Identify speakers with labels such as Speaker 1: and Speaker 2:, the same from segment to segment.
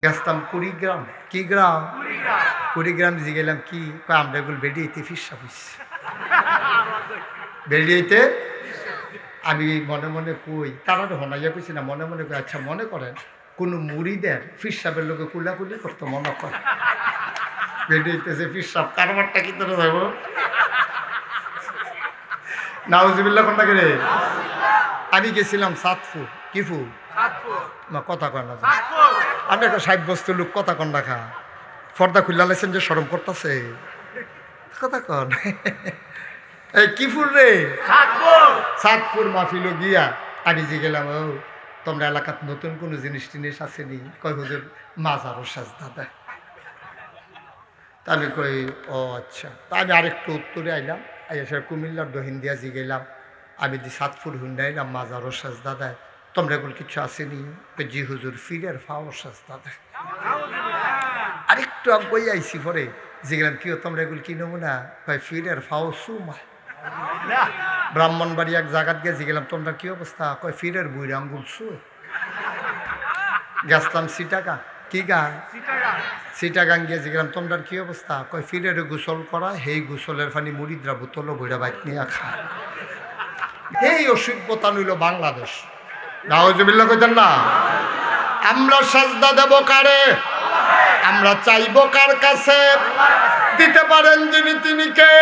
Speaker 1: গেছতাম কুড়িগ্রাম। কি গ্রাম? কুড়িগ্রাম যে গেলাম কি আমরা এগুলো বেরিয়েতে ফিসা বুঝছি বেরিয়েতে আমি মনে মনে কই তারা তো হনাইয়া কইছি না, মনে মনে কই আচ্ছা মনে করেন কোনো মুড়িদের ফিসাবের লোকে কুলাকুলি করতো মনে করে বেরিয়েতেছে ফিসাব কারবারটা কি তোরা যাবো নাউজুবিল্লাহ কোনটা রে। আমি গেছিলাম সাতপুর। কি ফুল না কথা কয় না, আমি একটা 60 বস্তু লোক কথা কন রাখা পর্দা খুললা লাইছেন যে শরম করতেছে কথা কন এই কি ফুল রে? সাতপুর মাহফিল গিয়া আমি যে গেলাম, ও তোমরা এলাকাত নতুন কোনো জিনিস টিনিস আসেনি? কয় হুজুর মাজারও সাজদা দেয়। তা আমি কই ও আচ্ছা। তা আমি আরেকটু উত্তরে আইলাম, আইসা কুমিল্লার দহিন দিয়া জি গেলাম, আমি দি সাতপুর হুন্ডা আইলাম মাজারও সাজদা দেয়। তোমরা এগুলো কিছু আসেনি? জি হুজুর ফিরের ফাওয়ার সাজদা দেয়। আরেকটু আগে আইসি পরে যে গেলাম কি তোমরা এগুলো কি নেবো না? কয় ফিরের ফাও সুমা। ব্রাহ্মণবাড়ি এক জায়গাত গিয়ে গেলাম তোমরা কি অবস্থা? কয় ফিরের বুড়ি আঙ্গুল শুয়ে। গেছলাম সিটাগা। কি গা? সিটাগাং গিয়ে গেলাম তোমরা কি অবস্থা? কয় ফিরের গোসল করা, হেই গোসলের পানি মুড়িদরা বোতল বইরা বাইক নিয়ে খায়। এই অসভ্যতা নইল বাংলাদেশ। নাউজুবিল্লাহ কইতেন না? আমরা সাজদা দেব কারে? আমরা চাইব কার কাছে? দিতে পারেন যিনি তিনি কে?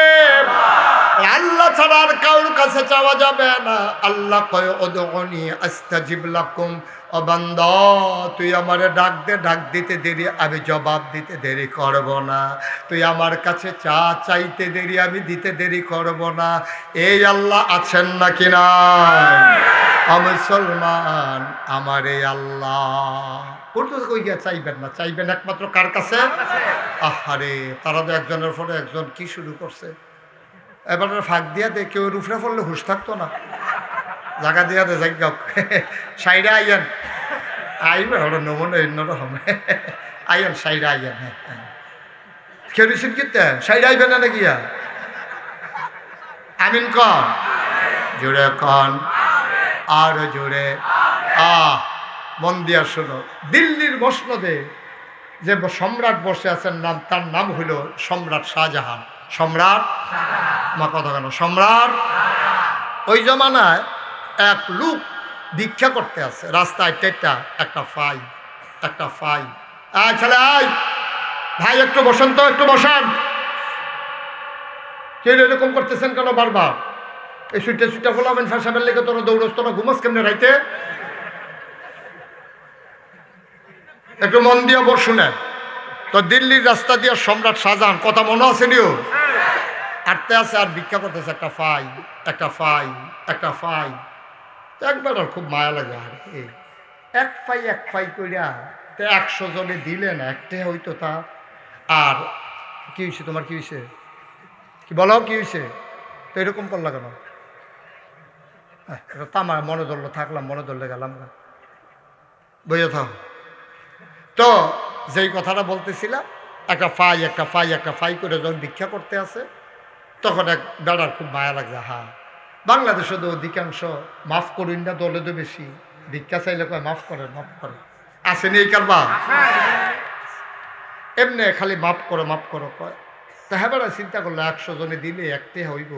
Speaker 1: আল্লাহ ছাড়া আর কারোর কাছে চাওয়া যাবে না। আল্লাহ কয় উদউনি আস্তাজিব লাকুম। ও বান্দা তুই আমারে ডাক দে, ডাক দিতে দেরি আমি জবাব দিতে দেরি করব না। তুই আমার কাছে চা, চাইতে দেরি আমি দিতে দেরি করব না। এই আল্লাহ আছেন নাকি না? মুসলমান আমার এই আল্লাহ কোনটা কই গিয়া চাইবেন না, চাইবেন একমাত্র কার কাছে? আহারে তারা তো একজনের পরে একজন কি শুরু করছে। এবার ফাঁক দিয়া দে, কেউ রুফরে পড়লে হুশ থাকতো না। জায়গা দিয়া দে যাই সাইডে আইয়েন আইবে ওরা নমুনা অন্যরকম আইয়েন সাইডে আইয়েন। হ্যাঁ কেউ রিসিভ করতে সাইডে আইবে না নাকি? আমিন কন জোরে কন আর জোরে মন দিয়া শোনো। দিল্লির মসনদে যে সম্রাট বসে আছেন নাম, তার নাম হইল সম্রাট শাহজাহান। সম্রাট মা কথা কেন সম্রাট। ওই জমানায় এক লোক ভিক্ষা করতে আছে রাস্তায়, টেটা একটা ফাই আয় ছেলে আয় ভাই একটু বসেন তো, একটু বসান। কেউ এরকম করতেছেন কেন বারবার? এই সুইটা ফোলাবেন ফাঁসাবেন লেগে তোরা দৌড়স, তোরা ঘুমাস কেমনে রাইতে? একটু মন দিয়ে বসুনে। তো দিল্লির রাস্তা দিয়ে সম্রাট শাহজাহান কথা মনে আছে নিও আটতে আছে আর ভিক্ষা করতেছে একটা ফাই। একবার আর খুব মায়া লাগে। আর এক ফাই করিয়া তো 100 জনে দিলে না, একটাই হইতো তা। আর কি হয়েছে তোমার? কি হয়েছে? কি বলো কি হয়েছে? তো এরকম করলা কেন? তামার মনে ধরলো, থাকলাম মনে ধরলে গেলাম না, বইয়ে থাক। তো যেই কথাটা বলতেছিলাম, একটা ফাই করে যখন ভিক্ষা করতে আছে তখন এক বেড়ার খুব মায়া লাগছে। বাংলাদেশে তো অধিকাংশ মাফ করুন না, দলে তো বেশি ভিক্ষা চাইলে কয় মাফ করে আসেনি এই কারবার। এমনি খালি মাফ করো কয়। তা হ্যাঁ বেড়া চিন্তা করলো 100 জনে দিলে একটাই হইব,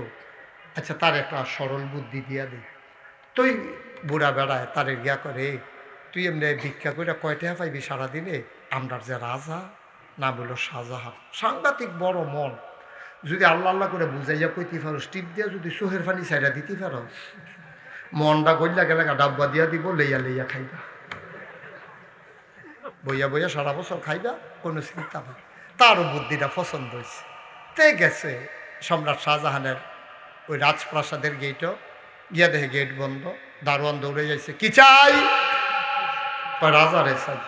Speaker 1: আচ্ছা তার একটা সরল বুদ্ধি দিয়া দিই। তুই বুড়া বেড়ায় তারে গিয়া করে, তুই এমনি ভিক্ষা করে কয়টা পাইবি সারাদিনে? আমরার যে রাজা নাম হলো শাহজাহান, সাংঘাতিক বড় মন। যদি আল্লাহ করে বুঝাইয়া কইতে পারো, টিপ দিয়া যদি চোখের পানি সাইডা দিতে পারো, মনটা গইলা গেলে ডাব্বা দিয়া দিব, লইয়া খাইবা, বইয়া সারা বছর খাইবা, কোনো চিন্তা নেই। তারও বুদ্ধিটা পছন্দ হয়েছে। তে গেছে সম্রাট শাহজাহানের ওই রাজপ্রাসাদের গেটও গিয়া দেখে গেট বন্ধ, দারোয়ান দৌড়ে যাইছে। কি চাই? কয় রাজা রে চাই।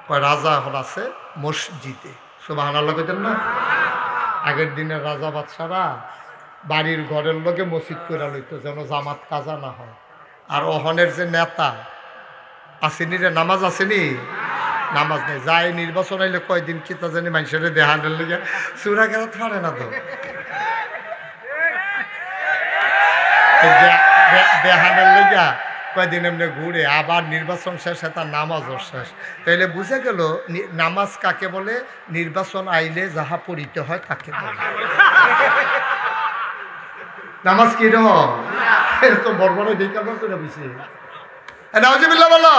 Speaker 1: কয় রাজা এখন আছে মসজিদে। সুবহানাল্লাহ কইতেন না? আগের দিনের রাজা বাদশারা বাড়ির ঘরের লোকে মসজিদ করে লইত যেন জামাত কাজা না হয়। আর অহনের যে নেতা আসেনি রে, নামাজ আসেনি, নামাজ নেই, যায় নির্বাচন আইলে কয়দিন কি তা জানি মানুষের দেহানের লেগে চূড়া গেলে পারে না তো, দেহানের লেগা কয়েকদিন এমনি ঘুরে আবার নির্বাচন শেষে তার নামাজও শেষ। তাইলে বুঝে গেল নামাজ কাকে বলে, নির্বাচন আইলে যাহা পড়িতে হয় তাকে বলে। নামাজ কি রকম তো বড় দেখা করে বুঝি নাউজুবিল্লাহ বলো।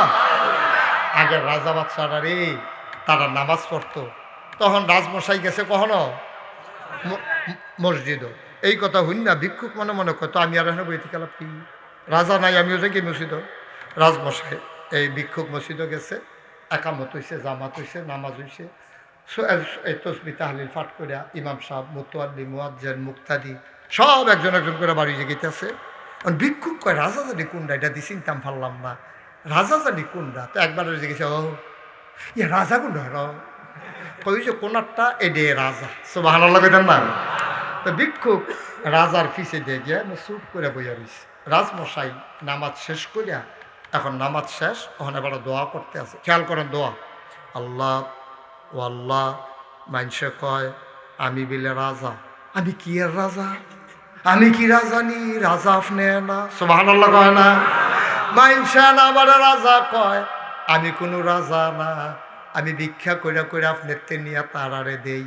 Speaker 1: আগে রাজা বাদশারা রে তারা নামাজ পড়তো, তখন রাজমশাই গেছে কখনো মসজিদও, এই কথা হইন না ভিক্ষুক মনে মনে কত আমি আর এখানে বইতে গেলাম কি রাজা নাই, আমিও যাই কি মসজিদ। রাজমশাই এই ভিক্ষুক মসজিদও গেছে, একামত হইছে, জামাত হইছে, নামাজ হইছে, এই তসবি তাহলিল পাঠ করিয়া ইমাম সাহেব, মুতোয়াল্লি, মুয়াজ্জিন, মুক্তাদি সব একজন একজন করে বাড়ি গেতেছে। ভিক্ষুক কয় রাজা জানি কোনটা, এটা দিয়ে চিনতাম পারলাম না, রাজা জানি কোনটা। তো একবার গেছে, ও ইয়ে রাজা কোনটা কই যে কোনারটা এডে রাজা, সুবহানাল্লাহ কইতেন না। তো ভিক্ষুক রাজার পিছে দিয়ে গিয়ে চুপ করে বইয়া রয়েছে। রাজমশাই নামাজ শেষ করিয়া, এখন নামাজ শেষ, ওখানে এবার দোয়া করতে আছে। খেয়াল করেন দোয়া, আল্লাহ ও আল্লাহ, মানুষে কয় আমি বিলে রাজা, আমি কি এর রাজা, আমি কি রাজা নি, রাজা আপনি না, সুবহানাল্লাহ কয় না। মানুষে না আমার রাজা কয়, আমি কোনো রাজা না, আমি ভিক্ষা কইরা কইরা আপনার নিয়ে তারারে দেই,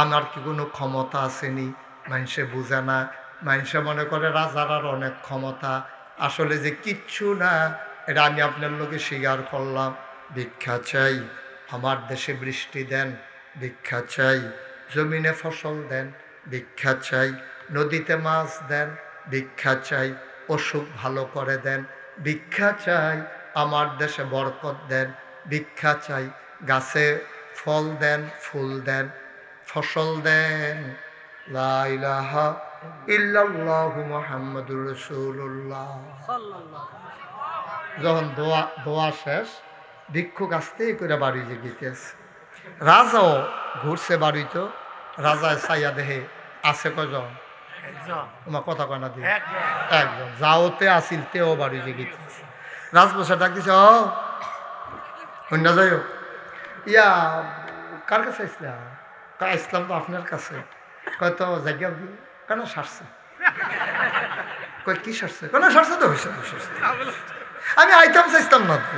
Speaker 1: আমার কি কোনো ক্ষমতা আসেনি। মানুষে বুঝে না, মানুষে মনে করে রাজার আর অনেক ক্ষমতা, আসলে যে কিচ্ছু না। এটা আমি আপনার লোকে স্বীকার করলাম। ভিক্ষা চাই, আমার দেশে বৃষ্টি দেন, ভিক্ষা চাই, জমিনে ফসল দেন, ভিক্ষা চাই, নদীতে মাছ দেন, ভিক্ষা চাই, অসুখ ভালো করে দেন, ভিক্ষা চাই, আমার দেশে বরকত দেন, ভিক্ষা চাই, গাছে ফল দেন, ফুল দেন, ফসল দেন। লা ইলাহা ইল্লাল্লাহু মুহাম্মাদুর রাসূলুল্লাহ। যখন দোয়া শেষ, ভিক্ষুক আস্তে করে বাড়ি যে গিয়েছে। রাজাও ঘুরছে বাড়িতে, রাজায় চাইয়া দেহে আছে কজন, তোমার কথা কয় না দিয়ে একজন, যাওতে আসিল তেও বাড়ি যে গিয়েছে। রাজবসা ডাক দিছে, ও অন্য যাই হোক, ইয়া কার কাছে আসলাম, আসলাম তো আপনার কাছে। কয়তো জায়গা কেন সারছে, কয় কি সারছে, কেন সারছে তো হয়েছে, আমি আইতাম চাইতাম না তো,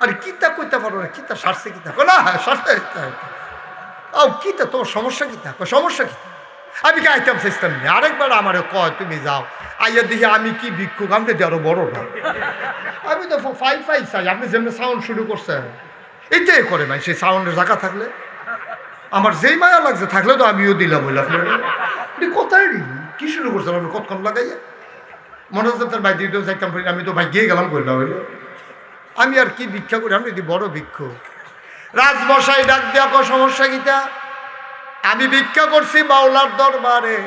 Speaker 1: আর কিতা কইতে পারো না, কিতা সারছে কিতা, না সারতে ও কিতা, তোমার সমস্যা কিতা, সমস্যা কিতা, আমি কি আইতাম চাইতাম না। আরেকবার আমারে কয় তুমি যাও, আইয়া দেখি আমি কি ভিক্ষুক, আমি তো আরো বড় না, আমি তো ফাই চাই। আপনি যেমনি সাউন্ড শুরু করছেন এইটাই করে ভাই, সেই সাউন্ডের জায়গা থাকলে আমার যেই মায়া লাগছে থাকলে তো আমিও দিলাম, বললাম আপনার কোথায় কি শুরু করছেন আপনি কতক্ষণ লাগাইয়া, মনে হচ্ছে তার ভাই দিতেও চাইতাম, আমি তো ভাই গিয়ে গেলাম করলাম হইলো, আমি আর কি ভিক্ষা করি, আমি যদি বড় ভিক্ষু। রাজমশাই ডাক দিয়া কো সমস্যা গীতা, আমি ভিক্ষা করছি মাওলার দরবারে,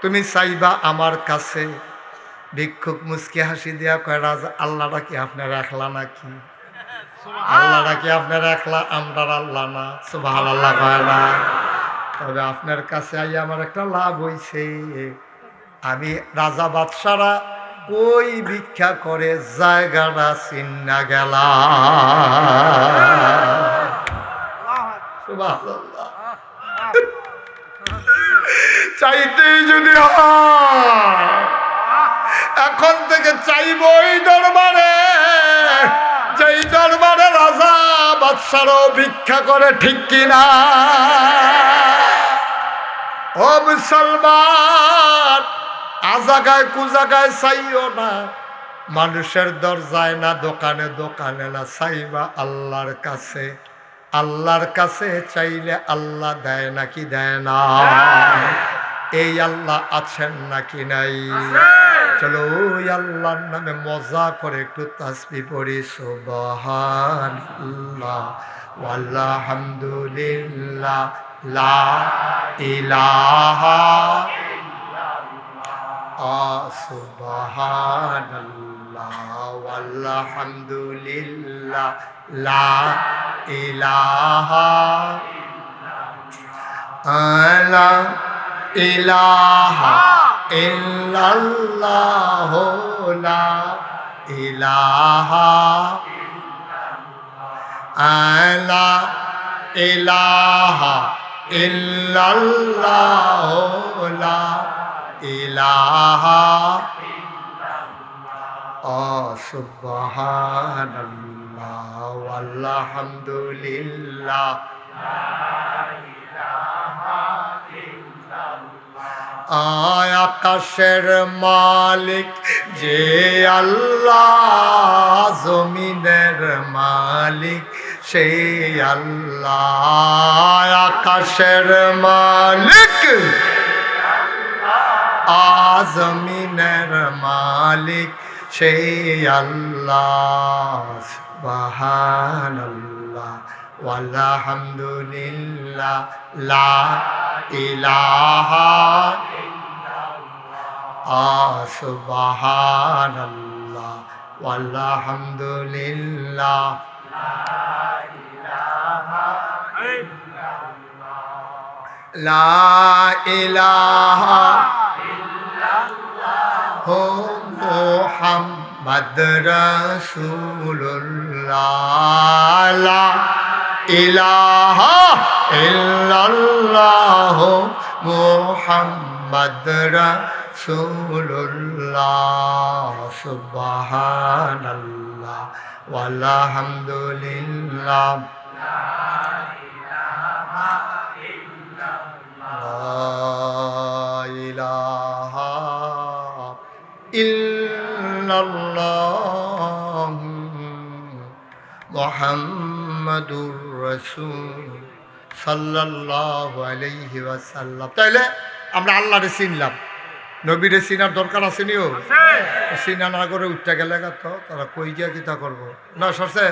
Speaker 1: তুমি চাইবা আমার কাছে। ভিক্ষুক মুচকি হাসি দিয়া কয়, রাজা আল্লাহটা কি আপনার একলা নাকি, আল্লাহটা কি আপনার একলা, আমরা আল্লাহ না, সুবহানাল্লাহ কয় না। তবে আপনার কাছে আই আমার একটা লাভ হইছে, আমি রাজা বাদশারা কই ভিক্ষা করে জায়গাটা চিন্না গেলাম, সুবহানাল্লাহ। চাইতেই যদি হয় এখন থেকে চাইবই দরবারে, যেই দরবারে রাজা বাদশারও ভিক্ষা করে, ঠিক কিনা? ও মুসলমান, আজাগায় কুজাগায় চাইও না, মানুষের দরজায় না, দোকানে দোকানে না, চাইবা আল্লাহর কাছে। আল্লাহর কাছে চাইলে আল্লাহ দেয় নাকি দেয় না? এই আল্লাহ আছেন নাকি নাই? চলো ওই আল্লাহর নামে মজা করে একটু তাসবিহ পড়ি, সুবহানাল্লাহ ওয়ালহামদুলিল্লাহ লা ইলাহা ইল্লাল্লাহ, সুবহানাল্লাহ ওয়ালহামদুলিল্লাহ লা ইলাহা ইল্লাল্লাহ, ইলাহা ইল্লাল্লাহ, লা ইলাহা লা ইলাহা ইল্লাল্লাহ, লা ইলাহা সুবহানাল্লাহ আলহামদুলিল্লাহ আয় আকাশের মালিক যে আল্লাহ, জমিনের মালিক সেই আল্লাহ। আকাশের মালিক জমিনের মালিক সেই আল্লাহ। সুবহানাল্লাহ ওয়ালহামদুলিল্লাহ লা ইলাহা সুবহানাল্লাহ ওয়ালহামদুলিল্লাহ লা ইলাহা মুহাম্মাদ রাসূলুল্লাহ লা ইলাহা ইল্লাল্লাহ মুহাম্মাদ রাসূলুল্লাহ সুবহানাল্লাহ ওয়ালহামদুলিল্লাহ ইল্লাল্লাহ মুহাম্মাদুর রাসূল সাল্লাল্লাহু আলাইহি ওয়াসাল্লাম। তাইলে আমরা আল্লাহরে চিনলাম, নবীরে চিনার দরকার আছে নিও? চিনা না করে উঠতে গেলে তো তারা কই গিয়া কিতা করবো না সরছে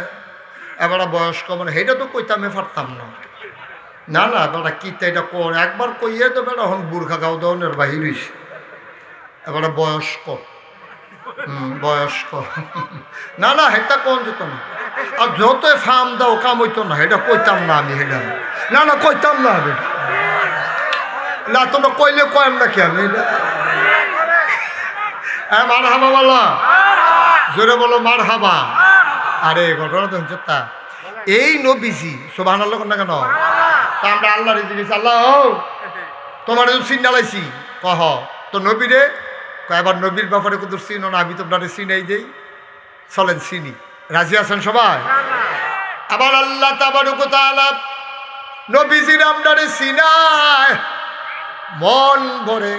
Speaker 1: এবার বয়স্ক মানে সেইটা তো কইতামে পারতাম না। না না বেটা কিতা এটা কর একবার কইয়ে তো বেটা হন বুর্খা গাও দনের বাহির হইছে। এবারে বয়স্ক বয়স্ক না না সেটা কোন যেত না। আর যতই ফার্ম দাও কাম হইতো না, এটা কইতাম না আমি। সেটা না না কইতাম না আমি। না তোমরা কইলে কয়েন না কি আমি মার হাবা বলো, জোরে বলো মার হাবা। আরে ঘটনা তো হচ্ছে তা এই নবীজি সুবহানাল্লাহ না কেন তা আমরা আল্লাহ রেজি আল্লাহ তোমার চিন্নালাইছি কহ তো নবীরে এবার নবীর ব্যাপারে কত চিনো না, আমি তো আপনার চিনাই দেই, চলেন চিনি। রাজি আছেন সবাই? আবার আল্লাহ তাবারক ওয়া তাআলা নবীজির আপনারে চিনায় মন ভরে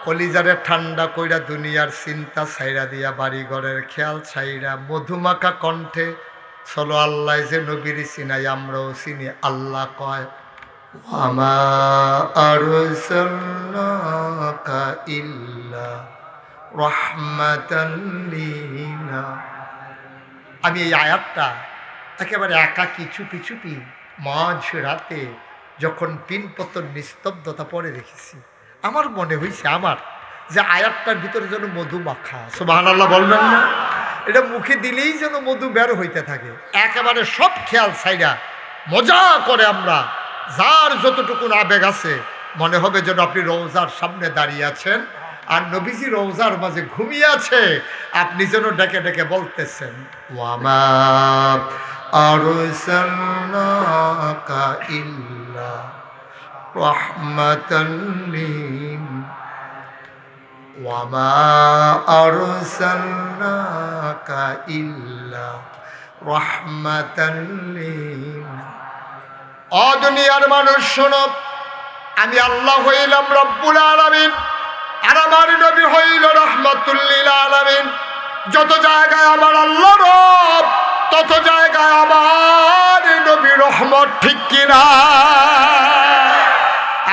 Speaker 1: কলিজারে ঠান্ডা কইরা দুনিয়ার চিন্তা ছাইরা দিয়া বাড়ি ঘরের খেয়াল ছাইরা মধুমাখা কণ্ঠে চলো আল্লাহ যে নবীর চিনাই আমরাও চিনি। আল্লাহ কয় আমা আরসালনাকা ইল্লা রাহমাতাল লিল। আমি এই আয়াতটা একেবারে একাকী চুপি চুপি মাঝ রাতে যখন পিনপতন নিস্তব্ধতা পড়ে রেখেছি, আমার মনে হয়েছে আমার যে আয়াতটার ভিতরে যেন মধু মাখা। সুবহানাল্লাহ বলবেন না? এটা মুখে দিলেই যেন মধু বের হইতে থাকে। একেবারে সব খেয়াল ছাইরা মজা করে আমরা যার যতটুকুন আবেগ আছে মনে হবে যেন আপনি রওজার সামনে দাঁড়িয়ে আছেন আর নবীজি রওজার মাঝে ঘুমিয়ে আছে, আপনি যেন ডেকে ডেকে বলতেছেন ওয়ামা আরসালনাকা ইল্লা রাহমাতাল লিল ওয়ামা আরসালনাকা ইল্লা রাহমাতাল লিল। ও দুনিয়ার মানুষ শোনো, আমি আল্লাহ হইলাম রব্বুল আলামিন আর আমার নবী হইল রাহমাতুল লিল আলামিন। যত জায়গায় আমার আল্লাহ রব তত জায়গায় আমার নবী রহমত, ঠিক কিনা?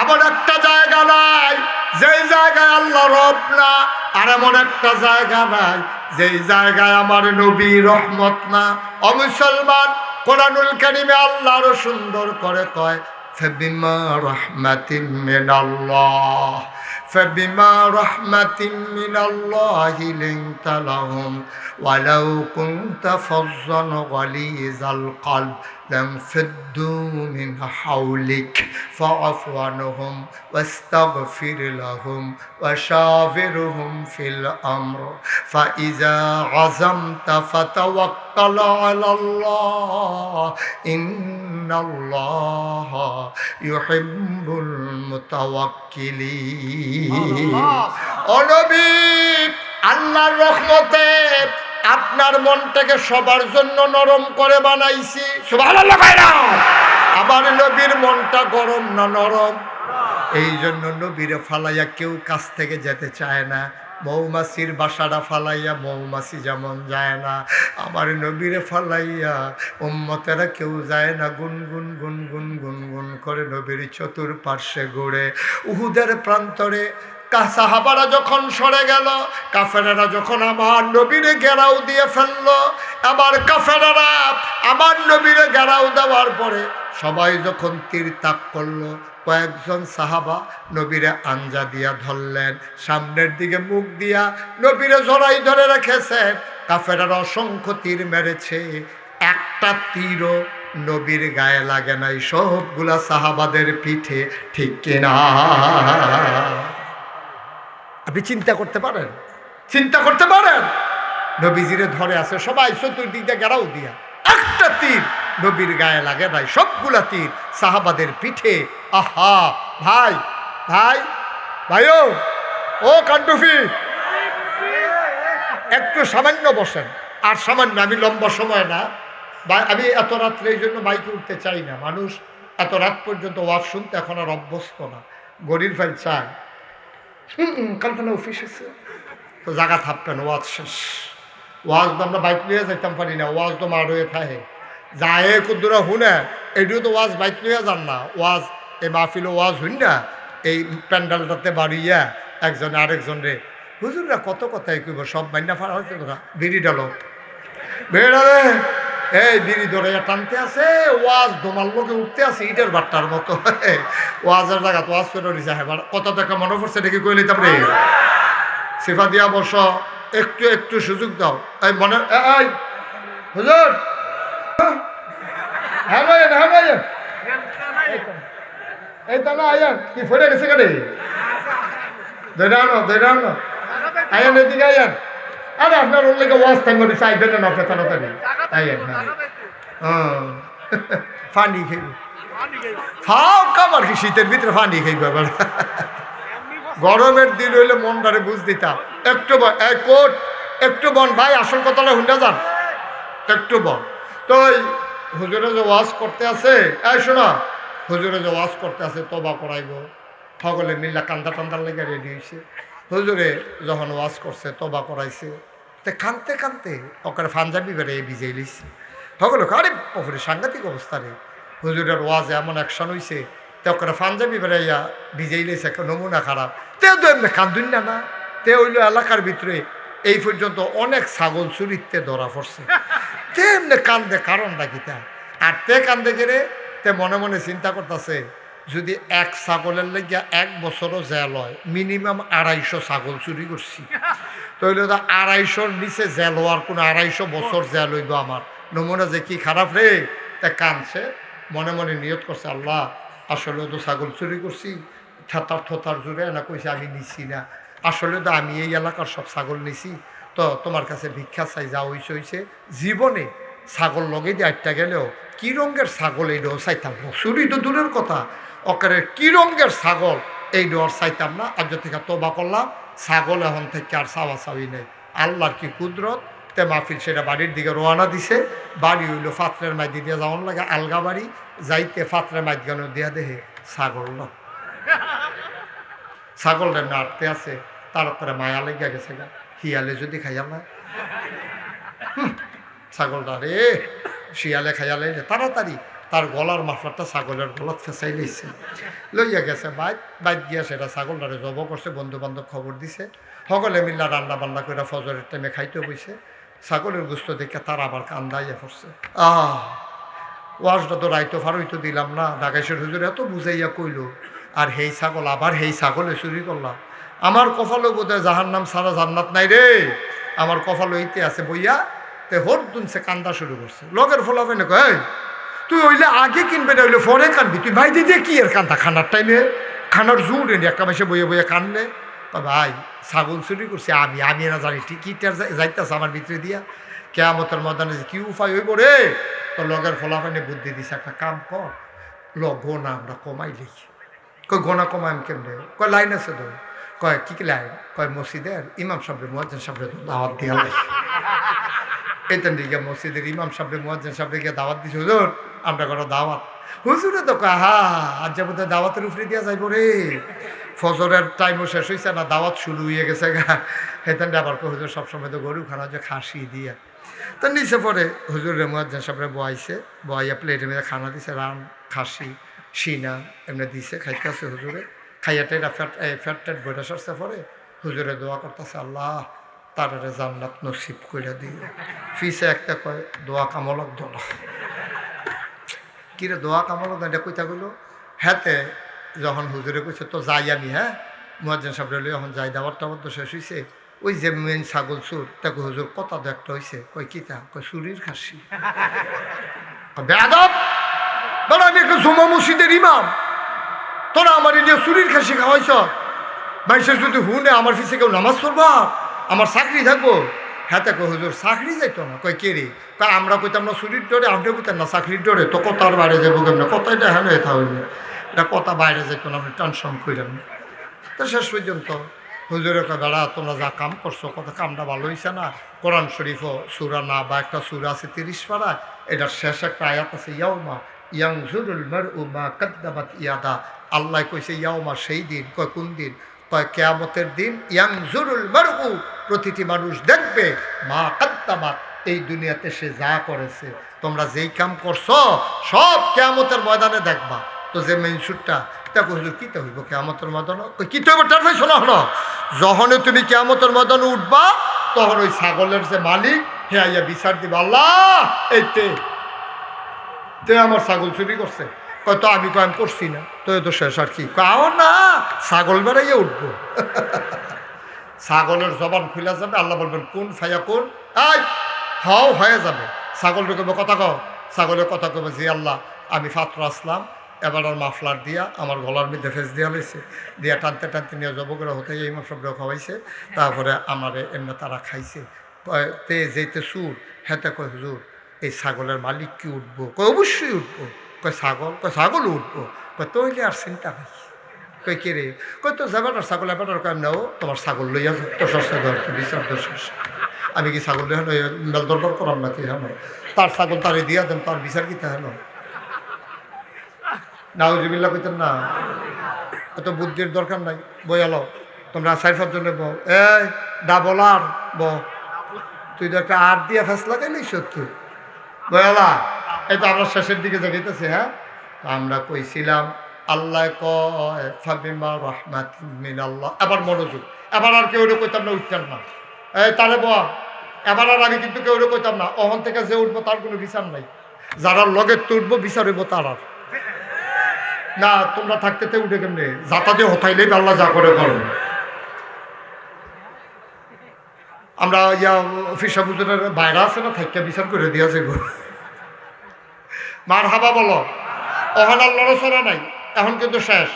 Speaker 1: এমন একটা জায়গা নাই যেই জায়গায় আল্লাহ রব না, আর এমন একটা জায়গা নাই যেই জায়গায় আমার নবী রহমত না। ও মুসলমান, কোরআনুল কারীমে আল্লাহ আরো সুন্দর করে কয় ফাবিমা রাহমাতিন মিনাল্লাহ ফাবিমা রাহমাতিন মিনাল্লাহি লিনতা লাহুম ওয়ালাউ কুনতা ফাজ্জান গালিযাল কলব লামফাদ্দু মিন হাওলিক ফাআফু আনহুম ওয়াস্তাগফির লাহুম ওয়াশাবিরহুম ফিল আমর ফাইযা আযামতা ফাতাওয়াক্কাল আলাল্লাহ ইন্নাল্লাহা ইউহিব্বুল মুতাওয়াক্কিলিন। ও নবী, আল্লাহর রহমতে আপনার মনটাকে সবার জন্য নরম করে বানাইছি, সুবহানাল্লাহ ভাইরা। আবার নবীর মনটা গরম না নরম? এই জন্য নবীরে ফালাইয়া কেউ কাছ থেকে যেতে চায় না। মৌমাছির বাসাটা ফালাইয়া মৌমাছি যেমন যায় না, আমার নবীরে ফালাইয়া উম্মতেরা কেউ যায় না। গুনগুন গুনগুন গুনগুন করে নবীর চতুর্পার্শ্বে ঘুরে। উহুদের প্রান্তরে সাহাবারা যখন সরে গেল, কাফেরেরা যখন আমার নবীরে ঘেরাও দিয়ে ফেললো, আবার কাফেরেরা আমার নবীরে ঘেরাও দেওয়ার পরে সবাই যখন তীর তাক করলো, কয়েকজন সাহাবা নবীরে আঞ্জা দিয়া ধরলেন, সামনের দিকে মুখ দিয়া নবীরে জড়াই ধরে রেখেছেন। কাফেরেরা অসংখ্য তীর মেরেছে, একটা তীরও নবীর গায়ে লাগে নাই, সবগুলা সাহাবাদের পিঠে, ঠিক কিনা? আপনি চিন্তা করতে পারেন? চিন্তা করতে পারেন? নবীজিরে ধরে আছে সবাই চতুর্দিক দিয়ে ঘেরাও দিয়া, একটা তীর নবীর গায়ে লাগে নাই, সবগুলা তীর সাহাবাদের পিঠে। আহা ভাই, ভাই, ভাইও, ও কান্টুফি, একটু সামান্য বসেন, আর সামান্য, আমি লম্বা সময় না, আমি এত রাত্রে এই জন্য বাইকে উঠতে চাই না। মানুষ এত রাত পর্যন্ত ওয়াজ শুনতে এখন আর অভ্যস্ত না, গরির ফাইল চায়। কালখানা অফিস আছে তো জায়গা থাকবেন, ওয়াজ শেষ। ওয়াজ তো আমরা বাইক নিয়ে যাইতাম পারি না, ওয়াজ তো মার হয়ে থাকে যায় কুদ্দুরা হুনে, এটিও তো ওয়াজ বাইক নিয়ে যান না। ওয়াজ এই মাহফিল ওয়াজ হইন না, এই প্যান্ডেলটাতে বাড়িয়া একজনে আরেকজন রে হুজুররা কত কথাই কইব, সব মাইনা ফাড়া হয়েছে। তোরা বিড়ি ডালো, বেড়ালে এই বিড়ি ধরে টানতে আছে, ওয়াজ দোমার লোকে উঠতে আছে ইটের বাট্টার মতো। ওয়াজের জায়গা তো ওয়াজ করে দিছে, হ্যাঁ কত টাকা মনে পড়ছে দেখি কই লইতাম রে। সিফা দিয়া বস, একটু একটু সুযোগ দাও। এই মনে, এই হুজুর, হ্যাঁ ভাই, হ্যাঁ ভাই, এই তা না আয়ান কি ফেরে গেছে কেন? ধৈরানো ধৈরানো, আয়ান এদিকে আয়ান। আরে আপনার ওর লেগে ওয়াজ টাইম করে চাইবেন না, আপনি তাড়াতাড়ি আয়ান। হ্যাঁ, ফানি খাইব, ফাও কামার কি শীতের ভিতরে ফানি খাইব। আবার গরমের দিন হইলে মনটারে বুঝ দিতাম। একটু বন, এই কোট একটু বন ভাই, আসল কথাটা হুন্ডা যান, একটু বন। তো হুজুরে যে ওয়াজ করতে আছে, এই শোনা, হুজুরে যে ওয়াজ করতে আছে তবা করাইব, সকলে মিল্লা কান্দা টান্দার লেগে রেডি হয়েছে। হুজুরে যখন ওয়াজ করছে তবা করাইছে, তো কানতে কানতে ওকে পাঞ্জাবি বেড়ে ভিজাই লিছে। সকলে আরে পরে সাংঘাতিক অবস্থা রে, হুজুরের ওয়াজে এমন অ্যাকশন হয়েছে, তো ওকে পাঞ্জাবি বেড়াইয়া ভিজাই লিছে, একটা নমুনা খারাপ। তেও তো এমনি কান্দুন না, না তে হইল এলাকার ভিতরে এই পর্যন্ত অনেক ছাগল চুরিতে ধরা পড়ছে, তে এমনি কান্দে, কারণটা কি তা? আর তে কান্দে গেলে তে মনে মনে চিন্তা করতেছে, যদি এক ছাগলের লেগে 1 বছরও জেল হয়, মিনিমাম 250 ছাগল চুরি করছি, তাহলে তো 250-র নিচে জেল হওয়ার কোনো 250 বছর জেল হইব আমার। নমুনা যে কি খারাপ রে, তা কানছে, মনে মনে নিয়ত করছে, আল্লাহ আসলে তো ছাগল চুরি করছি, থাতার থতার জুড়ে না কইছে আমি নিছি না, আসলে তো আমি এই এলাকার সব ছাগল নিছি, তো তোমার কাছে ভিক্ষা চাই, যা হইছে। জীবনে ছাগল লগে দিয়ে আটটা গেলেও কি রঙের ছাগল এই ডোর চাইতাম না, চুরি তো দূরের কথা, অকারে কি রঙের ছাগল এই ডোর চাইতাম না। আজ থেকে তোবা করলাম, ছাগল এখন থেকে আর চাওয়া চাওয়ি নেই। আল্লাহর কি কুদরত, তে মাহফিল সেটা বাড়ির দিকে রওনা দিছে। বাড়ি হইলো ফাতরের মাইদি দিয়ে যাওয়ান লাগে, আলগা বাড়ি যাইতে ফাতরের মাইদ গানো দিয়া দেহে ছাগল না, ছাগলটা নাড়তে আছে, তারপরে মায়া লেগে গেছে গা, হিয়ালে যদি খাইয়া না ছাগলটা রে, শিয়ালে খাইয়া লাইলে তাড়াতাড়ি তার গলার মাফলারটা ছাগলের গলাত ফেঁচাই লইছে, লইয়া গেছে বাইত গিয়া সেটা ছাগলটারে জব করছে। বন্ধু বান্ধব খবর দিছে, সকলে মিল্লা রান্না বান্না করে ফজরের টাইমে খাইতে বইছে। ছাগলের গুস্ত দেখে তার আবার কান্দাইয়া পড়ছে। ওয়াজটা তো রাইতো ফারইতো দিলাম না, ঢাকাইশের হুজুর এত বুঝাইয়া কইল, আর হেই ছাগল, আবার হেই ছাগলে চুরি করলাম। আমার কপালও বোধহয় জাহান্নাম ছাড়া জান্নাত নাই রে, আমার কপালও এইতে আছে বইয়া। তে হর দুনছে কান্দা শুরু করছে, লগের ফলাফে না কয় তুই হইলে আগে কিনবে না, হইলে পরে কানবি, তুই ভাই দিদি কি এর কান্দা, খানার টাইমে খানার জোর এনে একটা মাসে বইয়ে বইয়ে কানলে। ভাই ছাগল চুরি করছে, আমি না জানি টিকিটার যাইতেছে আমার ভিতরে দিয়া, কেয়ামতের ময়দানে যে কি উপায় হইব রে। তো লগের ফলাফানে বুদ্ধি দিছে, একটা কাম কর, গোনা আমরা কমাই লিখি। কই গোনা কমাইম কেমনে? কয় লাইন আছে তো। কয় কি লাইন? কয় মসজিদের ইমাম সাহেবের মুয়াজ্জিন সাহেবের দাওয়াত দিয়া লাই। এইখান দিকে মসজিদের ইমাম সাহেব মুয়াজ্জিন সাহেব গিয়ে দাওয়াত দিছে, হুজুর আমরা কোনো দাওয়াত। হুজুরে তো কয় হা আজ যাবো দাওয়াতের উপরে দিয়া যাইব রে, ফজরের টাইমও শেষ হয়েছে না, দাওয়াত শুরু হয়ে গেছে গা। হেতেন আবার হুজুর সবসময় তো গরু খানা যে খাসি দিয়া। তো নিচে পরে হুজুরের মুয়াজ্জিন সাহেব বয়াইছে, বয়াইয়া প্লেটের মধ্যে খানা দিছে, রান খাসি সিনা এমনি দিছে, খাইতে আছে হুজুরে। খাইয়াতে ফ্যাট ট্যাট বইটা সরছে পরে হুজুরে দোয়া করতেছে, আল্লাহ তারারে জান্নাত নসিব কইরা দিও। ফিসে একটা কয় দোয়া কামলক দোলা, কিরে দোয়া কামলক এটা কইতা গেল। হ্যাঁতে যখন হুজুরে কইছে তো যাই আমি, হ্যাঁ মুয়াজ্জিন সাহেব যখন যাই, দাবার টাবার তো শেষ হয়েছে, ওই যে মেন ছাগল চুর তাকে হুজুর কথা তো একটা হয়েছে, কয় কিতা, কয় চুরির খাসি। বেয়াদব, বলো আমি একটা জুমা মসজিদের ইমাম, তোরা আমার নিয়ে চুরির খাসি খাওয়াইছ। মানুষের যদি হুনে আমার পিছিয়ে কেউ নামাজ পড়বা, আমার চাকরি থাকবো। হ্যাঁ কয় হুজুর চাকরি যাইতো না। কয় কে রে? কয় আমরা কইতাম না চুরির ডরে, আপনি কইতেন না চাকরির ডরে, তো কথার বাইরে যাবো কেমন, কথাটা হ্যাঁ এটা হইলে এটা কথা বাইরে যাইতো না, আপনি টেনশন করেন। তো শেষ পর্যন্ত হুজুরে কয় বেড়া তোমরা যা কাম করছো, কথা কামটা ভালো হয়েছে না। কোরআন শরীফও সূরা না বা একটা সূরা আছে 30 পারায়, এটার শেষ একটা আয়াত আছে, ইয়াউমা ইয়ানজুরুল মারউ মা কাদ্দামাত ইয়াদা। আল্লাহ কইছে ইয়াউমা সেই দিন। কয় কোন দিন? কয় কিয়ামতের দিন। ইয়ানজুরুল মারউ প্রতিটি মানুষ দেখবে মা কাদ্দামাত এই দুনিয়াতে সে যা করেছে, তোমরা যেই কাম করছো সব কিয়ামতের ময়দানে দেখবা। তো যে মেনসুরটা দেখো হুজুর কীতে হইব কিয়ামতের ময়দানে? ওই কীতে হইব টার ভাই শোনা হলো, যখনই তুমি কিয়ামতের ময়দানে উঠবা তখন ওই ছাগলের যে মালিক হে আইয়া বিচার দিবা, আল্লাহ এইতে তে আমার ছাগল চুরি করছে। কয় তো আমি কয় আমি করছি না। তো এ তো শেষ আর কি, কাও না ছাগল বেড়াইয়া উঠবো। ছাগলের জবান খুলে যাবে, আল্লাহ বলবেন কোন ফাইয়া কোন, এই হাও হয়ে যাবে। ছাগল কবে কথা কও, ছাগলের কথা কবে জি আল্লাহ আমি ফাত্র আসলাম, এবার আর মাফলার দিয়া আমার গলার মধ্যে ফেস দিয়া লইছে, দিয়া টানতে টানতে নিয়ে জব করে হতে এই সবরে খাওয়াইছে, তারপরে আমারে এমনি তারা খাইছে। তে যেতে সুর হেতে কয় হুজুর এই ছাগলের মালিক কি উঠবো? কয় অবশ্যই উঠবো। কয় ছাগল? কয় ছাগল উঠবো। কয় তৈলে আর চিন্তা নেই। কই কে রে? কই তো যাবার ছাগল এবার কয় নাও তোমার ছাগল লইয়া তো সস্তা দর বিচার দোষ। আমি কি ছাগল লইয়া মেল দরবার করাম নাকি? হ্যাঁ তার ছাগল তারে দিয়া দেন, তার বিচার কি তাহলে নাউজুবিল্লাহ কইতেন না। এত বুদ্ধির দরকার নাই, বইয়ালো তোমরা 4-5 জনে বউ, এই ডাবলার বউ, তুই তো একটা আট দিয়া ফেস লাগাই নাই সত্যি বয়ালা। এই তো আমরা শেষের দিকে যাইতেছি। হ্যাঁ আমরা কইছিলাম আল্লাহ কয় ফাবিমা রাহমাতিন মিনাল্লাহ। এবার মনোযোগ, এবার আর কেউ কইতাম না উঠতাম না, এই তারে বল এবার আর আমি কিন্তু কেউ কইতাম না। অহন থেকে যে উঠবো তার কোনো বিচার নাই, যারা লগে তুলবো বিচার হইব তার আর না। তোমরা থাকতে উঠে কেমনে যাতা দিয়ে হতাইলেই আল্লাহ যা করে করবে। আমরা ইয়া অফিস বুঝনের বাইরে আছে না, থাইকা বিচার করে দিয়া যাইব। মার হাবা বলো, অহন আর লড়াচড়া নাই, এখন কিন্তু শেষ।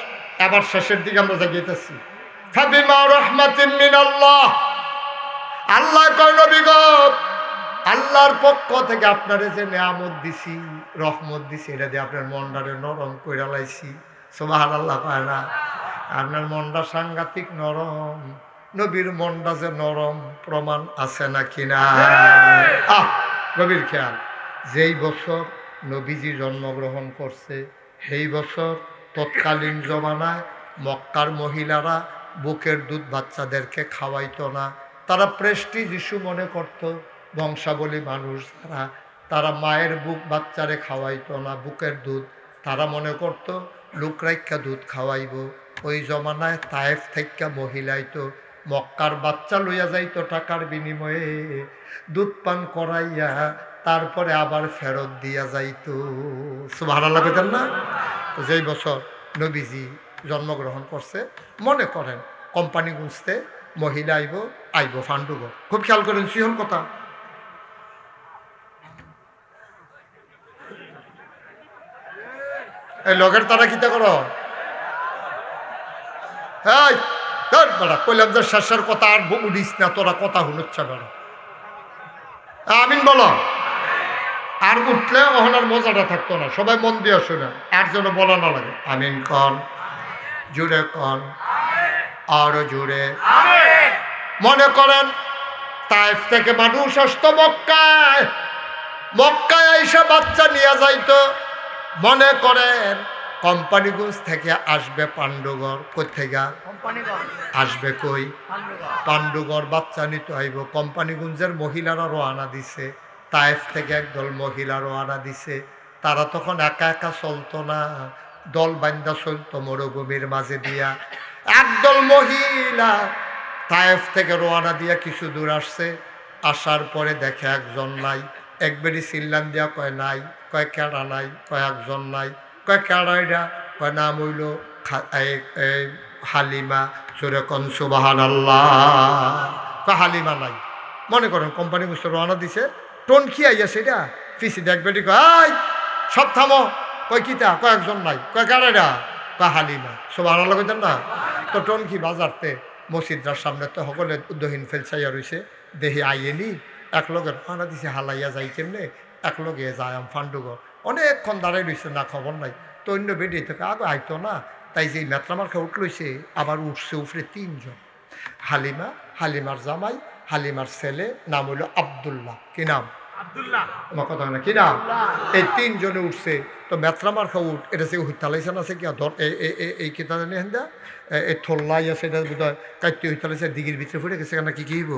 Speaker 1: এবার শেষের দিকে আমরা জাগিয়েতেছি। ফাবিমা রাহমাতিন মিনাল্লাহ, আল্লাহ কয় নবী গো আল্লাহর পক্ষ থেকে আপনারে যে নিয়ামত দিছি, রহমত দিছি, এটা দিয়ে আপনার মনটারে নরম কইরা লাইছি। সুবহানাল্লাহ কয় না? আপনার মনটা সাংঘাতিক নরম। নবীর মনটা যে নরম প্রমাণ আছে নাকি না? নবীর খেয়াল, যেই বছর নবীজি জন্মগ্রহণ করছে সেই বছর তৎকালীন জমানায় মক্কার মহিলারা বুকের দুধ বাচ্চাদেরকে খাওয়াইতো না। তারা প্রেস্টিজ ইস্যু মনে করত। বংশাবলী মানুষ তারা মায়ের বুক বাচ্চারে খাওয়াইতো না, বুকের দুধ। তারা মনে করত লোক রাইখা দুধ খাওয়াইব। ওই জমানায় তায়েফ থেকে মহিলাইতো মক্কার বাচ্চা লইয়া যাইতো টাকার বিনিময়ে, দুধ পান করাইয়া তারপরে আবার ফেরত দিয়া যাইতো। সুবহানাল্লাহ কইতেন না? যেই বছর নবীজি জন্মগ্রহণ করছে, মনে করেন কোম্পানি গুঁজতে মহিলা আইব ফান্ডুব। খুব খেয়াল করেন সিহন কথা। এই লগের তারা কিতা করো? হ্যাঁ বেড়া কইলাম যে শেষের কথা আর উঠিস না, তোরা কথা শুনুচ্ছা বেড়া। আমিন বলো। আর উঠলে ওখানে মজাটা থাকতো না। সবাই মন দিয়ে শুনে, আর যেন বলা না লাগে। আমিন কন, জুড়ে কন, আরো জুড়ে। মনে করেন তায়েফ থেকে মানুষ আসতো মক্কায়, মক্কায় এসে বাচ্চা নিয়ে যাইতো। মনে করেন কোম্পানিগঞ্জ থেকে আসবে পাণ্ডুগড়, কোথেকে আসবে কই পাণ্ডুগড়, বাচ্চা নিতে হইব। কোম্পানিগঞ্জের মহিলারা রওনা দিছে, তায়েফ থেকে একদল মহিলা রওনা দিছে। তারা তখন একা একা চলতো না, দল বান্ধা চলতো মরুভূমির মাঝে দিয়া। একদল মহিলা তায়েফ থেকে রওনা দিয়া কিছু দূর আসছে, আসার পরে দেখে একজন নাই। একবারই চিল্লান দিয়া কয় নাই, কয় কেডা নাই, কয় একজন নাই, কয় কেডাইডা, কয় নাম হইল হালিমা। জোরে কোন সুবহানাল্লাহ। কয় হালিমা নাই। মনে করেন কোম্পানি বুঝতে রওনা দিছে, টোন কি আইয়া সেটা পিসি দেখবেটি, কয় সব থামো, কয় কিতা, কয় একজন নাই, কয় কেডাইডা, কয় হালিমা। সুবহানাল্লাহ কইতেন না? তো টোন কি বাজারতে মসজিদরার সামনে তো সকলে উদ্দহীন ফেলছাইয়া রয়েছে, দেহে আইয়েনি এক লোকের রওনা দিছে, হালাইয়া যাই কেমনে, এক লোকে যায় ফান্ডুগড়। অনেকক্ষণ দাঁড়াই রয়েছে, না খবর নাই। তো অন্য বেডে থেকে আগে আইতো না, তাই যে মেট্রামার্খা উঠলইছে, আবার উঠছে উপরে তিনজন। হালিমা, হালিমার জামাই, হালিমার ছেলে, নাম হইল আব্দুল্লাহ। কি নাম? আমার কথা না, কি নাম? এই তিনজনে উঠছে। তো মেট্রামার্খা উঠ, এটা সে হইতালাইছে না, সে কি ধর এই কেতা জানি হেন্দা এই থল্লাই আছে, এটা বোধ হয় কাইতে হইতালাইছে, দিঘির ভিতরে ফুটে গেছে, কেন কি হইব।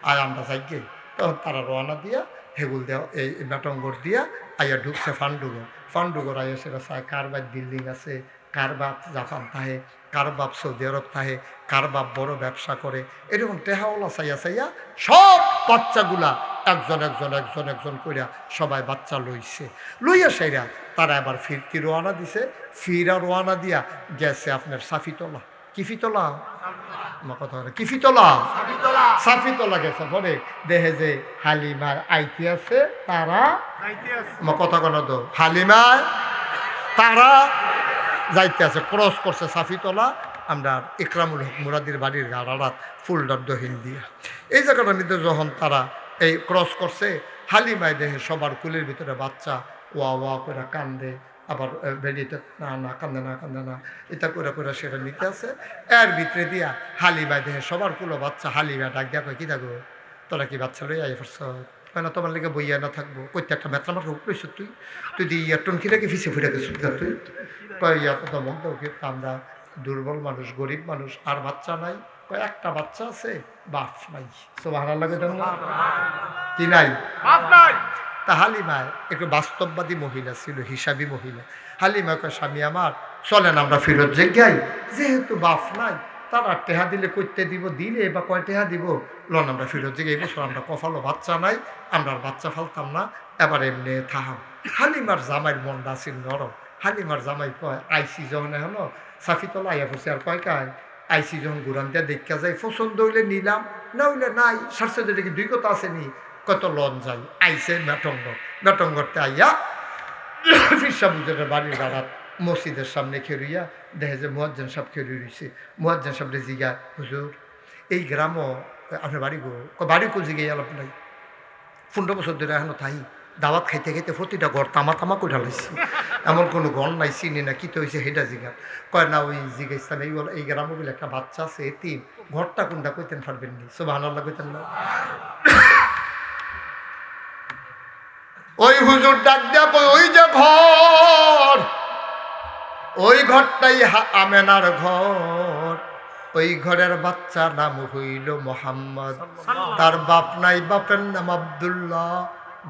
Speaker 1: আর আমরা যাই গে, তখন তারা রওনা দিয়া হেগুল দেওয়া এই নাটঙ্গর দিয়া আইয়া ঢুকছে ফান্ডুগর। ফান্ডুগর আইয়া সেটা চায় কার বাপ বিল্ডিং আছে, কার বাপ জাপান থাহে, কার বাপ সৌদি আরব থাহে, কার বাপ বড় ব্যবসা করে, এরকম টেহাওয়ালা চাইয়া চাইয়া সব বাচ্চাগুলা একজন একজন একজন একজন করিয়া সবাই বাচ্চা লইছে। লইয়া সেরা তারা আবার ফিরতি রোয়ানা দিছে। ফিরা রোয়ানা দিয়া গেছে আপনার সাফিতলা। কি ফিতলা? আমার কথা বলে কি ফিতলা? সাফিতলা গেছে। পরে দেখে যে হালিমার আইতি আছে, তারা আমার কথা কোনো তো হালিমার তারা যাইতে আছে, ক্রস করছে সাফিতলা। আমরা ইকরামুল হক মুরাদির বাড়ির গাড়ারাত ফুলডার দহিন দিয়া এই জায়গাটার মধ্যে যখন তারা এই ক্রস করছে, হালিমায় দেখে সবার কুলের ভিতরে বাচ্চা ওয়া ওয়া করে কান্দে, আবার বেরিয়েতে না না কান্দে না কান্দে না, এটা করে করে সেটা নিতে আছে। এর ভিতরে দিয়া হালিমায় দেখে সবার কুলো বাচ্চা। হালিমা ডাক দিয়া কয় কি থাকবো, তোরা কি বাচ্চা লই আই পারছ? কয় না, তোমার লেগে বইয়া না থাকবো। কইতে একটা মেতলা মাঠে উঠলেছ তুই, তুই দিয়ে ইয়া টনকি রেখে ফিসে ফুটে গেছ তুই। কয় ইয়া তো দমক দাও, আমরা দুর্বল মানুষ, গরিব মানুষ, আর বাচ্চা নাই। কয় একটা বাচ্চা আছে, বাপ নাই। সুবহানাল্লাহ কইতেন না? কি নাই? বাপ নাই। তা হালিমা একটু বাস্তববাদী মহিলা ছিল, হিসাবী মহিলা। হালিমা কয় স্বামী আমার চলেন আমরা ফেরত যাই, যেহেতু বাপ নাই, তারা টেহা দিলে করতে দিব, দিলে বা কয় টেহা দিব, লন আমরা ফেরত যাই। এই বছর আমরা কপালও বাচ্চা নাই, আমরা আর বাচ্চা ফালতাম না, এবার এমনি থাহাম। হালিমার জামাইয়ের মনটা ছিল নরম। হালিমার জামাই কয় আইসি যখন এখন সাফিতলা আইয়া পড়ছে, আর কয় কায় আইসি যখন ঘুরান দিয়া দেখা যায়, পছন্দ হইলে নিলাম, না হইলে নাই। সারছে কি দুই কথা আসেনি, কত লন যাই। আইসে মেটঙ্গরতে আইয়া ফিরসাবুজের বাড়ির গাড়াত মসজিদের সামনে খেরুইয়া দেখে যে মুয়াজ্জিন সাহেব খেরুই রয়েছে। মুয়াজ্জিন সাহেবরে জিগা, হুজুর এই গ্রামও আপনার বাড়ি গো? বাড়ি কোন জিগাই আলাপ নাই, 15 বছর ধরে এখনো থাই, দাওয়াত খাইতে খাইতে প্রতিটা ঘর তামা তামা করে ঢালাইছি, এমন কোনো ঘর নাই, চিনি না, কি তো হয়েছে হেটা জিগা। কয় না ওই জিগাইস্তান এই গ্রামে বলে একটা বাচ্চা আছে এতিম, ঘরটা কোনটা কইতেন পারবেন নি? সুবহানাল্লাহ কইতেন না? ওই হুজুর ডাক দেয়া কই ওই যে ঘর, ওই ঘরটাই আমেনার ঘর, ওই ঘরের বাচ্চার নাম হইল মোহাম্মদ, তার বাপ নাই, বাপের নাম আব্দুল্লাহ,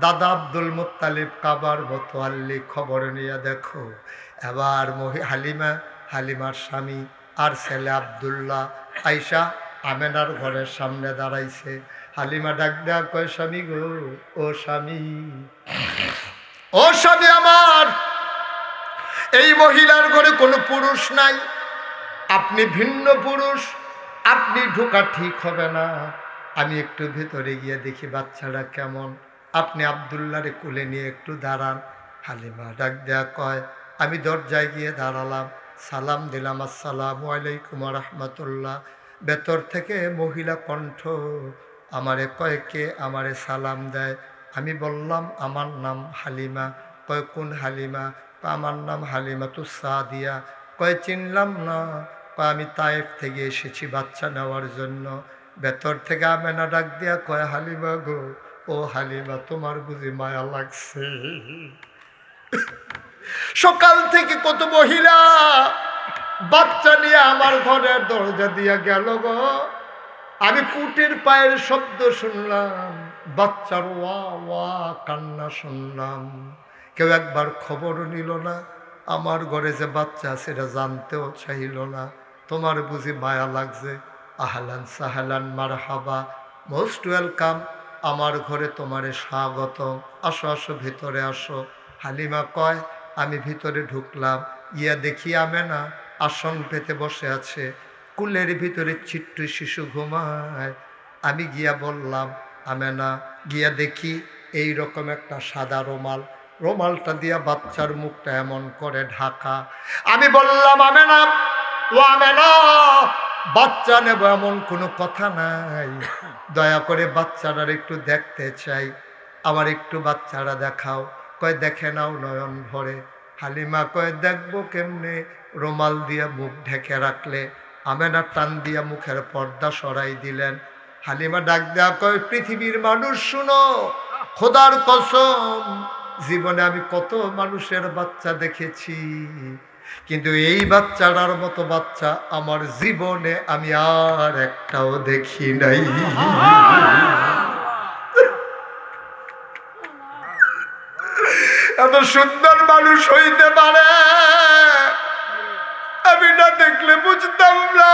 Speaker 1: দাদা আব্দুল মুত্তালিব, কাবার বতোয়াল্লি। খবর নিয়ে দেখো এবার হালিমার স্বামী আর ছেলে আব্দুল্লাহ আইসা আমেনার ঘরের সামনে দাঁড়াইছে। হালিমা ডাক দেয়া কয় স্বামী গো, ও স্বামী, ও স্বামী আমার, এই মহিলার ঘরে কোনো পুরুষ নাই, আপনি ভিন্ন পুরুষ, আপনি ঢোকা ঠিক হবে না, আমি একটু ভেতরে গিয়ে দেখি বাচ্চাটা কেমন, আপনি আব্দুল্লাহরে কোলে নিয়ে একটু দাঁড়ান। হালিমা ডাক দেয়া কয় আমি দরজায় গিয়ে দাঁড়ালাম, সালাম দিলাম, আসসালামু আলাইকুম রাহমাতুল্লাহ। ভেতর থেকে মহিলা কণ্ঠ আমারে কয় কে আমারে সালাম দেয়। আমি বললাম আমার নাম হালিমা। কয় কোন হালিমা? আমার নাম হালিমা তু সাদিয়া। কয় চিনলাম না। কয় আমি তায়েফ থেকে এসেছি বাচ্চা নেওয়ার জন্য। ভেতর থেকে আমেনা ডাক দিয়া কয়, হালিমা গো, ও হালিমা, তোমার বুঝি মায়া লাগছে? সকাল থেকে কত মহিলা বাচ্চা নিয়ে আমার ঘরের দরজা দিয়া গেল গো, আমি কুটির পায়ের শব্দ শুনলাম, বাচ্চার ওয়া ওয়া কান্না শুনলাম, কেউ একবার খবরও নিল না, আমার ঘরে যে বাচ্চা সেটা জানতেও চাইল না। তোমার বুঝি মায়া লাগছে? আহলান সাহলান মারহাবা, মোস্ট ওয়েলকাম, আমার ঘরে তোমারে স্বাগত, আসো আসো ভিতরে আসো। হালিমা কয়, আমি ভিতরে ঢুকলাম, ইয়া দেখি আমেনা আসন পেতে বসে আছে, কুলের ভিতরে ছিট্ট শিশু ঘুমায়। আমি গিয়া বললাম, আমেনা, গিয়া দেখি এই রকম একটা সাদা রুমাল, রুমালটা দিয়া বাচ্চার মুখটা এমন করে ঢাকা। আমি বললাম, আমেনা, ও আমেনা, বাচ্চা নেব এমন কোনো কথা নাই, দয়া করে বাচ্চাটার একটু দেখতে চাই, আমার একটু বাচ্চারা দেখাও। কয়, দেখে নাও নয়ন ভরে। হালিমা কয়, দেখবো কেমনে, রুমাল দিয়া মুখ ঢেকে রাখলে। আমেনা টান দিয়া মুখের পর্দা সরাই দিলেন। হালিমা ডাক দেয়া কয়, পৃথিবীর মানুষ শুনো, খোদার কসম, জীবনে আমি কত মানুষের বাচ্চা দেখেছি, কিন্তু এই বাচ্চাটার মতো বাচ্চা আমার জীবনে আমি আর একটাও দেখি নাই। এত সুন্দর মানুষ হইতে পারে আমি না দেখলে বুঝতাম না,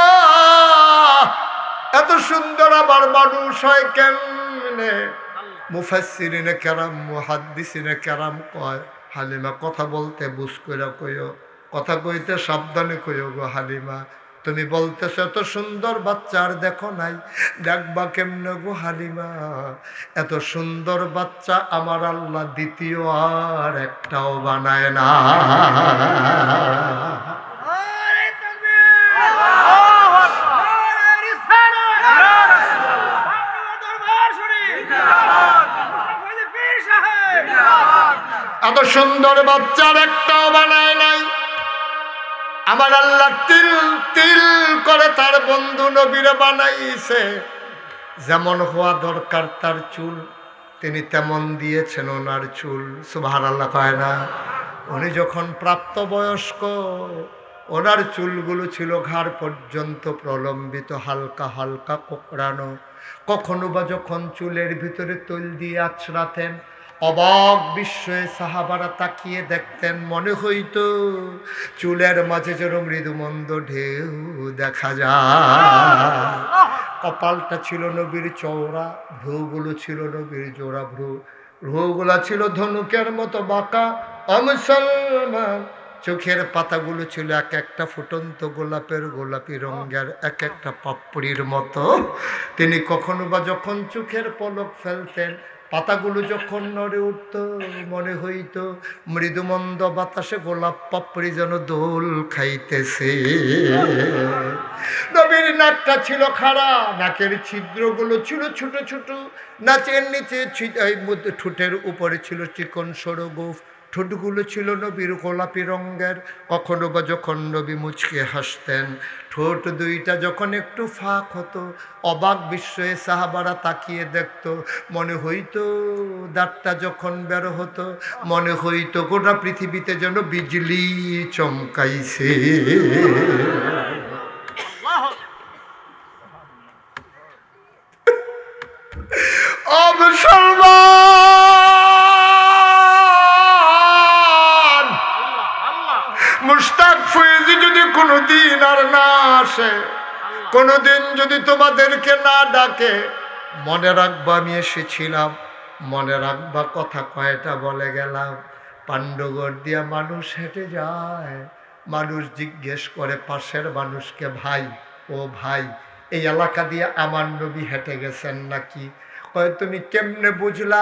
Speaker 1: এত সুন্দর আবার মানুষ হয় কেমনে? মুফাসসিরিনে কেরাম, মুহাদ্দিসিনে কেরাম কয়, হালিমা কথা বলতে বুঝ কইরা কইও, কথা কইতে সাবধানে কইও গো হালিমা, তুমি বলতেছো এত সুন্দর বাচ্চা আর দেখো নাই, দেখবা কেমনে গো হালিমা? এত সুন্দর বাচ্চা আমার আল্লাহ দ্বিতীয় আর একটাও বানায় না। এত সুন্দর বাচ্চার একটাও বানায় নাই। আমার আল্লাহ তিল তিল করে তার বন্ধু নবীরে বানাইছে, যেমন হওয়া দরকার তার চুল তিনি তেমন দিয়েছেন ওনার চুল। সুবহানাল্লাহ কয় না? উনি যখন প্রাপ্তবয়স্ক ওনার চুলগুলো ছিল ঘাড় পর্যন্ত প্রলম্বিত, হালকা হালকা কোকড়ানো। কখনো বা যখন চুলের ভিতরে তৈল দিয়ে আছড়াতেন, অবাক বিস্ময়ে সাহাবারা তাকিয়ে দেখতেন, মনে হইতো চুলের মাঝে যেন মৃদুমন্দ ঢেউ দেখা যায়। কপালটা ছিল নবীর চওড়া, ভ্রুগুলো ছিল নবীর জোড়া ভ্রু, ভ্রুগুলা ছিল ধনুকের মতো বাঁকা। মুসলমান চোখের পাতাগুলো ছিল এক একটা ফুটন্ত গোলাপের গোলাপি রঙের এক একটা পাপড়ির মতো। তিনি কখনো বা যখন চোখের পলক ফেলতেন, পাতাগুলো যখন নড়ে উঠত, মনে হইতো মৃদুমন্দ বাতাসে গোলাপ পাপড়ি যেন দোল খাইতেছে। নবীর নাকটা ছিল খাড়া, নাকের ছিদ্রগুলো ছিল ছোট ছোট, নাচের নিচে ঠোঁটের উপরে ছিল চিকন সরু গোঁফ, ঠোঁটগুলো ছিল নবীর গোলাপি রঙের। কখনো বা যখন নবী মুচকে হাসতেন, ঠোঁট দুইটা যখন একটু ফাঁক হতো, অবাক বিস্ময়ে সাহাবারা তাকিয়ে দেখতো, মনে হইতো দাঁতটা যখন বের হতো, মনে হইতো গোটা পৃথিবীতে যেন বিজলি চমকাইছে। ও মুসলমান, মুশতাক ফয়েজি যদি কোনোদিন আর না আসে, কোনোদিন যদি তোমাদেরকে না ডাকে, মনে রাখবা আমি এসেছিলাম, মনে রাখবা কথা কয়টা বলে গেলাম। পাণ্ডুগড় দিয়া মানুষ হেঁটে যায়, মানুষ জিজ্ঞেস করে পাশের মানুষকে, ভাই ও ভাই, এই এলাকা দিয়ে আমার নবী হেঁটে গেছেন নাকি? কয়, তুমি কেমনে বুঝলা?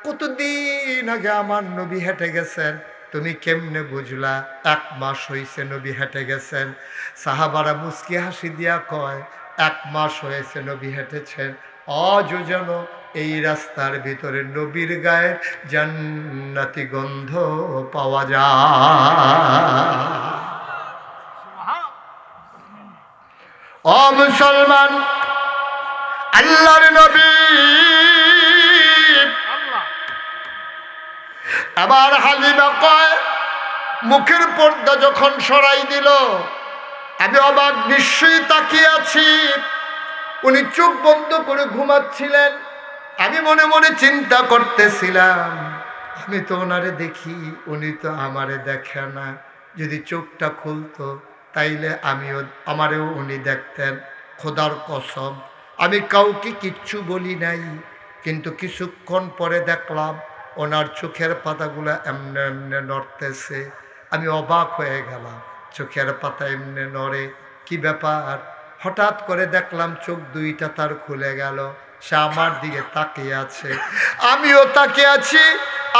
Speaker 1: কতদিন আগে আমার নবী হেঁটে গেছেন। তুমি কেমনে বুঝলা? 1 মাস হয়েছে নবী হেঁটে গেছেন। সাহাবারা মুস্কি হাসি দিয়া কয়, 1 মাস হয়েছে নবী হেঁটেছেন, আজও যেন এই রাস্তার ভিতরে নবীর গায়ে জান্নাতি গন্ধ পাওয়া যায়। ও মুসলমান, আল্লাহর নবী আবার হালিমা কয় মুখের পর্দা যখন সরাই দিল আমি অবাক নিশ্চয়ই তাকিয়ে আছি। উনি চোখ বন্ধ করে ঘুমাচ্ছিলেন। আমি মনে মনে চিন্তা করতেছিলাম আমি তো ওনারে দেখি, উনি তো আমারে দেখে না। যদি চোখটা খুলতো তাইলে আমারেও উনি দেখতেন। খোদার কসম আমি কাউকে কিচ্ছু বলি নাই, কিন্তু কিছুক্ষণ পরে দেখলাম ওনার চোখের পাতাগুলো এমনে এমনে নড়তেছে। আমি অবাক হয়ে গেলাম, চোখের পাতা এমনি নড়ে, কি ব্যাপার? হঠাৎ করে দেখলাম চোখ দুইটা তার খুলে গেল, সে আমার দিকে তাকিয়ে আছে, আমিও তাকিয়ে আছি,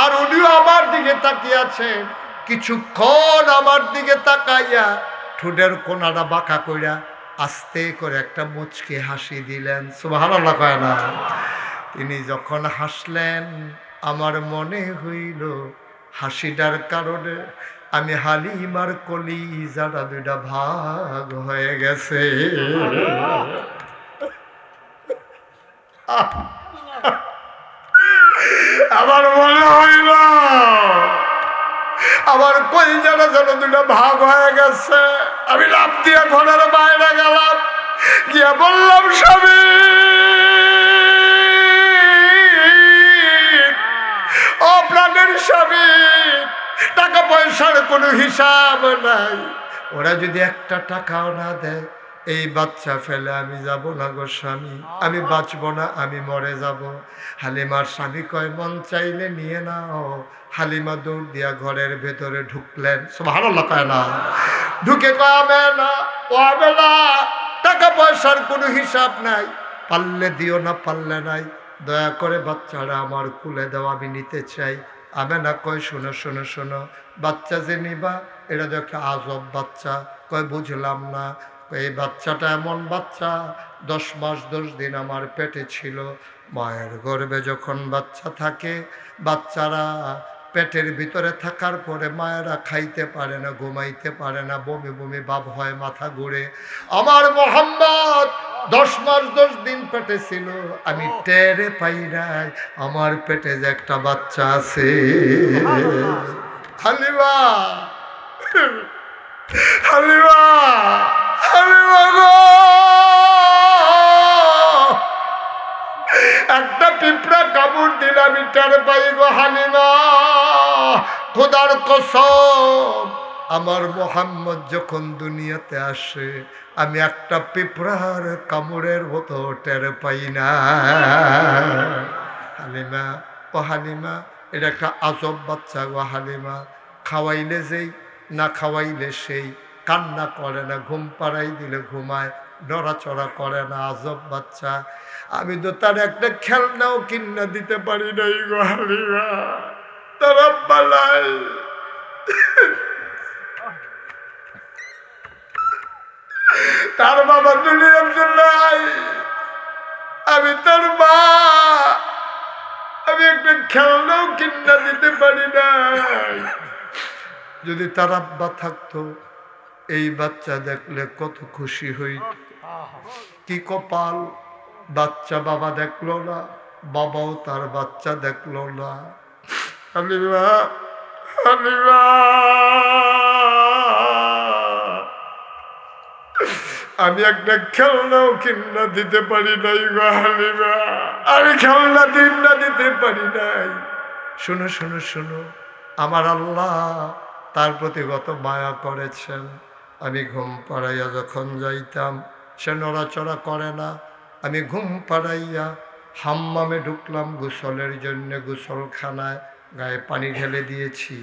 Speaker 1: আর উনিও আমার দিকে তাকিয়ে আছেন। কিছুক্ষণ আমার দিকে তাকাইয়া ঠোঁটের কোনাটা বাঁকা কইরা আস্তে করে একটা মুচকি হাসি দিলেন। সুবহানাল্লাহ কয় না? তিনি যখন হাসলেন আমার মনে হইল হাসিটার কারণে আমি হালিমার কলিজাটা দুইটা ভাগ হয়ে গেছে। আমার মনে হইল আমার কলিজাটা যেন দুইটা ভাগ হয়ে গেছে। আমি লাফ দিয়ে ঘরের বাইরে গেলাম, গিয়া বললাম স্বামী, ও প্রাণের স্বামী, টাকা পয়সার কোনো হিসাব নাই, ওরা যদি একটা টাকাও না দেয় এই বাচ্চা ফেলে আমি যাব না গো স্বামী, আমি বাঁচব না, আমি মরে যাব। হালিমার স্বামী কয় মন চাইলে নিয়ে নাও। হালিমা দৌড় দিয়া ঘরের ভেতরে ঢুকলেন। সুবহানাল্লাহ কয় না? ঢুকে কয় আমি না, ও আমি না, টাকা পয়সার কোনো হিসাব নাই, পারলে দিও না পারলে নাই, দয়া করে বাচ্চারা আমার কুলে দাও, আমি নিতে চাই। আমি না কয় শোনো শোনো শোনো, বাচ্চা যে নিবা এটা তো একটা আজব বাচ্চা। কয় বুঝলাম না। এই বাচ্চাটা এমন বাচ্চা 10 মাস 10 দিন আমার পেটে ছিল। মায়ের গর্ভে যখন বাচ্চা থাকে, বাচ্চারা পেটের ভিতরে থাকার পরে মায়েরা খাইতে পারে না, ঘুমাইতে পারে না, বমি বমি ভাব হয়, মাথা ঘুরে। আমার মোহাম্মদ 10 মাস 10 দিন পেটে ছিল, আমি টেরে পাই নাই আমার পেটে যে একটা বাচ্চা আছে। হালিমা, হালিমা, হালিমা গো, একটা পিঁপড়া কামড় দিলে আমি টের পাই গো হালিমা। খোদার কসম আমার মোহাম্মদ যখন দুনিয়াতে আসে আমি একটা পিঁপড়ার কামড়ের মতো টের পাই না। হালিমা, ও হালিমা, এটা একটা আজব বাচ্চা গো হালিমা। খাওয়াইলে যেই, না খাওয়াইলে সেই, কান্না করে না, ঘুম পাড়াই দিলে ঘুমায়, নড়াচড়া করে না, আজব বাচ্চা। আমি তো তার একটা খেলনাও কিনা দিতে পারি নাই গো হালিমা। তারা পালাই, তার বাবা দুনিয়াতে নাই, আমি তার মা, আমি একটা খেলনাও কিনা দিতে পারি নাই। যদি তার আব্বা থাকতো এই বাচ্চা দেখলে কত খুশি হইত। কি কপাল, বাচ্চা বাবা দেখলো না, বাবাও তার বাচ্চা দেখলো না। হালিমা, হালিমা, আমি একটা খেলনাও কিনা দিতে পারি নাই গো হালিমা, আমি খেলনা কিনা দিতে পারি নাই। শোনো শোনো শোনো, আমার আল্লাহ তার প্রতি কত মায়া করেছেন। আমি ঘুম পাড়াইয়া যখন যাইতাম সে নড়াচড়া করে না। আমি ঘুম পাড়াইয়া হাম্মামে ঢুকলাম গোসলের জন্য, গোসলখানায় গায়ে পানি ঢেলে দিয়েছি।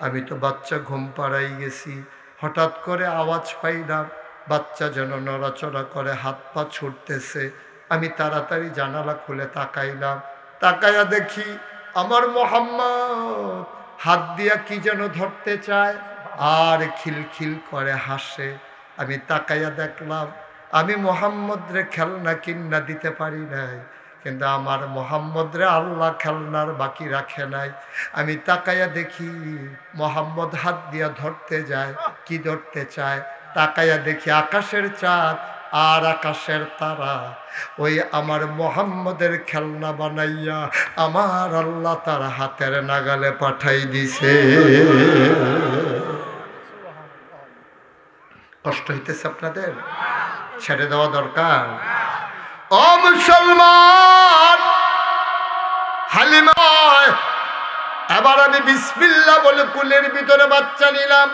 Speaker 1: আমি তো বাচ্চা ঘুম পাড়াই গেছি, হঠাৎ করে আওয়াজ পাইলাম বাচ্চা যেন নড়াচড়া করে, হাত পা ছুটতেছে। আমি তাড়াতাড়ি জানালা খুলে তাকাইলাম, তাকাইয়া দেখি আমার মোহাম্মদ হাত দিয়া কি যেন ধরতে চায় আর খিলখিল করে হাসে। আমি তাকাইয়া দেখলাম আমি মোহাম্মদ রে খেলনা কিনা দিতে পারি নাই, কিন্তু আমার মোহাম্মদ রে আল্লাহ খেলনার বাকি রাখে নাই। আমি তাকাইয়া দেখি মোহাম্মদ হাত দিয়া ধরতে যায়, কি ধরতে চায়, তাকাইয়া দেখি আকাশের চাঁদ আর আকাশের তারা ওই আমার মোহাম্মদের খেলনা বানাইয়া আমার আল্লাহ তার হাতের নাগালে পাঠাই দিছে। কষ্ট হইতেছে আপনাদের? ছেড়ে দেওয়া দরকার। ও মুসলমান, হালিমা এবার আমি বিসমিল্লাহ বলে কুলের ভিতরে বাচ্চা নিলাম।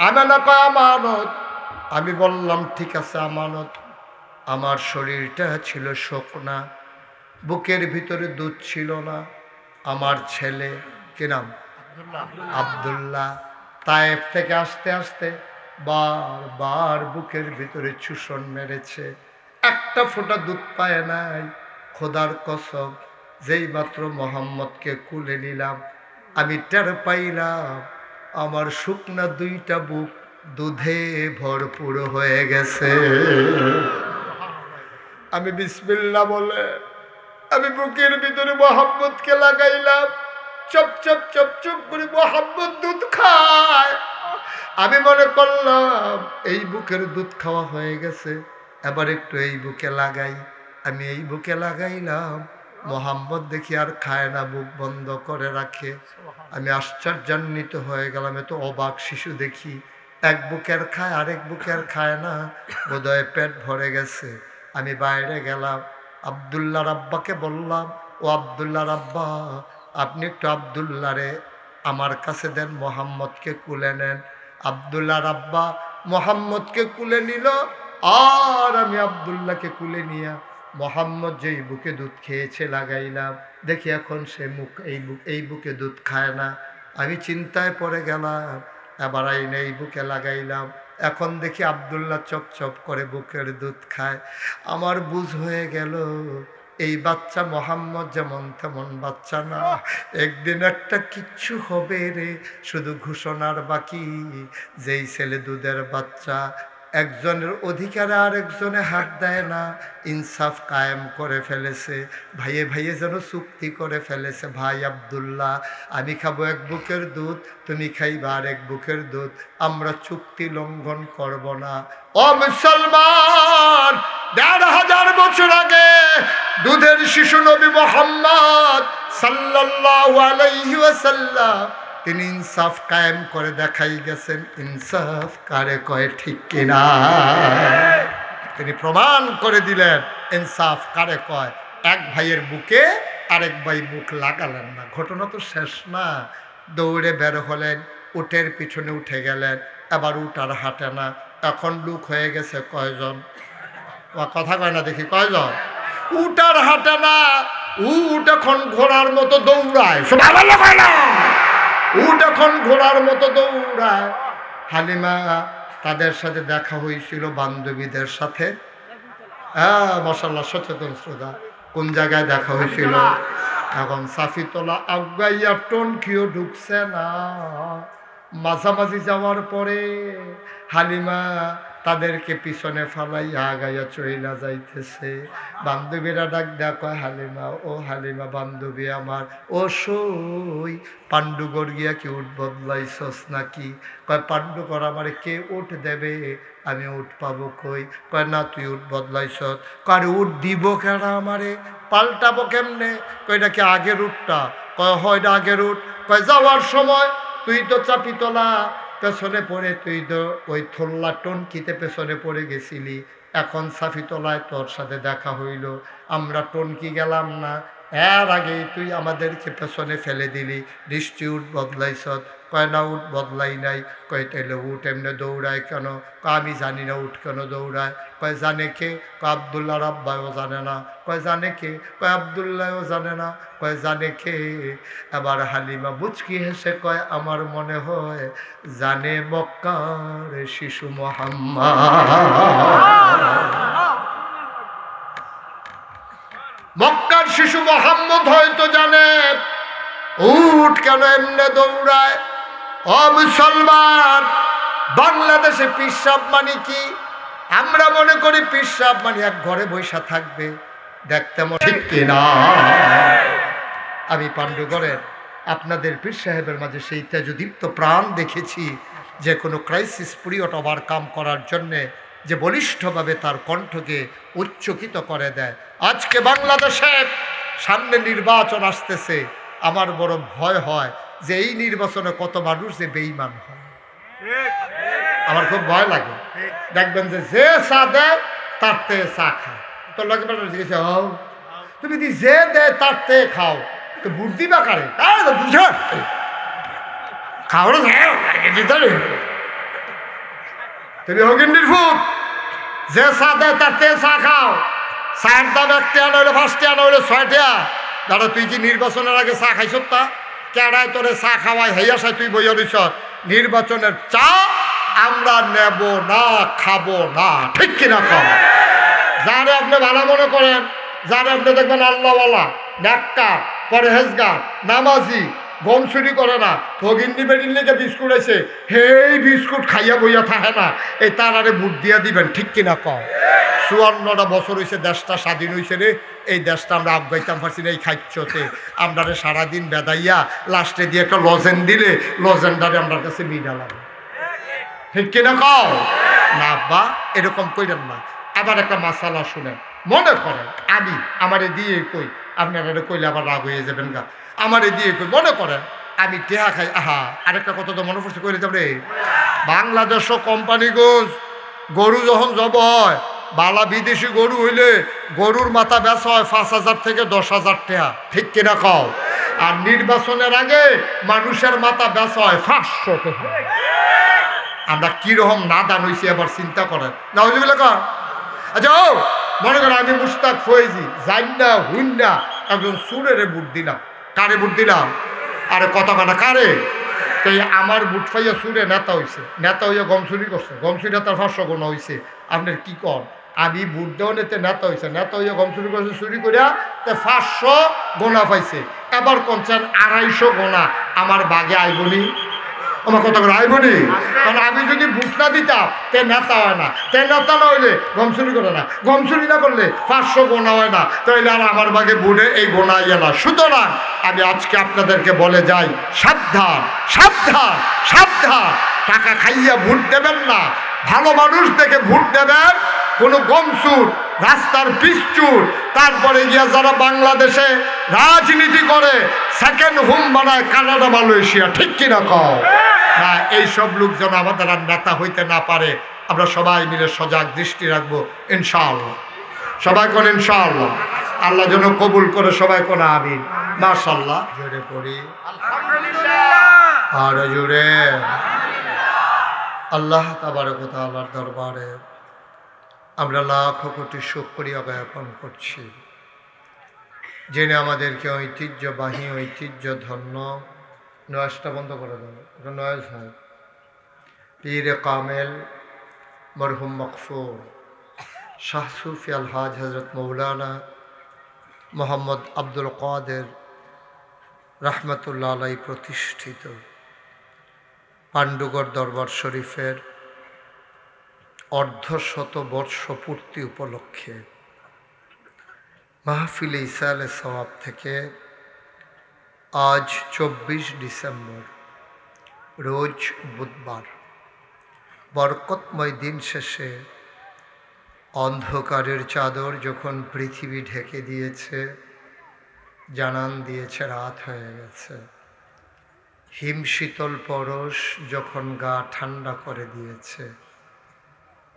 Speaker 1: আমানত আমানত, আমি বললাম ঠিক আছে আমানত। আমার শরীরটা ছিল শুকনা, বুকের ভিতরে দুধ ছিল না। আমার ছেলে কি নাম? আব্দুল্লাহ। তায়েফ থেকে আসতে আসতে বারবার বুকের ভিতরে চুষণ মেরেছে, একটা ফোঁটা দুধ পায় নাই। খোদার কসম, যেই মাত্র মোহাম্মদকে কুলে নিলাম আমি টের পাইলাম আমার শুকনা দুইটা বুক দুধে ভরপুর হয়ে গেছে। আমি বিসমিল্লাহ বলে আমি বুকের ভিতরে মোহাম্মদকে লাগাইলাম। চপ চপ চপ চপ করে মোহাম্মদ দুধ খায়। আমি মনে করলাম এই বুকের দুধ খাওয়া হয়ে গেছে, এবার একটু এই বুকে লাগাই। আমি এই বুকে লাগাইলাম, মোহাম্মদ দেখি আর খায় না, বুক বন্ধ করে রাখে। আমি আশ্চর্যান্বিত হয়ে গেলাম, এত অবাক শিশু দেখি, এক বুকের খায় আরেক বুকের খায় না, বোধহয় পেট ভরে গেছে। আমি বাইরে গেলাম, আব্দুল্লাহর আব্বাকে বললাম, ও আব্দুল্লাহর আব্বা, আপনি একটু আব্দুল্লাহরে আমার কাছে দেন, মোহাম্মদকে কুলে নেন। আব্দুল্লাহর আব্বা মোহাম্মদকে কুলে নিল, আর আমি আব্দুল্লাহকে কুলে নিয়া মোহাম্মদ যেই বুকে দুধ খেয়েছে লাগাইলাম। দেখি এখন সে এই বুকে দুধ খায় না। আমি চিন্তায় পড়ে গেলাম, এবার আইনে এই বুকে লাগাইলাম। এখন দেখি আব্দুল্লাহ চপ চপ করে বুকের দুধ খায়। আমার বুঝ হয়ে গেল এই বাচ্চা মোহাম্মদ যেমন তেমন বাচ্চা না, একদিন একটা কিচ্ছু হবে রে। শুধু ঘোষণার বাকি, যেই ছেলে দুধের বাচ্চা একজনের অধিকারে আর একজনে হাত দেয় না, ইনসাফ কায়েম করে ফেলেছে। ভাইয়ে ভাইয়ে যেন চুক্তি করে ফেলেছে, ভাই আব্দুল্লাহ আমি খাবো এক বুকের দুধ, তুমি খাইবা আর এক বুকের দুধ, আমরা চুক্তি লঙ্ঘন করব না। ও মুসলমান, ১৫০০ বছর আগে দুধের শিশু নবী মুহাম্মদ সাল্লাল্লাহু আলাইহি ওয়াসাল্লাম তিনি ইনসাফ কায়েম করে দেখাই গেছেন। ইনসাফ কারে কয় ঠিক কিনা? তিনি প্রমাণ করে দিলেন ইনসাফ কারে কয়। এক ভাইয়ের বুকে আরেক ভাই বুক লাগালেন না। ঘটনা তো শেষ না। দৌড়ে বের হলেন, উটের পিছনে উঠে গেলেন। এবার উট আর হাঁটে না। এখন লোক হয়ে গেছে কয়জন? কথা কয় না দেখি, কয়জন? উট আর হাঁটে না। উট এখন ঘোড়ার মতো দৌড়ায়। উট এখন ঘোড়ার মতো দৌড়ায়। হালিমা তাদের সাথে দেখা হয়েছিল বান্ধবীদের সাথে। হ্যাঁ মাশাআল্লাহ, সচেতন শ্রোতা। কোন জায়গায় দেখা হয়েছিল? এখন সাফিতলা আগাইয়া টনকিও ঢুকছে না। মাঝামাঝি যাওয়ার পরে হালিমা তাদেরকে পিছনে ফালাইয়া আগাইয়া চইলা যাইতেছে। বান্ধবীরা ডাক দেয়া কয়, হালিমা ও হালিমা বান্ধবী আমার, ও সই পাণ্ডুগড় গিয়া কি উঠ বদলাইছস নাকি? কয় পাণ্ডুগড় আমার কে উঠ দেবে, আমি উঠ পাবো কই? কয় না তুই উঠ বদলাইছ। কয় উঠ দিব কেন আমারে, পাল্টাবো কেমনে? কয় নাকি আগের উঠটা? কয় হয় না আগের উঠ। কয় যাওয়ার সময় তুই তো চাপিতলা পেছনে পড়ে, তুই তো ওই থল্লা টনকিতে পেছনে পড়ে গেছিলি। এখন সাফিতলায় তোর সাথে দেখা হইল, আমরা টনকি গেলাম না, এর আগেই তুই আমাদেরকে পেছনে ফেলে দিলি, নিশ্চয়ই উঠ বদলাইছ। কয় না উঠ বদলাই নাই। কয় তাইলে উঠ এমনি দৌড়ায় কেন? আমি জানি না উঠ কেন দৌড়ায়। কয় জানে কে? কয় আব্দুল্লাহর আব্বাও জানে না। কয় জানে কে? কয় আব্দুল্লাহও জানে না। কয় জানে কে? এবার হালিমা মুচকি হেসে কয়, আমার মনে হয় জানে মক্কার শিশু মুহাম্মদ। মক্কার শিশু মুহাম্মদ হয়তো জানে উট কেন এমনি দৌড়ায়। ও মুসলমান, বাংলাদেশে পিসাব মানে কি? আমরা মনে করি পিসাব মানে এক ঘরে বৈশা থাকবে, দেখতে ঠিক কিনা? আমি পাণ্ডুগড়ের আপনাদের পীর সাহেবের মাঝে সেই তেজদীপ্ত প্রাণ দেখেছি, যে কোনো ক্রাইসিস পিরিয়ড ওভারকাম করার জন্যে যে বলিষ্ঠভাবে তার কণ্ঠকে উচ্চকিত করে দেয়। আজকে বাংলাদেশে সামনে নির্বাচন আসতেছে, আমার বড় ভয় হয় যে এই নির্বাচনে কত মানুষ যে বেঈমান হয়। আমার খুব ভয় লাগে। দেখবেন যে চা দেয় তার থেকে চা খায়। তোর লাগে জিজ্ঞেস তুমি যদি যে দেয় তার থেকে খাও, তো বুদ্ধি বা কারে খাও তুমি হগিন্ডির ফুট। যে চা দেয় তার থেকে চা খাও। চায়ের দাম 1 টাকা নইলে 5 টাকা নইলে 6 টাকা। দাদা তুই কি নির্বাচনের আগে চা খাইছ? তা কেডায় তোরে চা খাওয়াই হেয়াসায় তুই বইয়া দিছ। নির্বাচনের চা আমরা নেব না, খাবো না, ঠিক কিনা কম? যারে আপনি ভালো মনে করেন, যারে আপনি দেখবেন আল্লাহওয়ালা, নেককার, পরহেজগার, নামাজি, গম চুরি করে না, ভগিন্দি বেডির লেগে বিস্কুট আছে, হেই বিস্কুট খাইয়া বইয়া থাকে না, এই তার আরে ভোট দিয়া দিবেন, ঠিক কিনা কম? 54টা বছর হয়েছে দেশটা স্বাধীন হয়েছে রে, এই দেশটা আমরা আফগাইতাম পারছি না এই খাইচ্ছতে। আমরা সারাদিন বেদাইয়া লাস্টে দিয়ে একটা লজেন দিলে লজেনটারে আমার কাছে বিনা লাগে, ঠিক কিনা কও? না বা এরকম কইলেন না। আবার একটা মাসালা শুনেন, মনে করেন আমি আমারে দিয়ে কই, আপনারা কইলে আবার রাগ হয়ে যাবেন গা। আমারে দিয়ে কই, মনে করেন আমি টেহা খাই। আহা, আরেকটা কথা তো মনে পড়ছে কইলে যাবে। বাংলাদেশও কোম্পানিগঞ্জ গরু যখন জব হয়, বালা বিদেশি গরু হইলে গরুর মাথা বেচা হয় 5,000 থেকে 10,000 টাকা, ঠিক কিনা কও? আর নির্বাচনের আগে মানুষের মাথা বেচা হয় 500 টাকা। আমরা কিরকম নাদান হয়েছি আবার চিন্তা করেন না। হইলে কর আচ্ছা, ও মনে করেন আমি মুস্তাক ফয়েজি জান না হুইন না একজন সুরের বুট দিলাম। কারে বুট দিলাম? আরে কথা কানা কারে? তো আমার বুট পাইয়া সুরে নেতা হয়েছে, নেতা হইয়া গম চুরি করছে, গম চুরি তার 500 গোনা হয়েছে। আপনার কি কর? আমি বুট দেওয়া নেতে নেতা হয়েছে, নেতা হইয়া গম চুরি করছে, চুরি করিয়া তো 500 গোনা পাইছে। এবার কনছেন 250 গোনা আমার বাগে আইবনি, আমার কথা করে আইবনি। কারণ আমি যদি বুট না দিতাম তে নেতা হয় না, তে নেতা না হইলে গম চুরি করে না, গম চুরি না করলে 500 গোনা হয় না, তাইলে আর আমার বাগে বুটে এই গোনা ইয়ে না। সুতরাং আমি আজকে আপনাদেরকে বলে যাই, সাবধান সাবধান সাবধান। টাকা খাইয়া ভোট দেবেন না, ভালো মানুষ দেখে ভোট দেবেন। কোনো গমচুর, রাস্তার পিচচুর, তারপরে গিয়া যারা বাংলাদেশে রাজনীতি করে সেকেন্ড হোম বানায় কানাডা মালয়েশিয়া, ঠিক কিনা কও? না, এইসব লোক যেন আমাদের আর নেতা হইতে না পারে, আমরা সবাই মিলে সজাগ দৃষ্টি রাখবো ইনশাআল্লাহ। সবাই কোন ইনশাআল্লাহ। আল্লাহ যেন কবুল করে, সবাই কোন আমিন। মাশাআল্লাহ জোরে পড়ি আর জোরে। আল্লাহ তাবারক ওয়া তাআলার দরবারে আমরা লাখো কোটি শুকরিয়া জ্ঞাপন করছি, যিনি আমাদেরকে ঐতিহ্যবাহী ঐতিহ্য ধন্য নয়েজটা বন্ধ করে দেবো, এটা নয়েজ হয়, পীর কামেল মরহুম মকফুর শাহ সুফি আলহাজ হজরত মৌলানা মোহাম্মদ আব্দুল কাদের রহমতুল্লাহ আলাই প্রতিষ্ঠিত পাণ্ডুগড় দরবার শরীফের 150 বর্ষ পূর্তি উপলক্ষে মাহফিলে ইসালে সওয়াব থেকে আজ 24 ডিসেম্বর রোজ বুধবার বরকতময় দিন শেষে অন্ধকারের চাদর যখন পৃথিবী ঢেকে দিয়েছে, জানান দিয়েছে রাত হয়ে গেছে, হিমশীতল পরশ যখন গা ঠান্ডা করে দিয়েছে,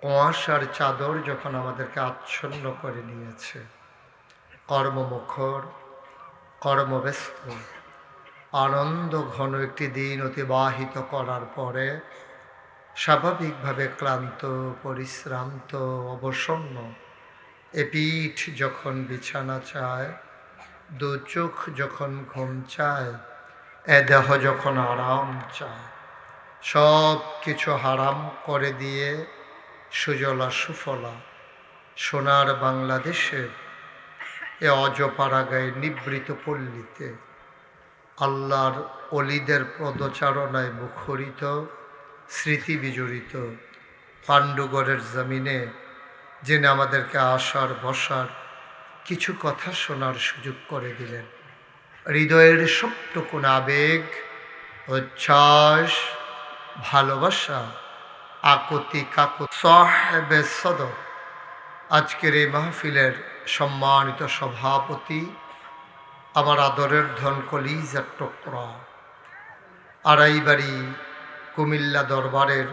Speaker 1: কুয়াশার চাদর যখন আমাদেরকে আচ্ছন্ন করে নিয়েছে, কর্মমুখর কর্মব্যস্ত আনন্দ ঘন একটি দিন অতিবাহিত করার পরে স্বাভাবিকভাবে ক্লান্ত পরিশ্রান্ত অবসন্ন এ পিঠ যখন বিছানা চায়, দু চোখ যখন ঘুম চায়, এ দেহ যখন আরাম চায়, সব কিছু হারাম করে দিয়ে সুজলা সুফলা সোনার বাংলাদেশের এ অজপাড়াগায় নিবৃত পল্লীতে আল্লাহর অলিদের পদচারণায় মুখরিত স্মৃতি বিজড়িত পাণ্ডুগড়ের জমিনে যিনি আমাদেরকে আসার বসার কিছু কথা শোনার সুযোগ করে দিলেন, হৃদয়ের সবটুকুন আবেগ, উচ্ছ্বাস, ভালোবাসা আকতি কাকত সাহেবে সদর, আজকের এই মাহফিলের সম্মানিত সভাপতি, আমার আদরের ধন কলিজার টুকরা, আড়াইবাড়ি কুমিল্লা দরবারের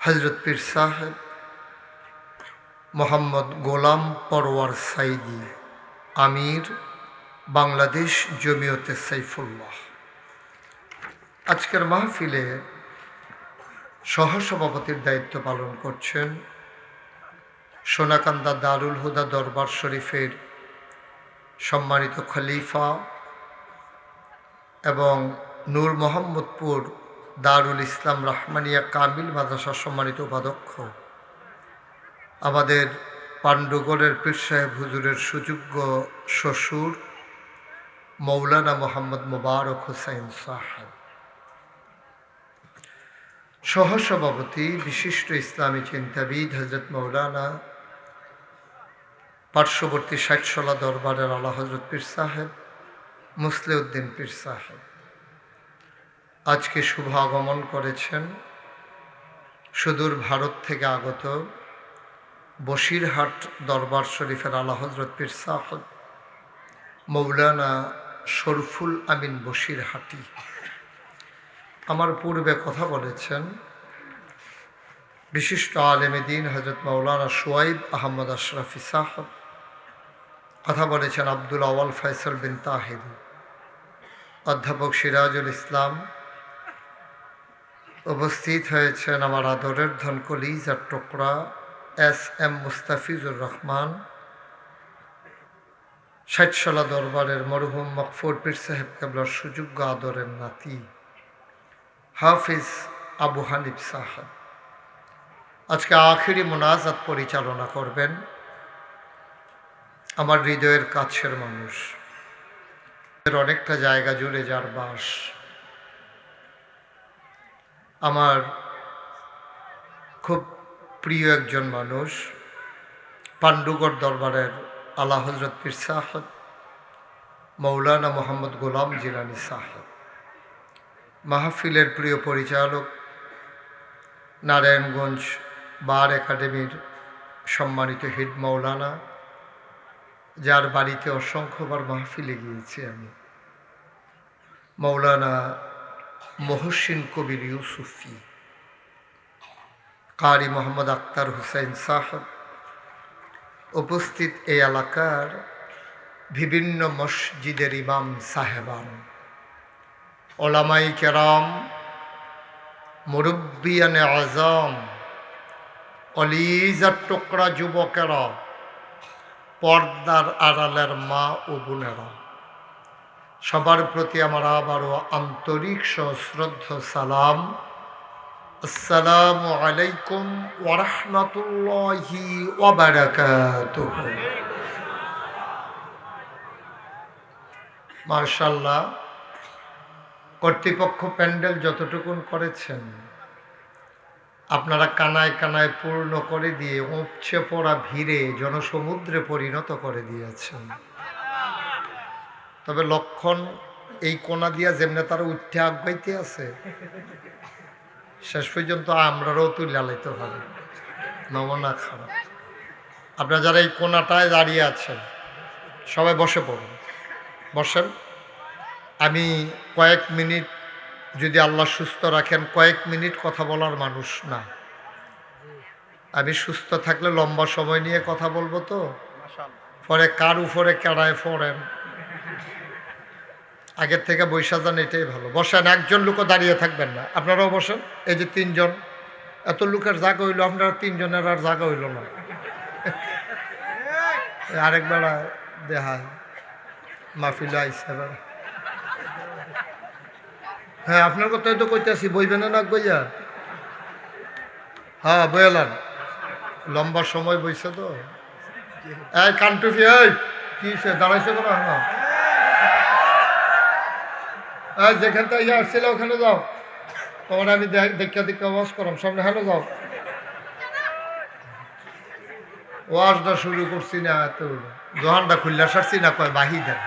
Speaker 1: হজরত পীর সাহেব মোহাম্মদ গোলাম পরওয়ার সাইদি, আমির, বাংলাদেশ জমিয়তে সাইফুল্লাহ। আজকের মাহফিলে সহসভাপতির দায়িত্ব পালন করছেন সোনাকান্দা দারুল হুদা দরবার শরীফের সম্মানিত খলিফা এবং নূর মোহাম্মদপুর দারুল ইসলাম রহমানিয়া কামিল মাদ্রাসার সম্মানিত উপাধ্যক্ষ, আমাদের পাণ্ডুগড়ের পীর সাহেব হুজুরের সুযোগ্য শ্বশুর মৌলানা মোহাম্মদ মুবারক হুসাইন সাহেব, সহসভাপতি বিশিষ্ট ইসলামী চিন্তাবিদ হজরত মৌলানা পার্শ্ববর্তী ষাটশলা দরবারের আলা হজরত পীর সাহেব মুসলিউদ্দিন পীর সাহেব, আজকে শুভ আগমন করেছেন সুদূর ভারত থেকে আগত বসিরহাট দরবার শরীফের আলা হজরত পীর সাহেব মৌলানা শরফুল আমিন বসিরহাটি। আমার পূর্বে কথা বলেছেন বিশিষ্ট আলেমে দ্বীন হজরত মৌলানা শুয়াইব আহমদ আশরাফি সাহেব, কথা বলেছেন আব্দুল আওয়াল ফয়সাল বিন তাহির, অধ্যাপক সিরাজুল ইসলাম, উপস্থিত হয়েছেন আমার আদরের ধন কলিজার টুকরা এস.এম. মুস্তাফিজুর রহমান, ষাটশলা দরবারের মরহুম মকফুর পীর সাহেব কেবলার সুযোগ্য আদরের নাতি হাফিজ আবু হানিফ সাহেব। আজকে আখিরি মোনাজাত পরিচালনা করবেন আমার হৃদয়ের কাছের মানুষ, অনেকটা জায়গা জুড়ে যার বাস, আমার খুব প্রিয় একজন মানুষ, পাণ্ডুগড় দরবারের আলা হজরত পীর সাহেব মৌলানা মোহাম্মদ গোলাম জিলানী সাহেব, মাহফিলের প্রিয় পরিচালক, নারায়ণগঞ্জ বার একাডেমির সম্মানিত হেড মৌলানা, যার বাড়িতে অসংখ্যবার মাহফিলে গিয়েছি আমি, মৌলানা মহসিন কবির ইউসুফি, কারি মোহাম্মদ আক্তার হুসাইন সাহেব, উপস্থিত এই এলাকার বিভিন্ন মসজিদের ইমাম সাহেবান, ওলামাই কেরাম, মুরব্বিয়ানে আজম, অলিজার টুকরা যুবকেরা, পর্দার আড়ালের মা ও বোনেরা, সবার প্রতি আমার আবারও আন্তরিক সশ্রদ্ধ সালাম। আসসালামু আলাইকুম ওয়া রাহমাতুল্লাহি ওয়া বারাকাতুহু। মাশাআল্লাহ, কর্তৃপক্ষ প্যান্ডেল যতটুকুন করেছেন আপনারা কানায় কানায় পূর্ণ করে দিয়ে উপচে পড়া ভিড়ে জনসমুদ্রে পরিণত করে দিয়েছেন। তবে লক্ষণ এই কোনা দিয়া যেমনে তারা উঠে আগাইতে আছে, শেষ পর্যন্ত আমরাও তুলে লাইতে পারি, নমুনা খারাপ। আপনারা যারা এই কোনাটায় দাঁড়িয়ে আছেন সবাই বসে পড়ুন, বসেন। আমি কয়েক মিনিট, যদি আল্লাহ সুস্থ রাখেন, কয়েক মিনিট কথা বলার মানুষ না। আমি সুস্থ থাকলে লম্বা সময় নিয়ে কথা বলবো, তো পরে কার উপরে কেড়ায় পড়েন, আগের থেকে বৈশা যান, এটাই ভালো। বসেন, একজন লোকও দাঁড়িয়ে থাকবেন না, আপনারাও বসেন। এই যে তিনজন, এত লোকের জায়গা হইল, আপনারা তিনজনের আর জায়গা হইল না। আরেকবার দেখায় মাহফিলে আইসে এবার। হ্যাঁ, আপনার কথাই তো কইতেছি, বইবেন না বইয়া? হ্যাঁ, বইলাম, লম্বা সময় বইছে তো। এই কান্টুফি, এই কি দাঁড়াইছে কোনো? হ্যাঁ, যেখান থেকে আসছিল ওখানে যাও, তোমার আমি দেখা দেখা ওয়াজ করাম সামনে। হ্যাঁ, যাও, ওয়াজটা শুরু করছি না, তো দোকানটা খুললে সারছি না, কয় বাহি দেন।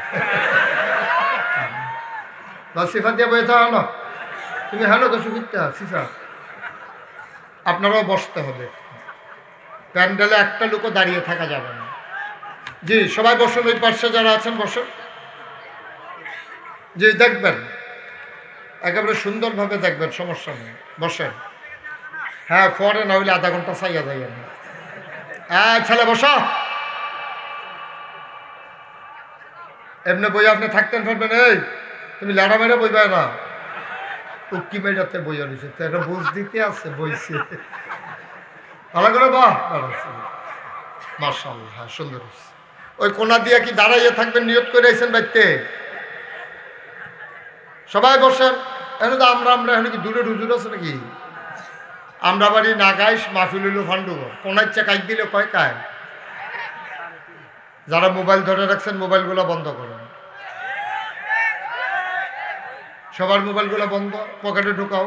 Speaker 1: সিফা দিয়ে বই থাকা না তুমি, হ্যালো তো সুবিধা সিফা আপনারাও বসতে হবে, প্যান্ডেলে একটা লোকও দাঁড়িয়ে থাকা যাবে না। জি সবাই বসুন, ওই পাশে যারা আছেন বসুন। জি দেখবেন, একেবারে সুন্দরভাবে দেখবেন, সমস্যা নেই, বসেন। হ্যাঁ পরে না হইলে আধা ঘন্টা চাইয়া যাইয়া না। হ্যাঁ ছেলে বসো, এমনি বই আপনি থাকতেন পারবেন। এই তুমি লেড়া মেরে বইবে না, উক্কি মেয়েটাতে বইয়া নিছে, তো একটা বুঝ দিতে আছে বইছে ভালো করে। বাহ মাশাআল্লাহ, হ্যাঁ সুন্দর। ওই কোনা দিয়া কি দাঁড়াইয়া থাকবেন, নিয়ত করে আইছেন বাইতে? সবাই বসেন। এখন তো আমরা এখন কি দূরে রুজুর আছে নাকি? আমরা বাড়ি নাগাইশ মাহফিল হইল ফান্ডুগর, কোন ইচ্ছা কাজ দিলে কয় কায়। যারা মোবাইল ধরে রাখছেন মোবাইলগুলো বন্ধ করেন, সবার মোবাইলগুলো বন্ধ, পকেটে ঢুকাও।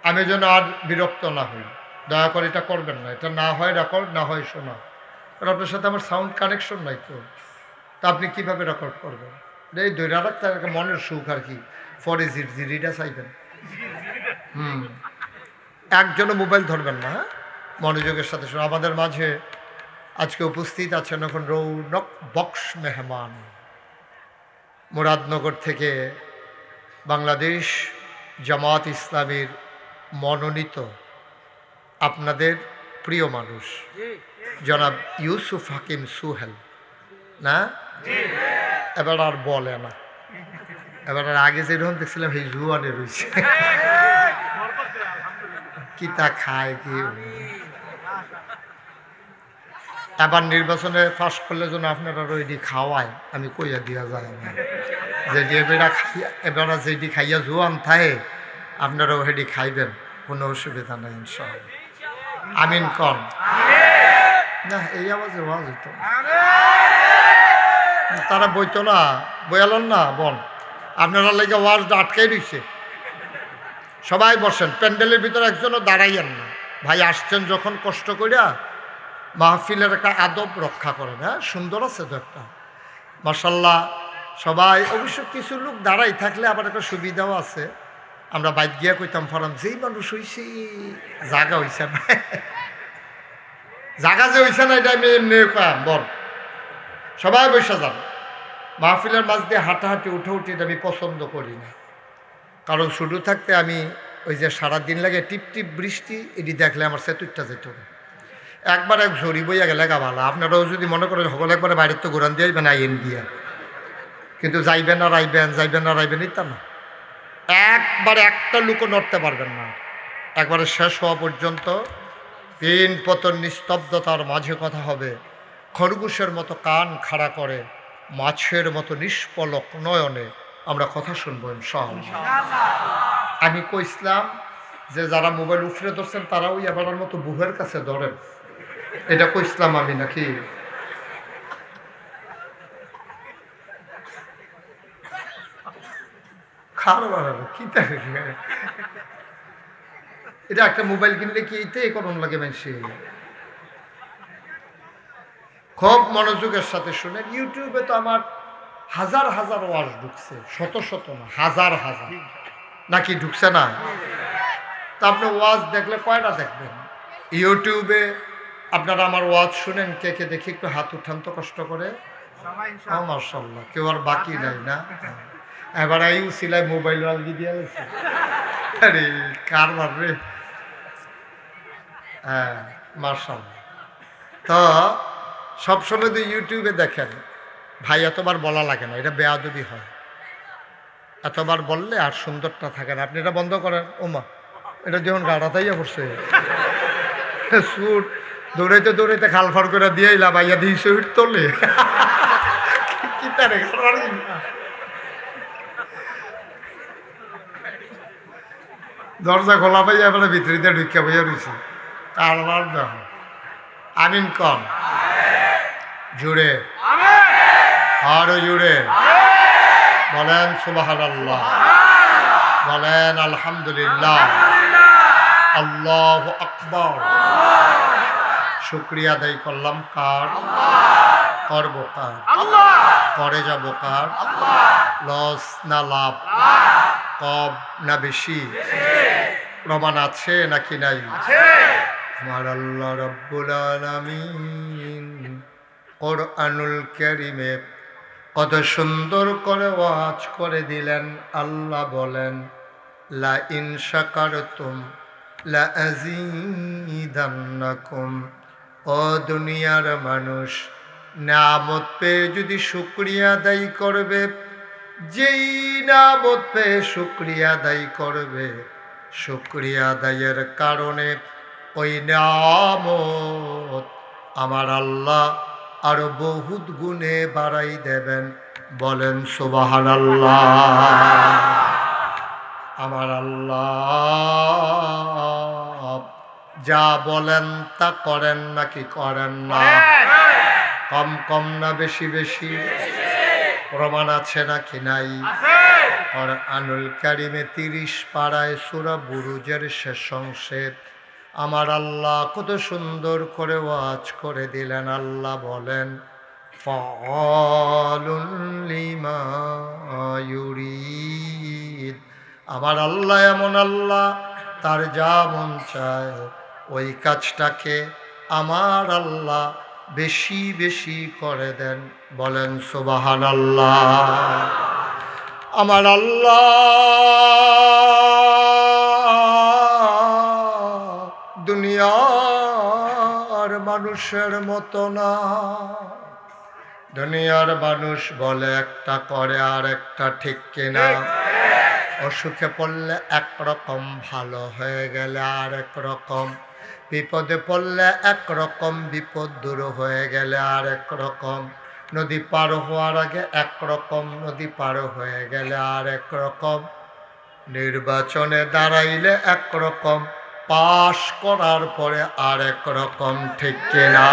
Speaker 1: আমি যেন আর বিরক্ত না হই, দয়া করে এটা করবেন না। এটা না হয় রেকর্ড, না হয় শোনা। কারণ আপনার সাথে আমার সাউন্ড কানেকশন নাই তো, তা আপনি কীভাবে রেকর্ড করবেন? এই ধৈর্য রাখতে একটা মনের সুখ আর কি। ফরে জিরিটা চাইবেন। একজনও মোবাইল ধরবেন না, হ্যাঁ মনোযোগের সাথে শুনে। আমাদের মাঝে আজকে উপস্থিত আছেন এখন রৌনক বক্স মেহমান, মুরাদনগর থেকে বাংলাদেশ জামাত ইসলামীর মনোনীত আপনাদের প্রিয় মানুষ জনাব ইউসুফ হাকিম সুহেল। না এবার আর বলে না, এবার আর আগে যেরকম দেখছিলাম এই জুয়ানে রয়েছে, কি তা খায় কি। এবার নির্বাচনে ফাঁস করলে যেন আপনারা ওইটি খাওয়ায়, আমি কইয়া দিয়া যায় না যেটি এবারা খাইয়া, এবারা যেটি খাইয়া জোয়ান থাকে আপনারাও সেটি খাইবেন, কোনো অসুবিধা নেই ইনশাআল্লাহ। আমিন কন না, এই আওয়াজে ওয়াজ হইতো, তারা বইতো না, বয়ালন না বল, আপনারা লেগে ওয়াজটা আটকাই রয়েছে। সবাই বসেন, প্যান্ডেলের ভিতরে একজনও দাঁড়াইয়েন না। ভাই আসছেন যখন কষ্ট করিয়া মাহফিলের একটা আদব রক্ষা করেন। হ্যাঁ সুন্দর আছে তো একটা, মাশাল্লাহ। সবাই অবশ্য কিছু লোক দাঁড়াই থাকলে আবার একটা সুবিধাও আছে। আমরা বাইক গিয়া কইতাম ফারাম, যেই মানুষ হইছে জাগা হইছে না, জাগা যে হইছে না এটা আমি এমনি কয়াম বল। সবাই বসে যান। মাহফিলের মাঝ দিয়ে হাঁটাহাঁটি উঠে এটা আমি পছন্দ করি না, কারণ শুরু থাকতে আমি ওই যে সারাদিন লাগে টিপ টিপ বৃষ্টি, এটি দেখলে আমার সেতুরটা যেত না। একবার এক ঝড়ি বইয়া গেলে গা ভালো। আপনারাও যদি মনে করেন সকল একবারে বাইরের তো ঘোরান দিয়ে আইবেন আইন দিয়া, কিন্তু যাইবেন আর আইবেন, যাইবেন আর আইবেন ইত্যা না। একবারে একটা লুকও নড়তে পারবেন না। একবারে শেষ হওয়া পর্যন্ত তিন পতন নিস্তব্ধতার মাঝে কথা হবে। খরগোশের মতো কান খাড়া করে মাছের মতো নিষ্পলক নয়নে আমরা কথা শুনবো ইনশাআল্লাহ। আমি কইছিলাম যে যারা মোবাইল উফরে ধরছেন তারাও এবারের মতো বুহের কাছে ধরেন, এটা কইছিলাম আমি নাকি? কি এটা একটা মোবাইল কিনলে কি এইটাই করুন লাগে মানুষে। খুব মনোযোগের সাথে শুনেন। ইউটিউবে তো আমার হাজার হাজার ওয়াজ ঢুকছে, শত শত না, হাজার হাজার নাকি ঢুকছে না? তা আপনি ওয়াজ দেখলে কয়টা দেখবেন ইউটিউবে? আপনারা আমার ওয়াজ শুনেন, কে কে দেখি একটু হাত উঠান তো কষ্ট করে। মাশাআল্লাহ, কেউ আর বাকি নাই না? এবার আইউ সিলাই মোবাইল আলগি দিয়া গেছে। আরে কার মারবে। হ্যাঁ মাশাআল্লাহ। তো সবসময় তো ইউটিউবে দেখেন ভাই, এতবার বলা লাগে না, এটা বেয়াদবি হয়। এতবার বললে আর সুন্দরটা থাকে না। আপনি এটা বন্ধ করেন। ওমা এটা যখন গাড়াতাইয়া পড়ছে সুট দৌড়াইতে দৌড়াইতে খাল ফার করে দিয়ে এলাম, আইয়া দিয়ে সুট তোলে কি তারে দরজা খোলা পাইয়া এবারে ভিতরিতে ঢুকিয়া বইয়া রয়েছে। কারবার দেখো। আমিন কম জুড়ে আরো জুড়ে বলেন সুবহানাল্লাহ, বলেন আলহামদুলিল্লাহ, আল্লাহু আকবার। শুকরিয়া আদায় করলাম কার? করবো কার? করে যাবো কার? লস না লাভ? কম না বেশি? প্রমাণ আছে নাকি নাই? আমার আল্লাহ রাব্বুল আলামিন কোরআনুল কারীমে কত সুন্দর করে ওয়াজ করে দিলেন। আল্লাহ বলেন, লা ইন শাকারতুম লা আযীদান্নাকুম। ও দুনিয়ার মানুষ, নিয়ামত পেয়ে যদি শুকরিয়া আদায় করবে, যেই নিয়ামত পেয়ে শুকরিয়া আদায় করবে, শুকরিয়া আদায়ের কারণে ওই নিয়ামত আমার আল্লাহ আরো বহুত গুণে বাড়াই দেবেন। বলেন সুবহানাল্লাহ। আমার আল্লাহ যা বলেন তা করেন নাকি করেন না? কম কম না বেশি বেশি? প্রমাণ আছে নাকি নাই? কোরআনুল কারীমে 30 পারায় সূরা বুরুজের শেষ অংশে আমার আল্লাহ কত সুন্দর করে ওয়াজ করে দিলেন। আল্লাহ বলেন, ফাআলুন লিমা ইউরিদ। আমার আল্লাহ এমন আল্লাহ, তার যা মন চায় ওই কাজটাকে আমার আল্লাহ বেশি বেশি করে দেন। বলেন সুবহানাল্লাহ। আমার আল্লাহ দুনিয়ার মানুষের মতো না। দুনিয়ার মানুষ বলে একটা, করে আর একটা, ঠিক কিনা? অসুখে পড়লে একরকম, ভালো হয়ে গেলে আর এক রকম, বিপদে পড়লে একরকম, বিপদ দূর হয়ে গেলে আর এক রকম, নদী পার হওয়ার আগে একরকম, নদী পার হয়ে গেলে আর এক রকম, নির্বাচনে দাঁড়াইলে একরকম, পাশ করার পরে আর এক রকম, ঠিক কিনা?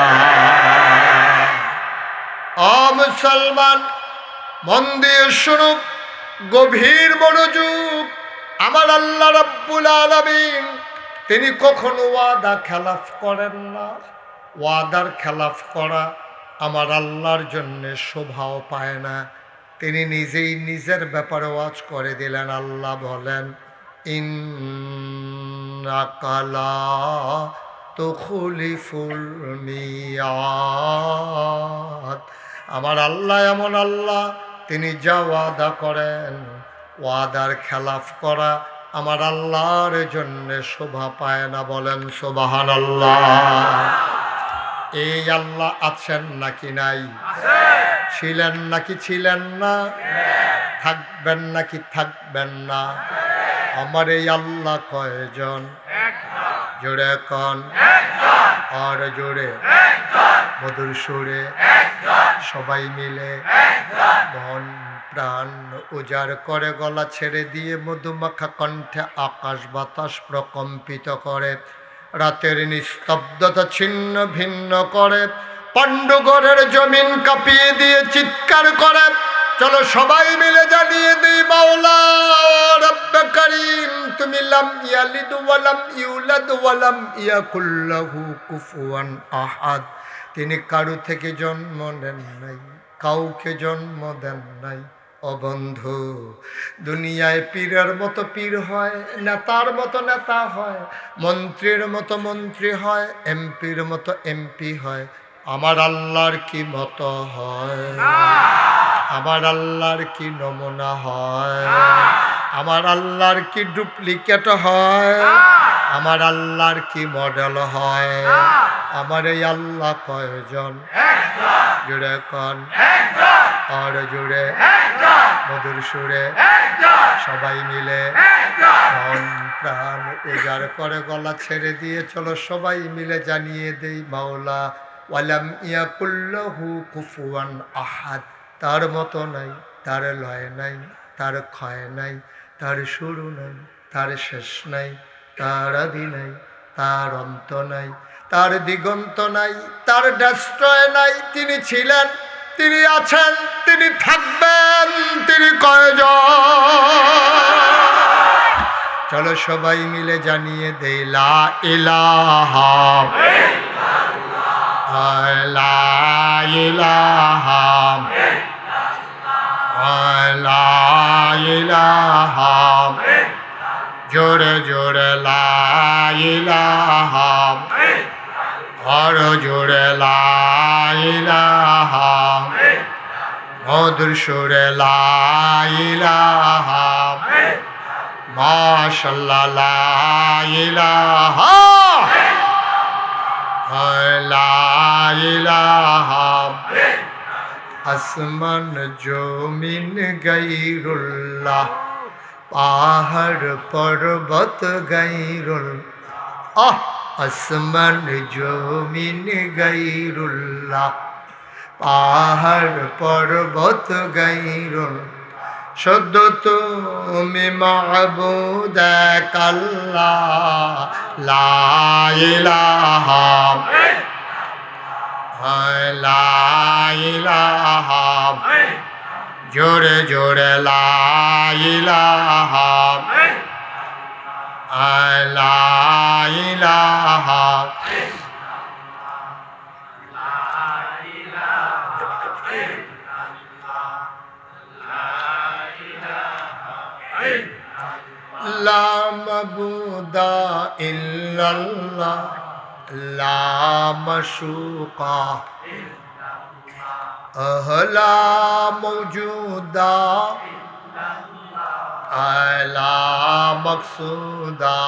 Speaker 1: মুসলমান মন দিয়ে শুনুক, গভীর মনোযোগ। আমার আল্লাহ রাব্বুল আলামিন তিনি কখনো ওয়াদা খেলাফ করেন না। ওয়াদার খেলাফ করা আমার আল্লাহর জন্য শোভাও পায় না। তিনি নিজেই নিজের ব্যাপারে ওয়াজ করে দিলেন। আল্লাহ বলেন, ইন্নাকা লা তুখলিফুল মিয়াদ। আমার আল্লাহ এমন আল্লাহ, তিনি যা ওয়াদা করেন, ওয়াদার খেলাফ করা আমার আল্লাহর জন্য শোভা পায় না। বলেন সুবহানাল্লাহ। এই আল্লাহ আছেন নাকি নাই? ছিলেন নাকি ছিলেন না? থাকবেন নাকি থাকবেন না? আমার এই আল্লাহ কয়জন? জোরে কন, আর জোরে, মধুর সুরে সবাই মিলে মন প্রাণ উজাড় করে গলা ছেড়ে দিয়ে মধুমাখা কণ্ঠে আকাশ বাতাস প্রকম্পিত করে, রাতের নিস্তব্ধতা ছিন্ন ভিন্ন করে, পাণ্ডুগড়ের জমিন কাঁপিয়ে দিয়ে চিৎকার করে, চলো সবাই মিলে জানিয়ে দিই, মাওলা রব্বে কারীম, তুমি লাম ইয়ালিদ ওয়ালাম ইউলাদ ওয়ালাম ইয়াকুল লাহু কুফুয়ান আহাদ। তিনি কারো থেকে জন্ম নেন নাই, কাউকে জন্ম দেন নাই। ও বন্ধু, দুনিয়ায় পীরের মতো পীর হয়, নেতার মতো নেতা হয়, মন্ত্রীর মতো মন্ত্রী হয়, এমপির মতো এমপি হয়। আমার আল্লাহর কি মতো হয়? আমার আল্লাহর কি নমুনা হয়? আমার আল্লাহর কি ডুপ্লিকেট হয়? আমার আল্লাহর কি মডেল হয়? আমার এই আল্লাহ কয়জন? জুড়ে কন, আর জুড়ে, মধুর সুরে সবাই মিলে মন প্রাণ উজাড় করে গলা ছেড়ে দিয়ে চলো সবাই মিলে জানিয়ে দেই, মাওলা ওয়ালাম ইয়াকুল লাহু কুফুয়ান আহাদ। তার মতো নাই, তার লয় নাই, তার ক্ষয় নাই, তার শুরু নাই, তার শেষ নাই, তার আদি নাই, তার অন্ত নাই, তার দিগন্ত নাই, তার ডাস্ট্রয় নাই। তিনি ছিলেন, তিনি আছেন, তিনি থাকবেন, তিনি কয়জন? চলো সবাই মিলে জানিয়ে দেই, লা ইলাহা লা ইলাহা লা ইলাহা জোরে জোরে লা ইলাহা, আরো জোরে লা ইলাহা, মধুর সুরে লা ইলাহা, মাশাআল্লাহ লা ইলাহা, লা ইলাহা, আসমান জমিন গায়রুল্লাহ, পাহাড় পর্বত গায়রুল্লাহ, আসমান জমিন গায়রুল্লাহ, পাহাড় পর্বত গায়রুল্লাহ, শুদ্ধ তুমি মাবুদ এক আল্লাহ, লা ইলাহা, লা ইলাহা, জোরে জোরে লা ইলাহা, লা ইলাহা, লা মাবুদা ইল্লাল্লাহ, লা মাশুকা লা মওজুদা, লা মকসুদা,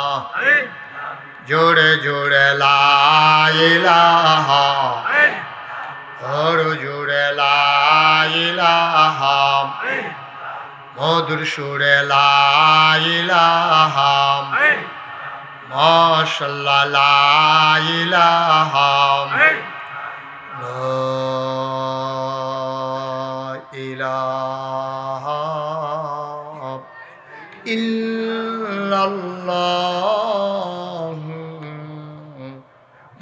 Speaker 1: জোরে জোরে লা ইলাহা, আর জোরে লা ইলাহা, মধুর সুরে লা ইলাহা, মাশাআল্লাহ লা ইলাহা, লা ইলাহা ইল্লাল্লাহ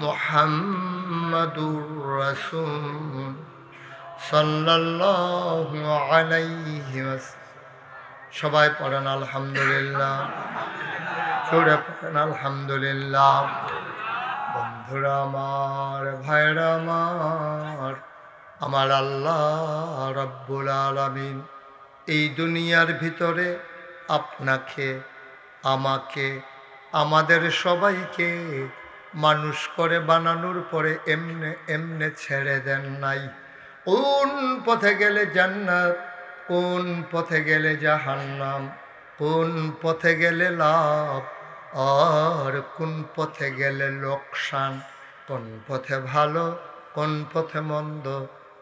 Speaker 1: মুহাম্মাদুর রাসূল সাল্লাল্লাহু আলাইহি ওয়াসাল্লাম। সবাই পড়েন আলহামদুলিল্লাহ, জোরে পড়েন আলহামদুলিল্লাহ। বন্ধুরা আমার, ভাইরা আমার, আমার আল্লাহ রাব্বুল আলামিন এই দুনিয়ার ভিতরে আপনাকে, আমাকে, আমাদের সবাইকে মানুষ করে বানানোর পরে এমনে এমনে ছেড়ে দেন নাই। কোন পথে গেলে জান্নাত, কোন পথে গেলে জাহান্নাম, কোন পথে গেলে লাভ আর কোন পথে গেলে লোকসান, কোন পথে ভালো, কোন পথে মন্দ,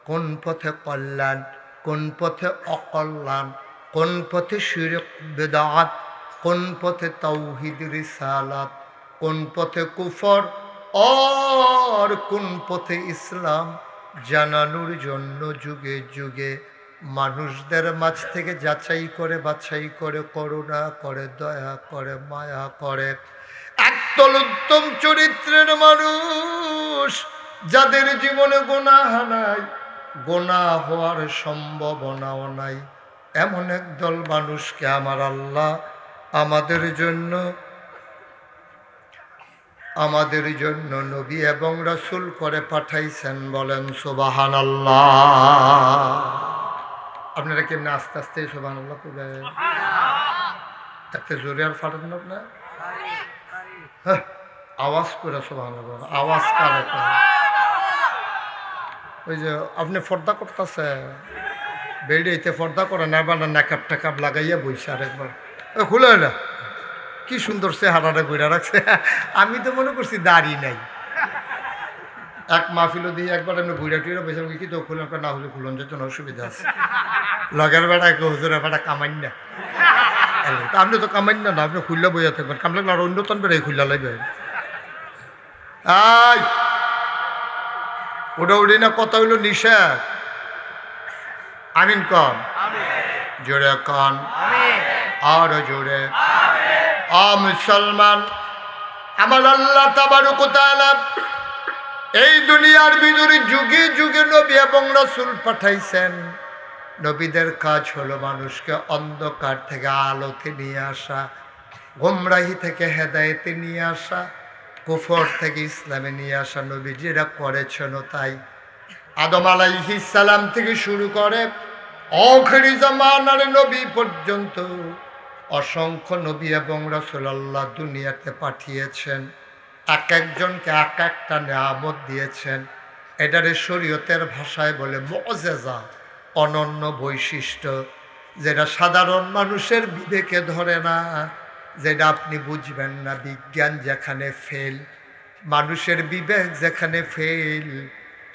Speaker 1: কোন পথে কল্যাণ, কোন পথে অকল্যাণ, কোন পথে শিরক বিদআত, কোন পথে তাওহীদ রিসালাত, কোন পথে কুফর আর কোন পথে ইসলাম জানানোর জন্য যুগে যুগে মানুষদের মাঝ থেকে যাচাই করে বাছাই করে করুণা করে দয়া করে মায়া করে একদল উত্তম চরিত্রের মানুষ যাদের জীবনে গুনাহ নাই, গুনাহ হওয়ার সম্ভাবনাও নাই, এমন একদল মানুষকে আমার আল্লাহ আমাদের জন্য নবী এবং রাসূল করে পাঠাইছেন। বলেন সুবহানাল্লাহ। আপনারা কেমনি আস্তে আস্তে সুবহানাল্লাহ কইবেন? এত জোরে আর পারেন না আপনার? হ্যাঁ, আওয়াজ করে সুবহানাল্লাহ। আওয়াজ কারে করে? ওই যে আপনি পর্দা করতেছে, বেড়িতে পর্দা করে না, বা নাকাব টাকাব লাগাইয়া বইছে আরেকবার খুলে না, কি সুন্দর চেহারাটা বইরা রাখছে। আমি তো মনে করছি দাড়ি নাই। এক মাহফিলও দিয়ে একবার আমি ঘুরে টুইরা বসে কি তো খুলে না হলে খুলন যেত না, অসুবিধা আছে। লগের বেড়া হুজুরের বেড়া কামাই না, আপনি তো কামাই না, আপনি খুললে বইয়া থাকবেন, কাম লাগলে আর অন্যতন বেড়াই খুললা লাগবে। আই ওটা উড়ি না, কথা হইল নিশা। আমিন কন, জোরে কন, আরো জোরে। মুসলমান, আমার আল্লাহ তাবারক ওয়া তাআলা এই দুনিয়ার ভিতরে যুগে যুগে নবী এবং রাসূল পাঠাইছেন। নবীদের কাজ হলো মানুষকে অন্ধকার থেকে আলোতে নিয়ে আসা, গোমরাহি থেকে হেদায়েতে নিয়ে আসা, কুফর থেকে ইসলামে নিয়ে আসা। নবীজিরা করেছেন তাই। আদম আলাইহিস সালাম থেকে শুরু করে আখিরি জামানার নবী পর্যন্ত অসংখ্য নবী এবং রাসূল আল্লাহ দুনিয়াতে পাঠিয়েছেন, এক একজনকে এক একটা নিয়ামত দিয়েছেন। এটারে শরীয়তের ভাষায় বলে মুআজিজা, অনন্য বৈশিষ্ট্য, যেটা সাধারণ মানুষের বিবেকে ধরে না, যেটা আপনি বুঝবেন না। বিজ্ঞান যেখানে ফেল, মানুষের বিবেক যেখানে ফেল,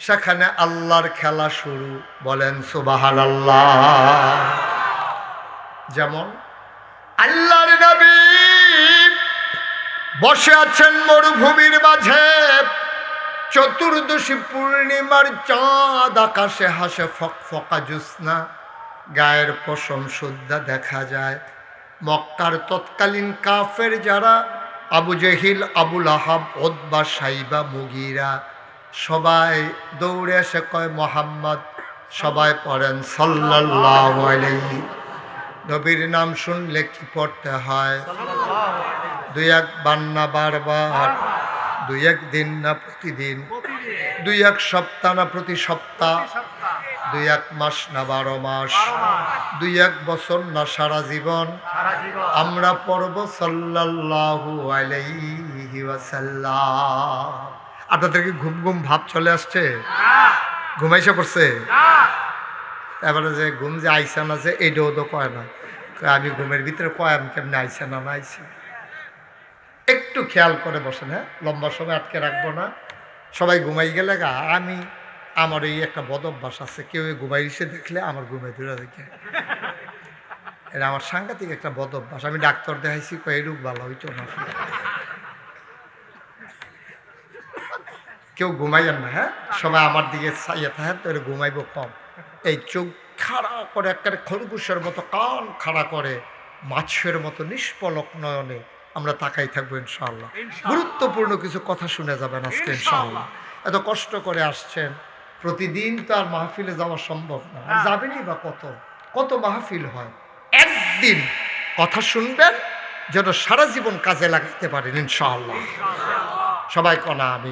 Speaker 1: সেখানে আল্লাহর খেলা শুরু। বলেন সুবহানাল্লাহ। যেমন আল্লাহর নবী বসে আছেন মরুভূমির মাঝে, চতুর্দশী পূর্ণিমার চাঁদ আকাশে হাসে ফকফকা জ্যোৎস্না, গায়ের পশম সুদ্ধা দেখা যায়। মক্কার তৎকালীন কাফের যারা, আবু জেহিল, আবুল আহাব, উতবা, সাইবা, মুগীরা, সবাই দৌড়ে এসে কয় মুহাম্মদ। সবাই পড়েন সাল্লাল্লাহু আলাইহি। নবীর নাম শুনলে কি পড়তে হয়? দুই এক বার না বারবার, দুই এক দিন না প্রতিদিন, দুই এক সপ্তাহ না প্রতি সপ্তাহ, দুই এক মাস না 12 মাস, দুই এক বছর না সারা জীবন আমরা পড়ব সাল্লাল্লাহু আলাইহি ওয়াসাল্লাম। আপনাদের কি ঘুম ঘুম ভাব চলে আসছে? ঘুমাইসে পড়ছে? এবারে যে ঘুম যে আইসা না, যে এইটাও তো কয় না, আমি ঘুমের ভিতরে কয় আমি কেমনি আইসা না আইসা। একটু খেয়াল করে বসেন, হ্যাঁ, লম্বা সময় আটকে রাখবো না। সবাই ঘুমাই গেলে আমি, আমার এই একটা বদ অভ্যাস আছে, কেউ ঘুমাইছে দেখলে আমার ঘুমে ধরে দেখে, এটা আমার সাংঘাতিক একটা বদ অভ্যাস। আমি ডাক্তার দেখাইছি, কয় এই রোগ ভালো হইতো না। কেউ ঘুমাইয়েন না, হ্যাঁ, সবাই আমার দিকে চাইয়ে থাকেন, তো ঘুমাইব কম। এই চোখ খাড়া করে একটা খরগোশের মতো, কান খাড়া করে মাছের মতো নিষ্পলক নয়নে আমরা তাকাই থাকবো ইনশাআল্লাহ। গুরুত্বপূর্ণ কিছু কথা শুনে যাবেন আজকে ইনশাআল্লাহ। এত কষ্ট করে আসছেন, প্রতিদিন তো আর মাহফিলে যাওয়া সম্ভব না। আর যাবেনই বা কত কত মাহফিল হয়। একদিন কথা শুনবেন যেন সারা জীবন কাজে লাগাতে পারেন ইনশাআল্লাহ। সবাই কনা আমি।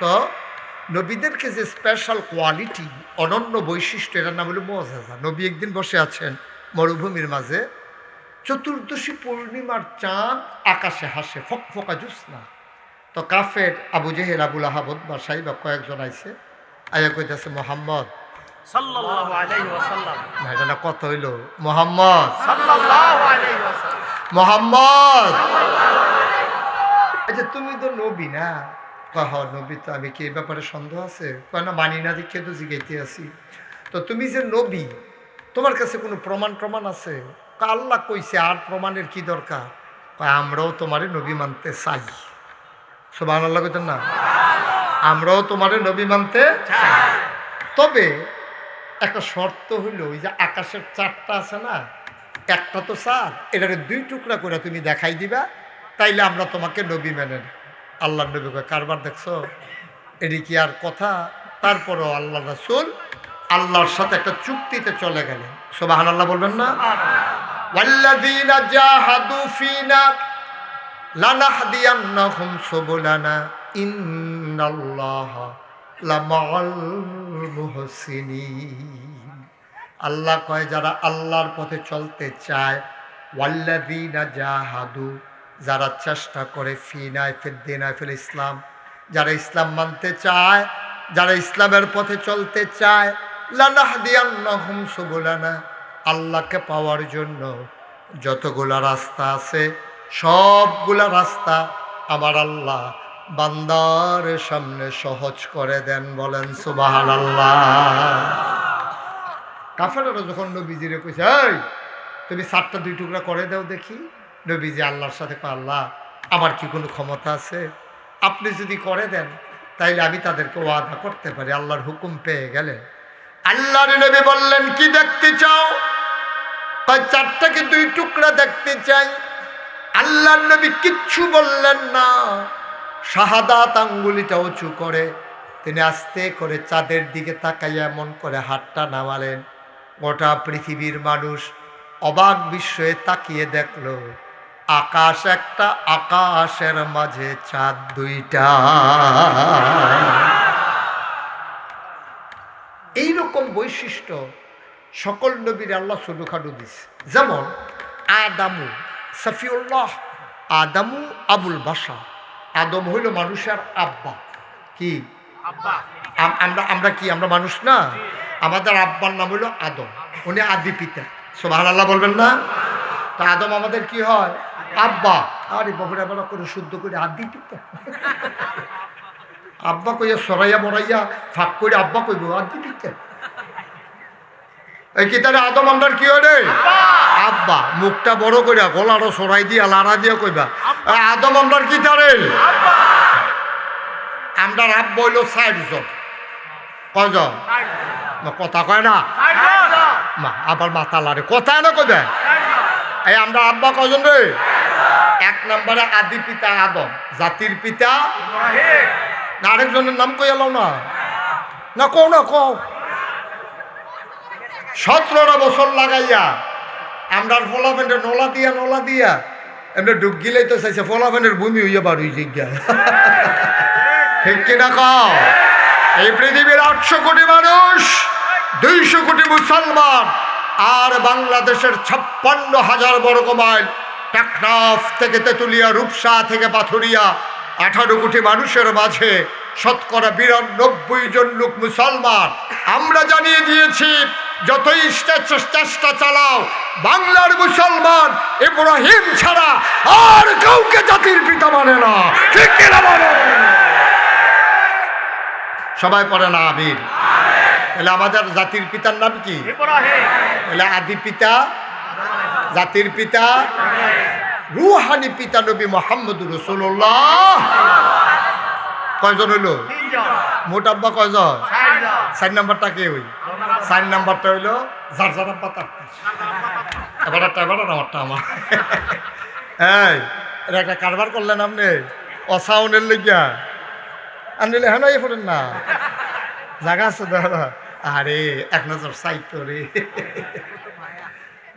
Speaker 1: তো নবীদেরকে যে স্পেশাল কোয়ালিটি, অনন্য বৈশিষ্ট্য, এটার নাম হলো মুআজিজা। নবী একদিন বসে আছেন মরুভূমির মাঝে, চতুর্দশী পূর্ণিমার চাঁদ আকাশে হাসে ফকফকা জ্যোৎস্না। তো কাফের আবু জেহেল, আবুল আহাব, উতবা, সাইবা কয়েকজন আইছে, আয়া কইতেছে মুহাম্মদ সাল্লাল্লাহু আলাইহি ওয়াসাল্লাম। না, এটা না কত হইল, মুহাম্মদ সাল্লাল্লাহু আলাইহি ওয়াসাল্লাম, মুহাম্মদ। আচ্ছা তুমি তো নবী না? কয় হ নবী। তো আমি কি এই ব্যাপারে সন্দেহ আছে? কয় না, মানি না দেখে তো জিগাইতে আছি। তো তুমি যে নবী, তোমার কাছে কোনো প্রমাণ আছে? আল্লাহ কইছে, আর প্রমাণের কি দরকার? আমরাও তোমারে নবী মানতে চাই। সুবহানাল্লাহ কইতেন না? আমরাও তোমারে নবী মানতে চাই, তবে একটা শর্ত হইল, ওই যে আকাশের চারটা আছে না, একটা তো চার, এটাকে 2 টুকরা করে তুমি দেখাই দিবা, তাইলে আমরা তোমাকে নবী মেনে নেব। আল্লাহর নবী কয়, কারবার দেখছো? এটি কি আর কথা? তারপরও আল্লাহ রাসূল আল্লাহর সাথে একটা চুক্তিতে চলে গেলেন। সুবহানাল্লাহ বলবেন না? ওয়াল্লাযীনা জাহাদু ফীনা লানাহদিয়ান্নাহুম সুবুলানা ইন্নাল্লাহা লামাআল মুহসিনিন। আল্লাহ কয়, যারা আল্লাহর পথে চলতে চায়, ওয়াল্লাযীনা জাহাদু, যারা চেষ্টা করে, ফীনা ফিদ্দিনা ফিল ইসলাম, যারা ইসলাম মানতে চায়, যারা ইসলামের পথে চলতে চায়, লানাহদিয়ান্নাহুম সুবুলানা, আল্লাহকে পাওয়ার জন্য যতগুলা রাস্তা আছে সবগুলা রাস্তা আমার আল্লাহ বান্দার সামনে সহজ করে দেন। বলেন সুবহানাল্লাহ। কাফেররা যখন নবীজিরে কইছে, এই তুমি 4টা 2 টুকরা করে দাও দেখি, নবীজি আল্লাহর সাথে কয়, আল্লাহ আমার কি কোনো ক্ষমতা আছে? আপনি যদি করে দেন তাইলে আমি তাদেরকে ওয়াদা করতে পারি। আল্লাহর হুকুম পেয়ে গেলেন। আল্লাহর নবী বললেন, কি দেখতে চাও? 4টাকে 2 টুকরা দেখতে চাই। আল্লাহর নবী কিচ্ছু বললেন না, শাহাদাত আঙ্গুলিটা উঁচু করে তিনি আস্তে করে চাঁদের দিকে তাকাইয়া এমন করে হাতটা নামালেন। গোটা পৃথিবীর মানুষ অবাক বিস্ময়ে তাকিয়ে দেখল, আকাশ একটা, আকাশের মাঝে চাঁদ 2টা। এইরকম বৈশিষ্ট্য সকল নবীর আল্লাহ ছোটখাটো দিছে। যেমন আদামু সফিউল্লাহ, আদামু আবুল বাশার। আদম হইল মানুষের আব্বা। কি আমরা কি আমরা মানুষ না? আমাদের আব্বার নাম হইল আদম, উনি আদি পিতা। সুবহানাল্লাহ বলবেন না? তা আদম আমাদের কি হয়? আব্বা। আরে বাবুরা বলা করে শুদ্ধ করে আদি পিতা। আব্বা কইয়া সরাইয়া মরাইয়া ফাঁক করে আব্বা কইব আদি পিতা। এই কি তাহলে আদম আমরার কি হয় রে? আব্বা। মুখটা বড় কইরা গলারও সরাই দিয়া লাড়া দিয়া কইবা আদম আমরার কি তারে? আমরার আব্বা হইল ৬০ জন। কয়জন? কথা কয় না মা, আবার মাথা লাড়ে কথা না কইবে। এই আমরা আব্বা কয়জন রে? ১ নম্বরে আদি পিতা আদম, জাতির পিতা। আরেকজনের নাম কই এলাও না? না কও না কও। ১৭টা বছর লাগাইয়া আমরার ফলাফেন্ডের নলা দিয়া এমনি ডুব গিলেই তো চাইছে ফলাফেন্ডের ভূমি হইয়া বার হয়ে জিজ্ঞা। ঠিক কিনা কও? এই পৃথিবীর ৮০০ কোটি মানুষ, ২০০ কোটি মুসলমান, আর বাংলাদেশের ৫৬,০০০ বর্গ মাইল, টেকনাফ থেকে তেঁতুলিয়া, রূপসা থেকে পাথুরিয়া, ১৮ কোটি মানুষের মাঝে শতকরা ৯২ জন লোক মুসলমান। আমরা জানিয়ে দিয়েছি যতই চেষ্টা চালাও, বাংলার মুসলমান ইব্রাহিম ছাড়া আর কাউকে জাতির পিতা মানে না। ঠিক কিনা বলো? সবাই পড়ে না আমিন? তাহলে আমাদের জাতির পিতার নাম কি? তাহলে আদি পিতা, জাতির পিতা, রুহানি পিতা নবী মুহাম্মদুর রাসূলুল্লাহ। কয়জন হইল? মোট আব্বা কয়জন? ৪ নাম্বারটা কে? ওই ৪ নাম্বারটা হইল যার যার আব্বা তার। এবার আমারটা আমার। এই এটা একটা কারবার করলেন আপনি অসাউনের লেগিয়া আনলে হেন পড়েন না জায়গা আছে দাদা। আরে ১ নজর সাইতো রে,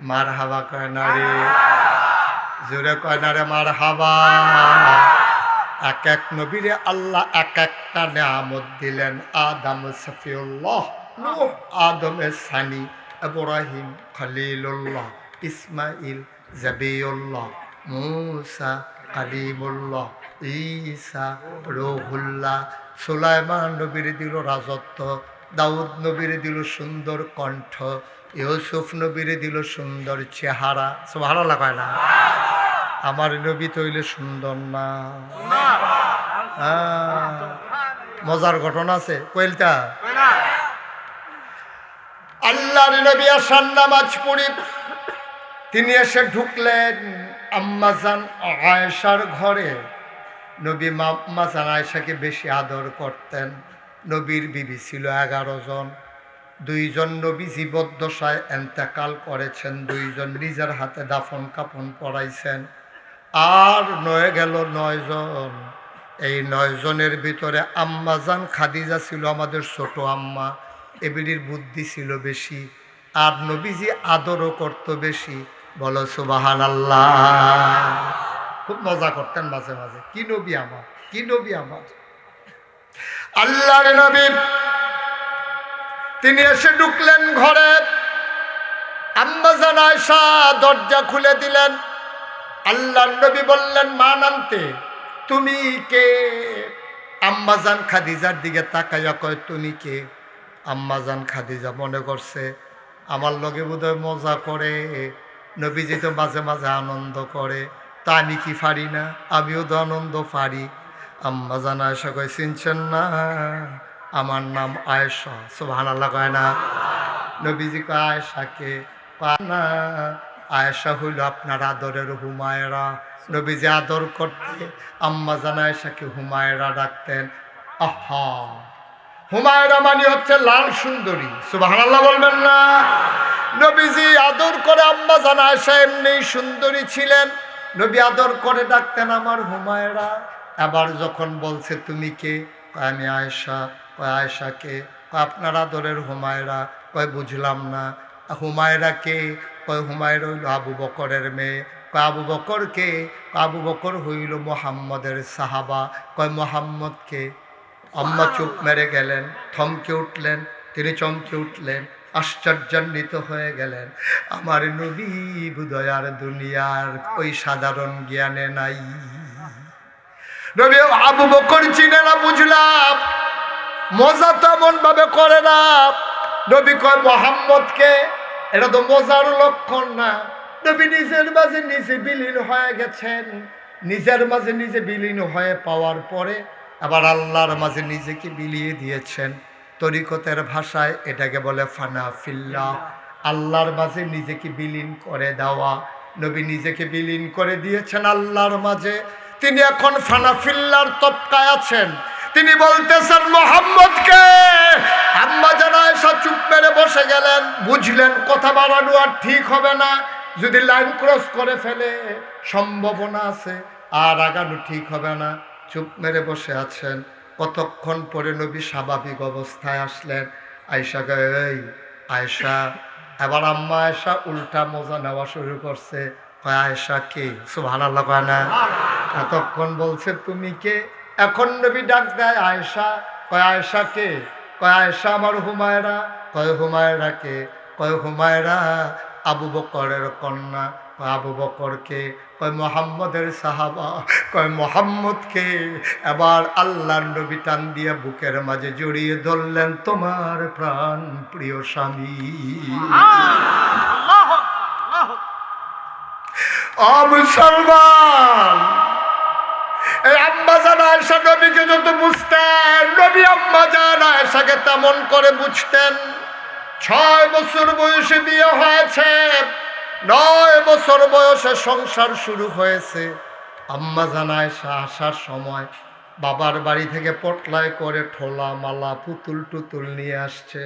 Speaker 1: মার হাবা কয় না রে, জোরে কয় না রে মার হাবা। এক এক নবীরে আল্লাহ এক একটা নিয়ামত দিলেন। আদম সফিউল্লাহ, নূহ আদমের সানি, ইব্রাহিম খলিলুল্লাহ, ইসমাইল জাবিউল্লাহ, মূসা কালিমুল্লাহ, ঈসা রূহুল্লাহ। সুলাইমান নবীর দিল রাজত্ব, দাউদ নবীর দিল সুন্দর কণ্ঠ, ইউসুফ নবীর দিল সুন্দর চেহারা। সুবহানাল্লাহ কয় না? আমার নবী তৈলে সুন্দর না? মজার ঘটনা আছে কইলটা। আল্লাহর নবী আসার নামাজ পড়ি তিনি এসে ঢুকলেন আম্মাজান আয়েশার ঘরে। নবী আম্মাজান আয়েশাকে বেশি আদর করতেন। নবীর বিবি ছিল 11 জন। 2 জন নবী জীবদ্দশায় এন্তেকাল করেছেন, 2 জন নিজের হাতে দাফন কাফন পড়াইছেন, আর 9 গেল 9 জন। এই 9 জনের ভিতরে আম্মাজান খাদিজা ছিল আমাদের ছোট আম্মা। এবিলির বুদ্ধি ছিল বেশি, আর নবীজি আদরও করতো বেশি। বলো সুবহানাল্লাহ। খুব মজা করতেন মাঝে মাঝে। কি নবী আমার, কি নবী আমার! আল্লাহর নবী তিনি এসে ঢুকলেন ঘরে। আম্মাজান আয়েশা দরজা খুলে দিলেন। আল্লাহর নবী বললেন, মা নামতে, তুমি কে? আম্মাজান খাদিজার দিকে তাকাইয়া কয়, তুমি কে? আম্মাজান খাদিজা মনে করছে আমার লগে বোধহয় মজা করে, নবীজি তো মাঝে মাঝে আনন্দ করে, তা আমি কি পারি না? আমিও তো আনন্দ পারি। আম্মাজান আয়েশা কয়, চিনছেন না? আমার নাম আয়েশা। সুবহানাল্লাহ কয় না? নবীজি কয়, আয়েশাকে না, আয়েশা হইল আপনার আদরের হুমায়রা। নবীজি আদর করতে আম্মাজান আয়েশাকে হুমায়রা ডাকতেন। আহা, হুমায়রা মানে হচ্ছে লাল সুন্দরী। সুবহানাল্লাহ বলবেন না? নবীজি আদর করে আম্মাজান আয়েশা এমনি সুন্দরী ছিলেন, নবী আদর করে ডাকতেন আমার হুমায়রা। আবার যখন বলছে তুমি কে? আমি আয়েশা। কয় আয়েশা কে? আপনার আদরের হুমায়রা। কয় বুঝলাম না, হুমায়রা কে? কয় হুমায়রা হইল আবু বকরের মেয়ে। কয় আবু বকর কে? আবু বকর হইল মুহাম্মদের সাহাবা। কয় মুহাম্মদ কে? আম্মা চুপ মেরে গেলেন, থমকে উঠলেন, তিনি চমকে উঠলেন। আশ্চর্যান্বিত হয়ে গেলেন, আমার নবী বোধহয় আর দুনিয়ার ওই সাধারণ জ্ঞানে নাই। নবী আবু বকর চিনে না, বুঝলাম, মজা তো এমন ভাবে করে না। নবী কয় মোহাম্মদকে, এটা তো মজার লক্ষণ না। নবী নিজের মাঝে নিজে বিলীন হয়ে গেছেন, নিজের মাঝে নিজে বিলীন হয়ে পাওয়ার পরে আবার আল্লাহর মাঝে নিজেকে বিলিয়ে দিয়েছেন। তরিকতের ভাষায় এটাকে বলে ফানা ফিল্লাহ, আল্লাহর মাঝে নিজেকে বিলীন করে দেওয়া। নবী নিজেকে বিলীন করে দিয়েছেন আল্লাহর মাঝে, তিনি এখন ফানা ফিল্লাহর তবকায় আছেন। তিনি বলতেছেন মোহাম্মদকে। আম্মা জান আয়েশা চুপ মেরে বসে গেলেন, বুঝলেন কথা বাড়ানো আর ঠিক হবে না, যদি লাইন ক্রস করে ফেলে সম্ভাবনা আছে, আর আগানো ঠিক হবে না। চুপ মেরে বসে আছেন। কতক্ষণ পরে নবী স্বাভাবিক অবস্থায় আসলেন। আয়েশাকে, এই আয়েশা, এবার আম্মা আয়েশা উল্টা মজা নেওয়া শুরু করছে। কয় আয়েশা কে? সুবহানাল্লাহ কয় না? এতক্ষণ বলছে তুমি কে, এখন নবী ডাক দেয় আয়েশা। কয় আয়েশা কে? কয় আয়েশা আমার হুমায়রা। কয় হুমায়রা কে? কয় হুমায়রা আবু বকরের কন্যা। কয় আবু বকরকে? কয় মোহাম্মদের সাহাবা। কয় মোহাম্মদকে? এবার আল্লাহর নবী টান দিয়ে বুকের মাঝে জড়িয়ে ধরলেন, তোমার প্রাণ প্রিয় স্বামী। মুসলমান, এই আম্মা জান আয়েশা নবীকে যত বুঝতেন, নবী আম্মা জান আয়েশাকে তেমন করে বুঝতেন। 6 বছর বয়সে বিয়ে হয়েছে, 9 বছর বয়সে সংসার শুরু হয়েছে। আম্মা জান আয়েশা আসার সময় বাবার বাড়ি থেকে পটলায় করে ঠোলা মালা পুতুল টুতুল নিয়ে আসছে।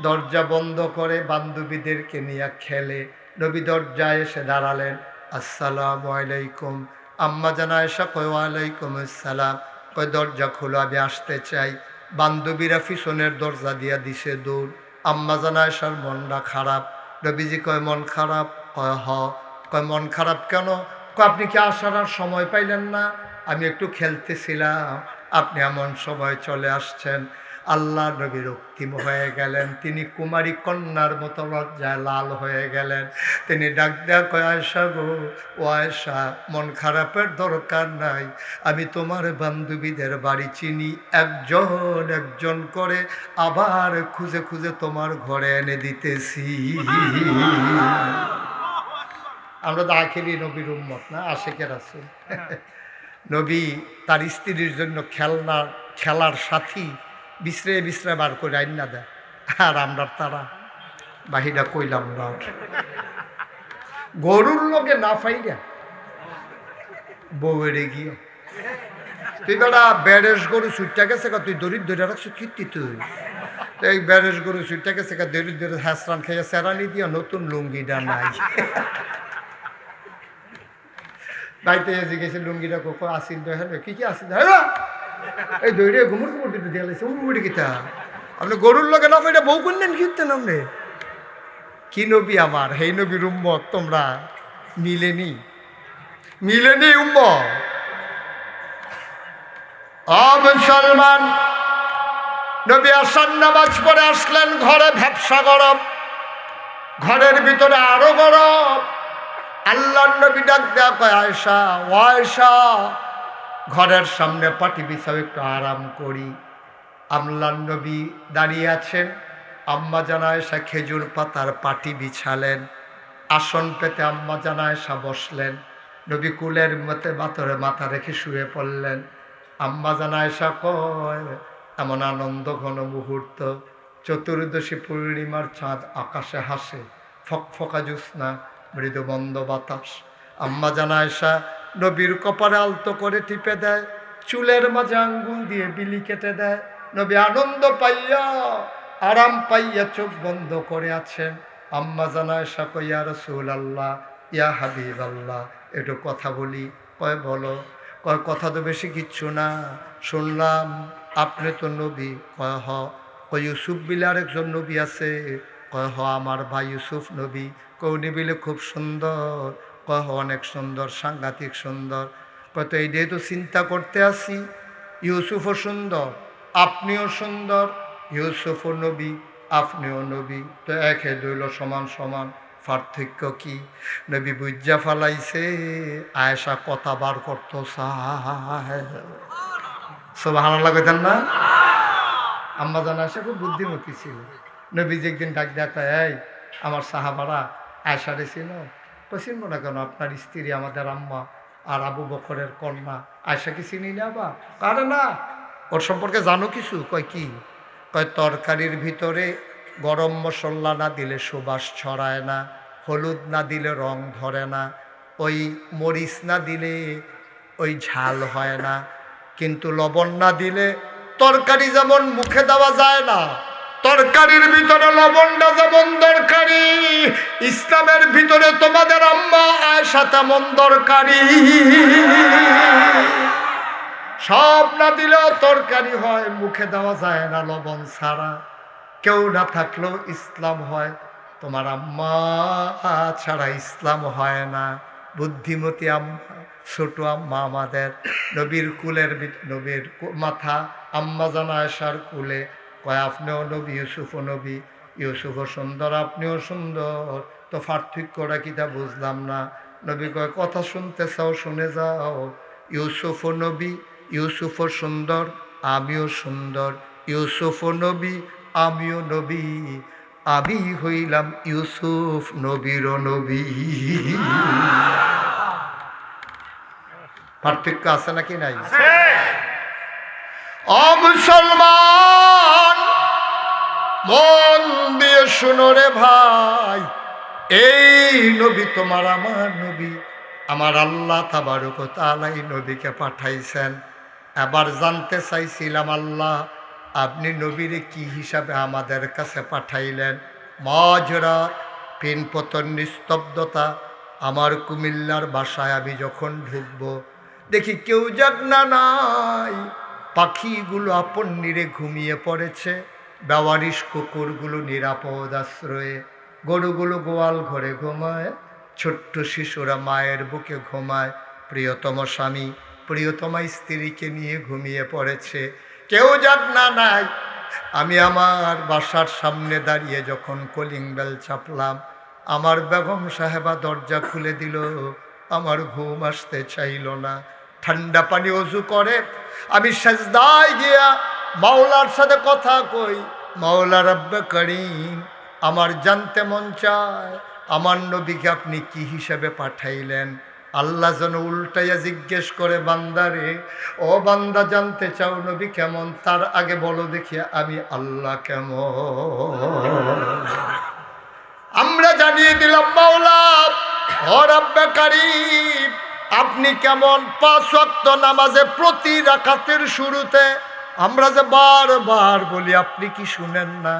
Speaker 1: দরজা বন্ধ করে বান্ধবীদেরকে নিয়ে খেলে। নবী দরজায় এসে দাঁড়ালেন, আসসালামু আলাইকুম। আম্মা জান আয়েশা কয় ওয়ালাইকুম আসসালাম। কয় দরজা খোলো, আমি আসতে চাই। বান্ধবীরা পিছনের দরজা দিয়া দিছে দৌড়। আম্মা জান আয়েশার মনটা খারাপ। নবীজি কয় মন খারাপ? কয় হ। কয় মন খারাপ কেন? কয় আপনি কি আসার আর সময় পাইলেন না? আমি একটু খেলতেছিলাম, আপনি এমন সময় চলে আসছেন। আল্লাহ নবী রক্তিম হয়ে গেলেন, তিনি কুমারী কন্যার মতো লজ্জায় লাল হয়ে গেলেন। তিনি ডাক দেয়া কয় আয়েশা গো, ও আয়েশা, মন খারাপের দরকার নাই, আমি তোমার বান্ধবীদের বাড়ি চিনি, একজন একজন করে আবার খুঁজে খুঁজে তোমার ঘরে এনে দিতেছি। আমরা তো আখিরি নবীর উম্মত না, আশেকের আছে। নবী তার স্ত্রীর জন্য খেলার সাথী বিশ্রে বিশ্রে বার করে আইন না দেয়, আর আমরা তারা বাহিরা কইলাম না। গরুর লোকে না ফাইরা বউয়েরে গিয়ে তুই বেড়া বেড়েস গরু ছুটটা গেছে, তুই দরিদ্র ধরে রাখছো কীর্তি, তুই এই বেড়েস গরু ছুটটা গেছে দরিদ্র হ্যাঁসরান খেয়ে সেরানি দিয়া নতুন লুঙ্গিটা নাই। বাড়িতে এসে গেছে লুঙ্গিটা কোকো আসিল দেখাবে, কি কি আসিল এই দৈরে ঘুমুর ঘুমুর দিতে দিয়ে লাগছে উমুড়ি কিতা আপনি গরুর লোকে না এটা বউ করলেন কিনতেন আপনি? কি নবী আমার, হেই নবীর উম্মত তোমরা মিলেনি উম্মত। মুসলমান, নবী আসার নামাজ পড়ে আসলেন, ঘরে ভ্যাবসা গরম, ঘরের ভিতরে আরো গরম। আল্লাহর নবী ডাক দেয়া কয় আয়েশা, ও আয়েশা, ঘরের সামনে পাটি বিছাও, একটু আরাম করি। আল্লাহর নবী দাঁড়িয়ে আছেন, আম্মা জান আয়েশা খেজুর পাতার পাটি বিছালেন, আসন পেতে আম্মা জান আয়েশা বসলেন, নবী কুলের মতে বাতরে মাথা রেখে শুয়ে পড়লেন। আম্মা জান আয়েশা কয়, এমন আনন্দ ঘন মুহূর্ত, চতুর্দশী পূর্ণিমার চাঁদ আকাশে হাসে, ফকফকা জ্যোৎস্না, মৃদু মন্দ বাতাস। আম্মা জান আয়েশা নবীর কপালে আলতো করে টিপে দেয়, চুলের মাঝে আঙ্গুল দিয়ে বিলি কেটে দেয়। নবী আনন্দ পাইয়া আরাম পাইয়া চোখ বন্ধ করে আছেন। আম্মা জান আয়েশা কয়, ইয়া রাসূলুল্লাহ, ইয়া হাবিবাল্লাহ, একটু কথা বলি। কয় বলো। কয় কথা তো বেশি কিচ্ছু না, শুনলাম আপনি তো নবী। কয় হ। কয় ইউসুফ বিলে আরেকজন নবী আছে? কয় হ, আমার ভাই ইউসুফ নবী। কয় উনি বিলে খুব সুন্দর? কয় হ, অনেক সুন্দর, সাংঘাতিক সুন্দর। কয় তো এইটাই তো চিন্তা করতে আসি, ইউসুফও সুন্দর, আপনিও সুন্দর, ইউসুফও নবী, আপনিও নবী, তো একে দুইল সমান সমান, পার্থক্য কি? নবী বুঝা ফালাইছে আয়েশা কথা বার করতো চায়। সুবহানাল্লাহ কইতেন না? আম্মা জান আয়েশা খুব বুদ্ধিমতী ছিল। নবীজি একদিন ডাক দেখা, এই আমার সাহাবারা আয়েশারে ছিল, তো চিনবো না কেন, আপনার স্ত্রী আমাদের আম্মা আর আবু বকরের কন্যা, আয়েশাকে চিনি না? বা আরে না, ওর সম্পর্কে জানো কিছু? কয় কি? কয় তরকারির ভিতরে গরম মশলা না দিলে সুবাস ছড়ায় না, হলুদ না দিলে রং ধরে না, ওই মরিচ না দিলে ওই ঝাল হয় না, কিন্তু লবণ না দিলে তরকারি যেমন মুখে দেওয়া যায় না, তরকারির ভিতরে লবণটা যেমন দরকারি, ইসলামের ভিতরে তোমাদের আম্মা আয়েশা তেমন দরকারি। সব না দিলেও তরকারি হয়, মুখে দেওয়া যায় না লবণ ছাড়া। কেউ না থাকলেও ইসলাম হয়, তোমার আম্মা ছাড়া ইসলাম হয় না। বুদ্ধিমতী আম্মা, ছোট আম্মা আমাদের, নবীর কুলের নবীর মাথা আম্মা জান আয়েশার কুলে। কয় আপনিও নবী, ইউসুফও নবী, ইউসুফও সুন্দর, আপনিও সুন্দর, তো পার্থক্যটা কিটা বুঝলাম না। নবী কয় কথা শুনতে চাও শুনে যাও, ইউসুফও নবী, ইউসুফও সুন্দর, আমিও সুন্দর, ইউসুফও নবী, আমিও নবী, আমি হইলাম ইউসুফ নবীরও নবী। পার্থক্য আছে নাকি নাই? ও মুসলমান, মন দিয়ে শুনো রে ভাই, এই নবী তোমার আমার নবী, আমার আল্লাহ তাবারক ওয়া তাআলা এই নবীকে পাঠাইছেন। এবার জানতে চাইছিলাম, আল্লাহ আপনি নবীরে কি হিসাবে আমাদের কাছে পাঠাইলেন? মাজরা, পিনপতন, নিস্তব্ধতা। আমার কুমিল্লার বাসায় আমি যখন ঢুকবো, দেখি কেউ জাগনা নাই, পাখিগুলো আপন নিরে ঘুমিয়ে পড়েছে, বেওয়ারিশ কুকুরগুলো নিরাপদ আশ্রয়ে, গরুগুলো গোয়াল ঘরে ঘুমায়, ছোট্ট শিশুরা মায়ের বুকে ঘুমায়, প্রিয়তম স্বামী প্রিয়তমা স্ত্রীকে নিয়ে ঘুমিয়ে পড়েছে, কেউ জাগনা নাই। আমি আমার বাসার সামনে দাঁড়িয়ে যখন কলিং বেল চাপলাম, আমার বেগম সাহেবা দরজা খুলে দিল। আমার ঘুম আসতে চাইল না, ঠান্ডা পানি অজু করে আমি সেজদায় গিয়া মাওলার সাথে কথা কই, মাওলা রব্বে করিম, আমার জানতে মন চায় আমার নবীকে আপনি কি হিসাবে পাঠাইলেন। আল্লাহ যেন উল্টাইয়া জিজ্ঞেস করে, বান্দারে, ও বান্দা জানতে চাও নবী কেমন? তার আগে বলো দেখি আমি আল্লাহ কেমন। আমরা জানিয়ে দিলাম, মাওলা ও রব্বে করিম আপনি কেমন? 5 ওয়াক্ত নামাজে প্রতি রাকাতের শুরুতে আমরা যে বারবার বলি, আপনি কি শুনেন না?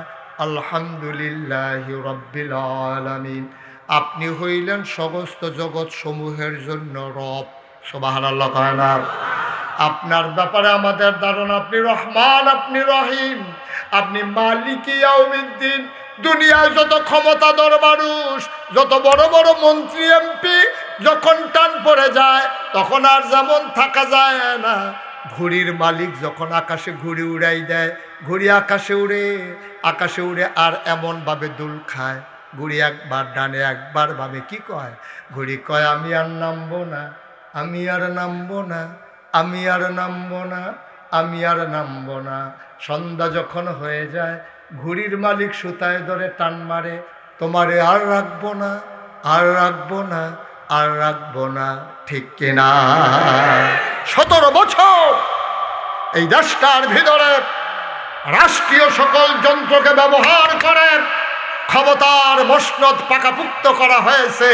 Speaker 1: আলহামদুলিল্লাহি রাব্বিল আলামিন, আপনি হইলেন সমস্ত জগৎ সমূহের জন্য রব। সুবহানাল্লাহ কয় না? আপনার ব্যাপারে আমাদের ধারণা আপনি রহমান, আপনি রহিম, আপনি মালিক ইয়াউমিদ্দিন। দুনিয়ায় যত ক্ষমতাধর মানুষ, যত বড় বড় মন্ত্রী এমপি, যখন টান পড়ে যায় তখন আর যেমন থাকা যায় না। ঘুড়ির মালিক যখন আকাশে ঘুড়ি উড়াই দেয়, ঘুড়ি আকাশে উড়ে আর এমনভাবে দুল খায়, ঘুড়ি একবার ডানে একবার বামে, কি কয়? ঘুড়ি কয় আমি আর নামবো না, আমি আর নামবো না, আমি আর নামবো না, আমি আর নামবো না। সন্ধ্যা যখন হয়ে যায়, ঘুড়ির মালিক সুতায় ধরে টান মারে, তোমারে আর রাখবো না, আর রাখবো না, আর রাখবো না, ঠিক কিনা? 17 বছর এই দেশটার ভিতরে রাষ্ট্রীয় সকল যন্ত্রকে ব্যবহার করে ক্ষমতার মসনদ পাকাপুক্ত করা হয়েছে।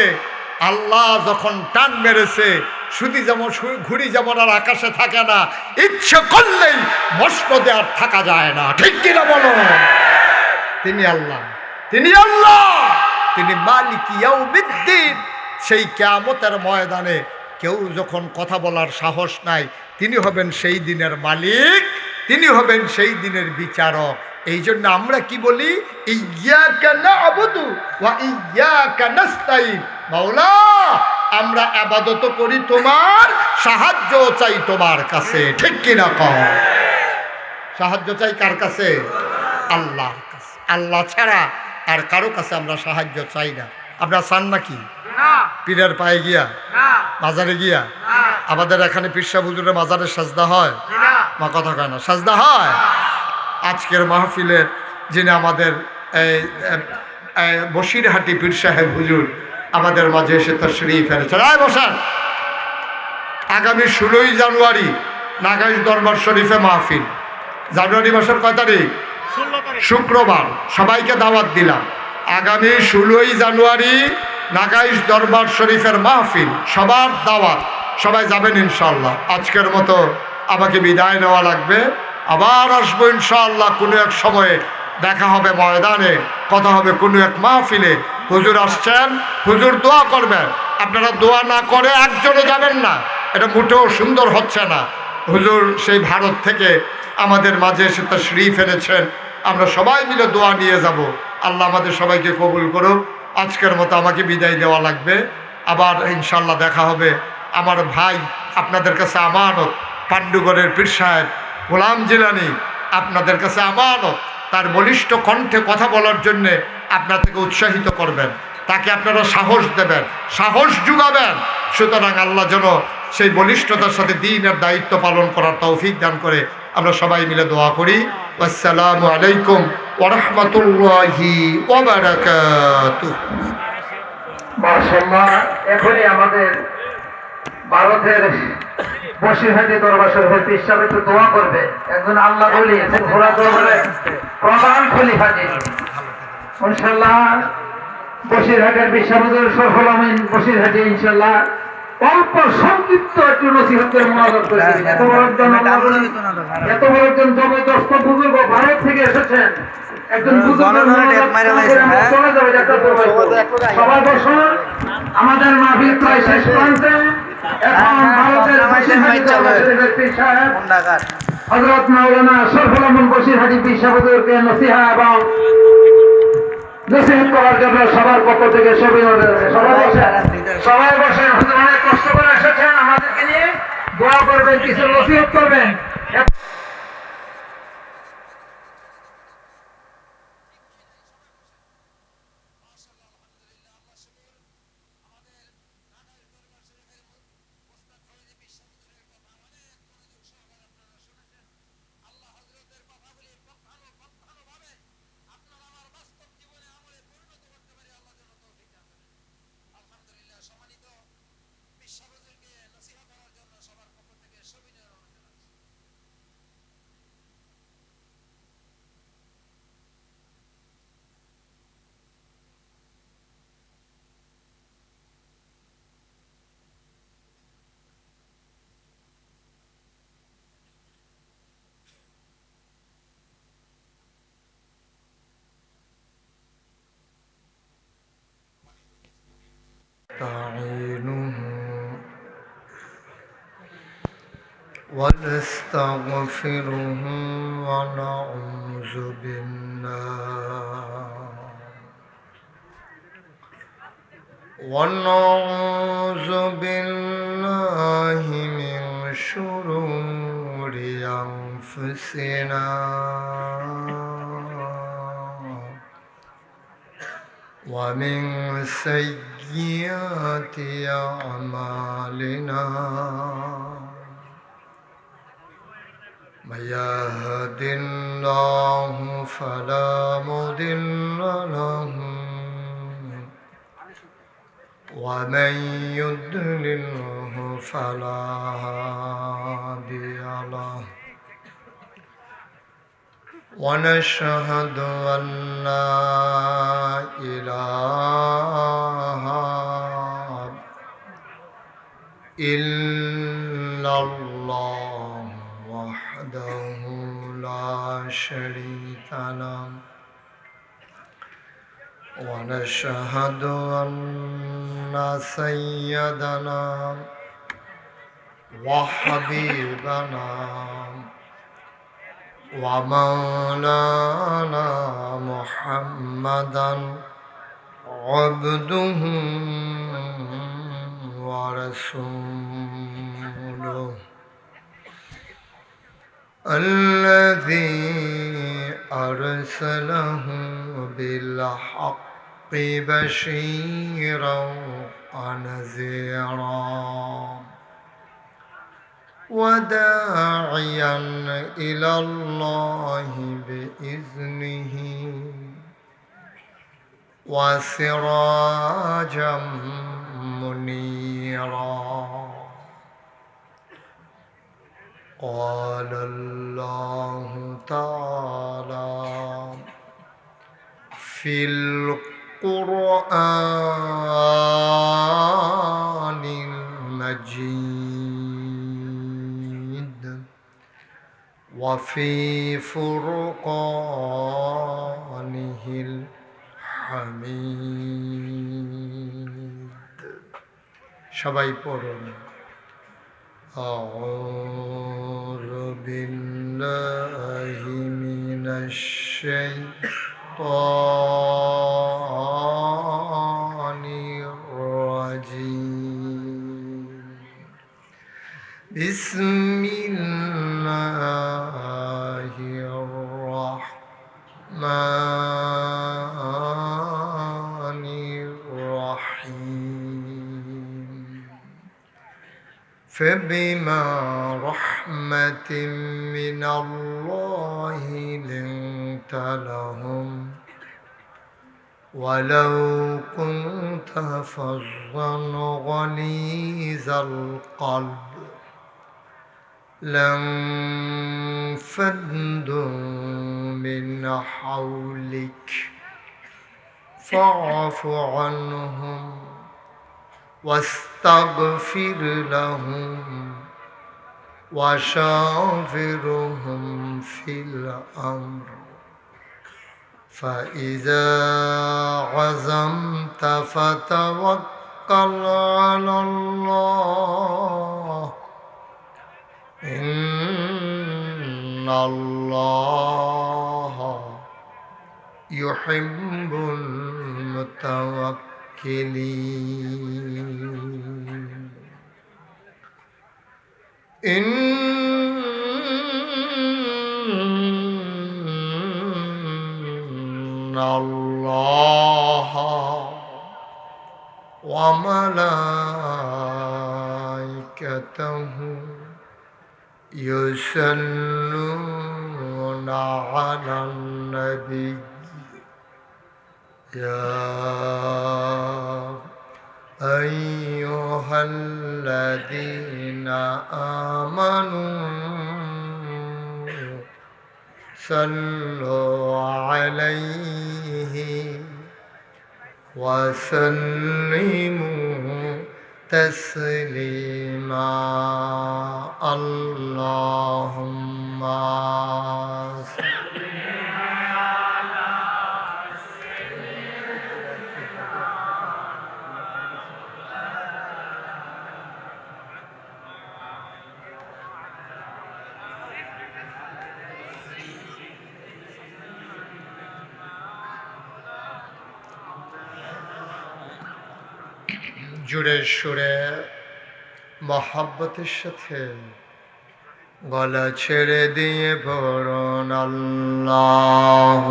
Speaker 1: আল্লাহ যখন টান মেরেছে, ঘুড়ি যেমন আর আকাশে থাকে না, ইচ্ছে করলেই মসনদে আর থাকা যায় না, ঠিক কিনা বলো? তিনি আল্লাহ, তিনি আল্লাহ, তিনি মালিক ইয়াউমিদ্দিন। সেই কিয়ামতের ময়দানে কেউ যখন কথা বলার সাহস নাই, তিনি হবেন সেই দিনের মালিক, তিনি হবেন সেই দিনের বিচারক। এই জন্য আমরা কি বলি? ইয়্যাকা না'বুদু ওয়া ইয়্যাকা নাস্তাইন। মাওলা আমরা ইবাদত করি তোমার, সাহায্য চাই তোমার কাছে, ঠিক কিনা কও? সাহায্য চাই কার কাছে? আল্লাহর কাছে। আল্লাহ ছাড়া আর কারো কাছে আমরা সাহায্য চাই না। আপনারা চান নাকি? পীরের পায়ে গিয়া, মাজারে গিয়া? আমাদের এখানে পীর সাহেব হুজুরের মাজারে সাজদা হয়? মা কথা কয় না, সাজদা হয়। আজকের মাহফিলের যিনি আমাদের বসিরহাটি পীর সাহেব হুজুর আমাদের মাঝে এসে তাশরীফ এনেছেন। বসান। আগামী 16ই জানুয়ারি নাগাইশ দরবার শরীফে মাহফিল। জানুয়ারি মাসের কয় তারিখ? শুক্রবার। সবাইকে দাওয়াত দিলাম। আগামী 16ই জানুয়ারি নাগাইশ দরবার শরীফের মাহফিল, সবার দাওয়াত। সবাই যাবেন ইনশাআল্লাহ। আজকের মতো আমাকে বিদায় নেওয়া লাগবে। আবার আসবো ইনশাআল্লাহ কোনো এক সময়ে। দেখা হবে ময়দানে, কথা হবে কোনো এক মাহফিলে। হুজুর আসছেন, হুজুর দোয়া করবেন। আপনারা দোয়া না করে একজনও যাবেন না, এটা মোটেও সুন্দর হচ্ছে না। হুজুর সেই ভারত থেকে আমাদের মাঝে এসে তাশরীফ এনেছেন। আমরা সবাই মিলে দোয়া নিয়ে যাব। আল্লাহ আমাদের সবাইকে কবুল করুক। আজকের মতো আমাকে বিদায় দেওয়া লাগবে। আবার ইনশাল্লাহ দেখা হবে। আমার ভাই আপনাদের কাছে আমানত, পাণ্ডুগড়ের পীর সাহেব গোলাম জিলানী আপনাদের কাছে আমানত। তার বলিষ্ঠ কণ্ঠে কথা বলার জন্যে আপনাদেরকে উৎসাহিত করবেন, তাকে আপনারা সাহস দেবেন, সাহস জুগাবেন। সুতরাং আল্লাহ যেন সেই বলিষ্ঠতার সাথে দ্বীনের দায়িত্ব পালন করার তৌফিক দান করে। আমরা সবাই মিলে দোয়া করি। আসসালামু আলাইকুম ওয়া রাহমাতুল্লাহি ওয়া বারাকাতুহু।
Speaker 2: মাশাআল্লাহ। এখনই আমাদের ভারতের বসিরহাটি দরবার শরীফের পীর সাহেব একটু দোয়া করবে। একজন আল্লাহ বলি ঘোড়া দরবারের প্রধান খলিফা যিনি, ইনশাআল্লাহ বসিরহাটের পীর সাহেব সরফুল আমিন বসিরহাটি ইনশাআল্লাহ অল্প সংক্ষিপ্ত একটু নসিহতের মোনাজাত করে দিবেন। এত বড় একজন জবরদস্ত বুজুর্গ ভারত থেকে এসেছেন। একজন বুজুর্গের চলে যাবে একটা দরবার। সবাই বসুন। আমাদের মাহফিল প্রায় শেষ প্রান্তে। এখন ভারতের বসিরহাটি দরবার শরীফের পীর সাহেব হযরত মাওলানা সরফুল আমিন বসিরহাটি পীর সাহেবকে নসিহা এবং নসিহত করার জন্য সবার পক্ষ থেকে সবাই বসে অনেক কষ্ট করে এসেছেন আমাদেরকে নিয়ে দোয়া করবেন, কিছু নসিহত করবেন।
Speaker 1: ونستغفره ونعوذ بالله من شرور أنفسنا ومن سيئات أعمالنا من يهد الله فلا مضل له ومن يضلله فلا هادي له ونشهد أن لا إله إلا الله وحده لا شريك له ونشهد أن سيدنا وحبيبنا ومولانا محمدا عبده ورسوله الذي أرسله بالحق بشيرا ونذيرا وداعيا إلى الله بإذنه وسراجا منيرا قال الله تعالى في القرآن المجيد وفي فرقانه الحميد সবাই পড়ুন أعوذ بالله من الشيطان الرجيم بسم الله الرحمن الرحيم فبما رحمة من الله لنت لهم ولو كنت فظا غليظ القلب لانفضوا من حولك فاعف عنهم واستغفر لهم وشاورهم في الأمر فإذا عزمت فتوكل على الله إن الله يحب المتوكلين إن الله وملائكته يصلون على النبي يا أيها الذين آمنوا صلوا عليه وسلموا تسليما اللهم জোরে সুরে মহাব্বতের সাথে গলা ছেড়ে দিয়ে পড়ুন আল্লাহুম্মা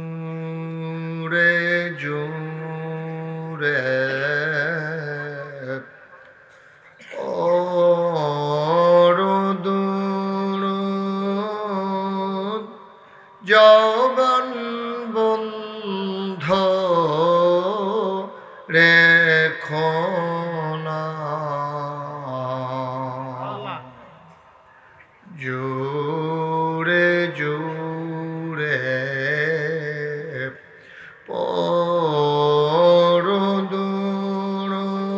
Speaker 1: জোরে জোরে দুরূদ যৌবন বন্ধ রেখো না জোরে জোরে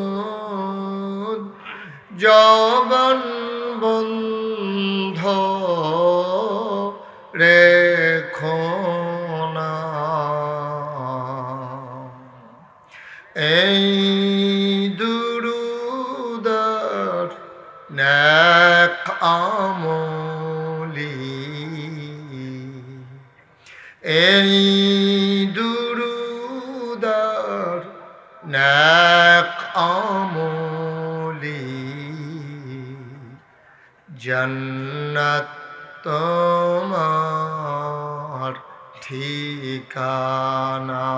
Speaker 1: পরদুরুদ যৌবন বন্ধ রেখো না দুরুদার নেক আমলি জন্নত তোমার ঠিকানা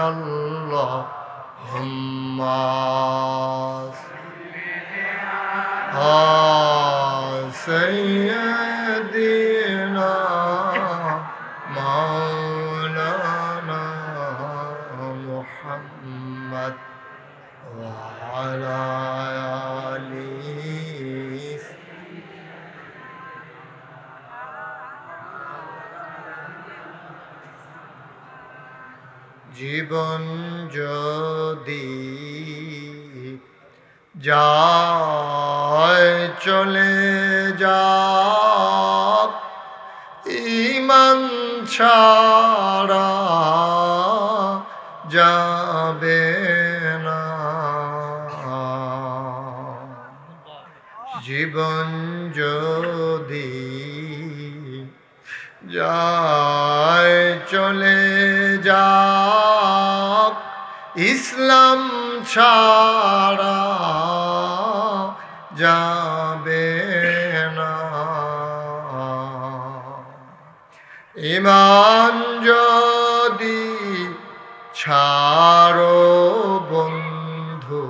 Speaker 1: আল্লাহুম্মা সাইয়্যিদিনা মাওলানা মুহাম্মদ ওয়া আলা আলিহি। জীবন যদি যায় চলে যাক, ঈমান ছাড়া যাবে না। জীবন যদি যায় চলে যাক, ইসলাম ছাড়া যাবে না। ঈমান যদি ছাড়ো বন্ধু,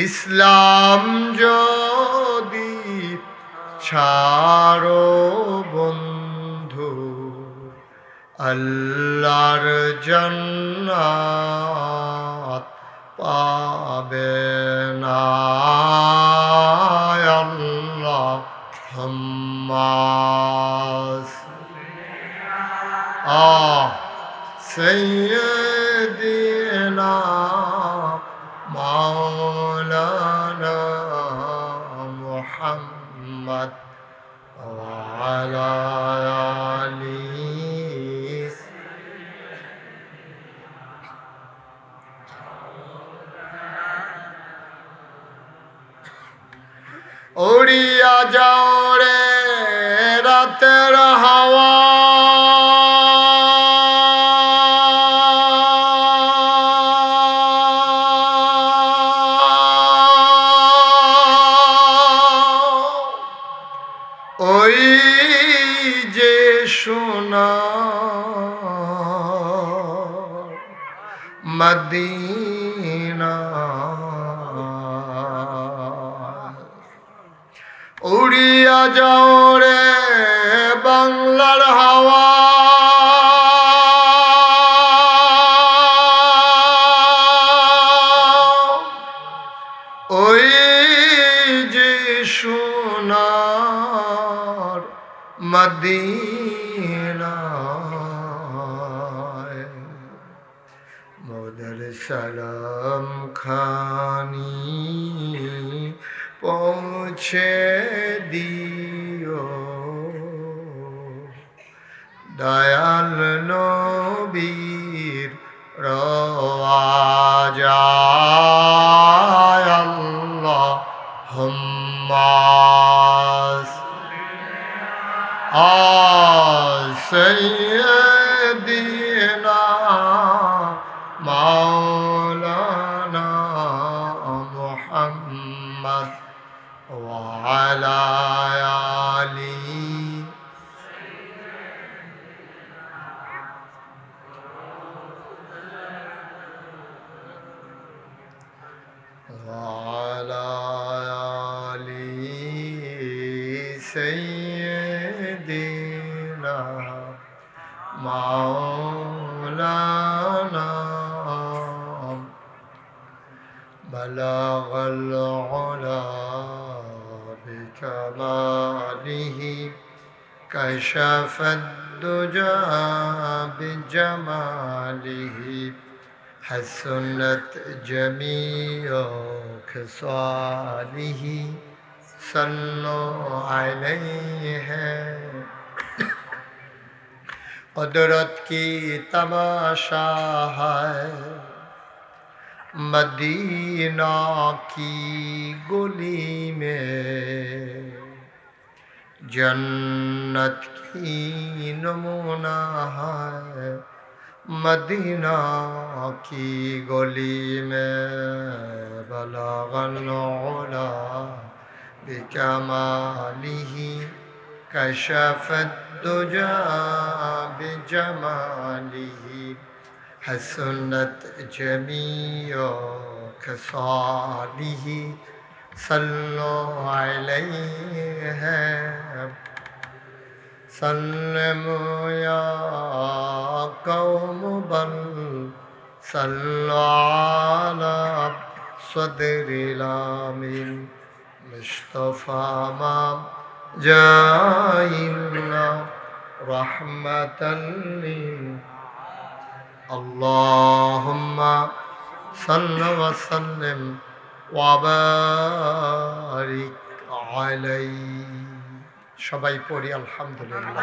Speaker 1: ইসলাম যদি ছাড়ো বন্ধু, আল্লাহর জান্নাত পাবে না। আল্লাহুম্মা সাইয়্যিদিনা মাওলানা মুহাম্মদ ওয়া আলা আলিহি। উড়িয়া যাও রে রাতের হাওয়া, ওই যে সোনার মদিনা। উড়িয়া যাও রে বাংলার হাওয়া, ওই যে সোনার মদিনায়। মোদের সালাম খানি পৌঁছে দিও, দয়াল নবীর রওয়াজায়। আল্লাহুম্মা সাইয়্যিদিনা মাওলানা মুহাম্মদ ওয়া আলা আলিহি। ওয়া আলা আলিহি সাইয়্যিদিনা মাওলানা। বালাগাল উলা বিকামালিহি, কাশাফাদ দুজা বিজামালিহি, হাসনাত জামিউ খিসালিহি, সাল্লু আলাইহি। कुदरत की तमाशा है मदीना की गली में, जन्नत की नमूना है मदीना की गली में बलगल उला बिकमालिही कशफत दुजा बिजमालिही हसनत जमीओ खसालिही सल्लो अलैहि सल्लमु या कौम बल सल्लो अला सदरिल आमीन मुस्तफा मा जाइना रहमतन लिल अल्लाहुम्मा सल्लि व सल्लिम व बारिक अलैहि। সবাই পড়ি আলহামদুলিল্লাহ।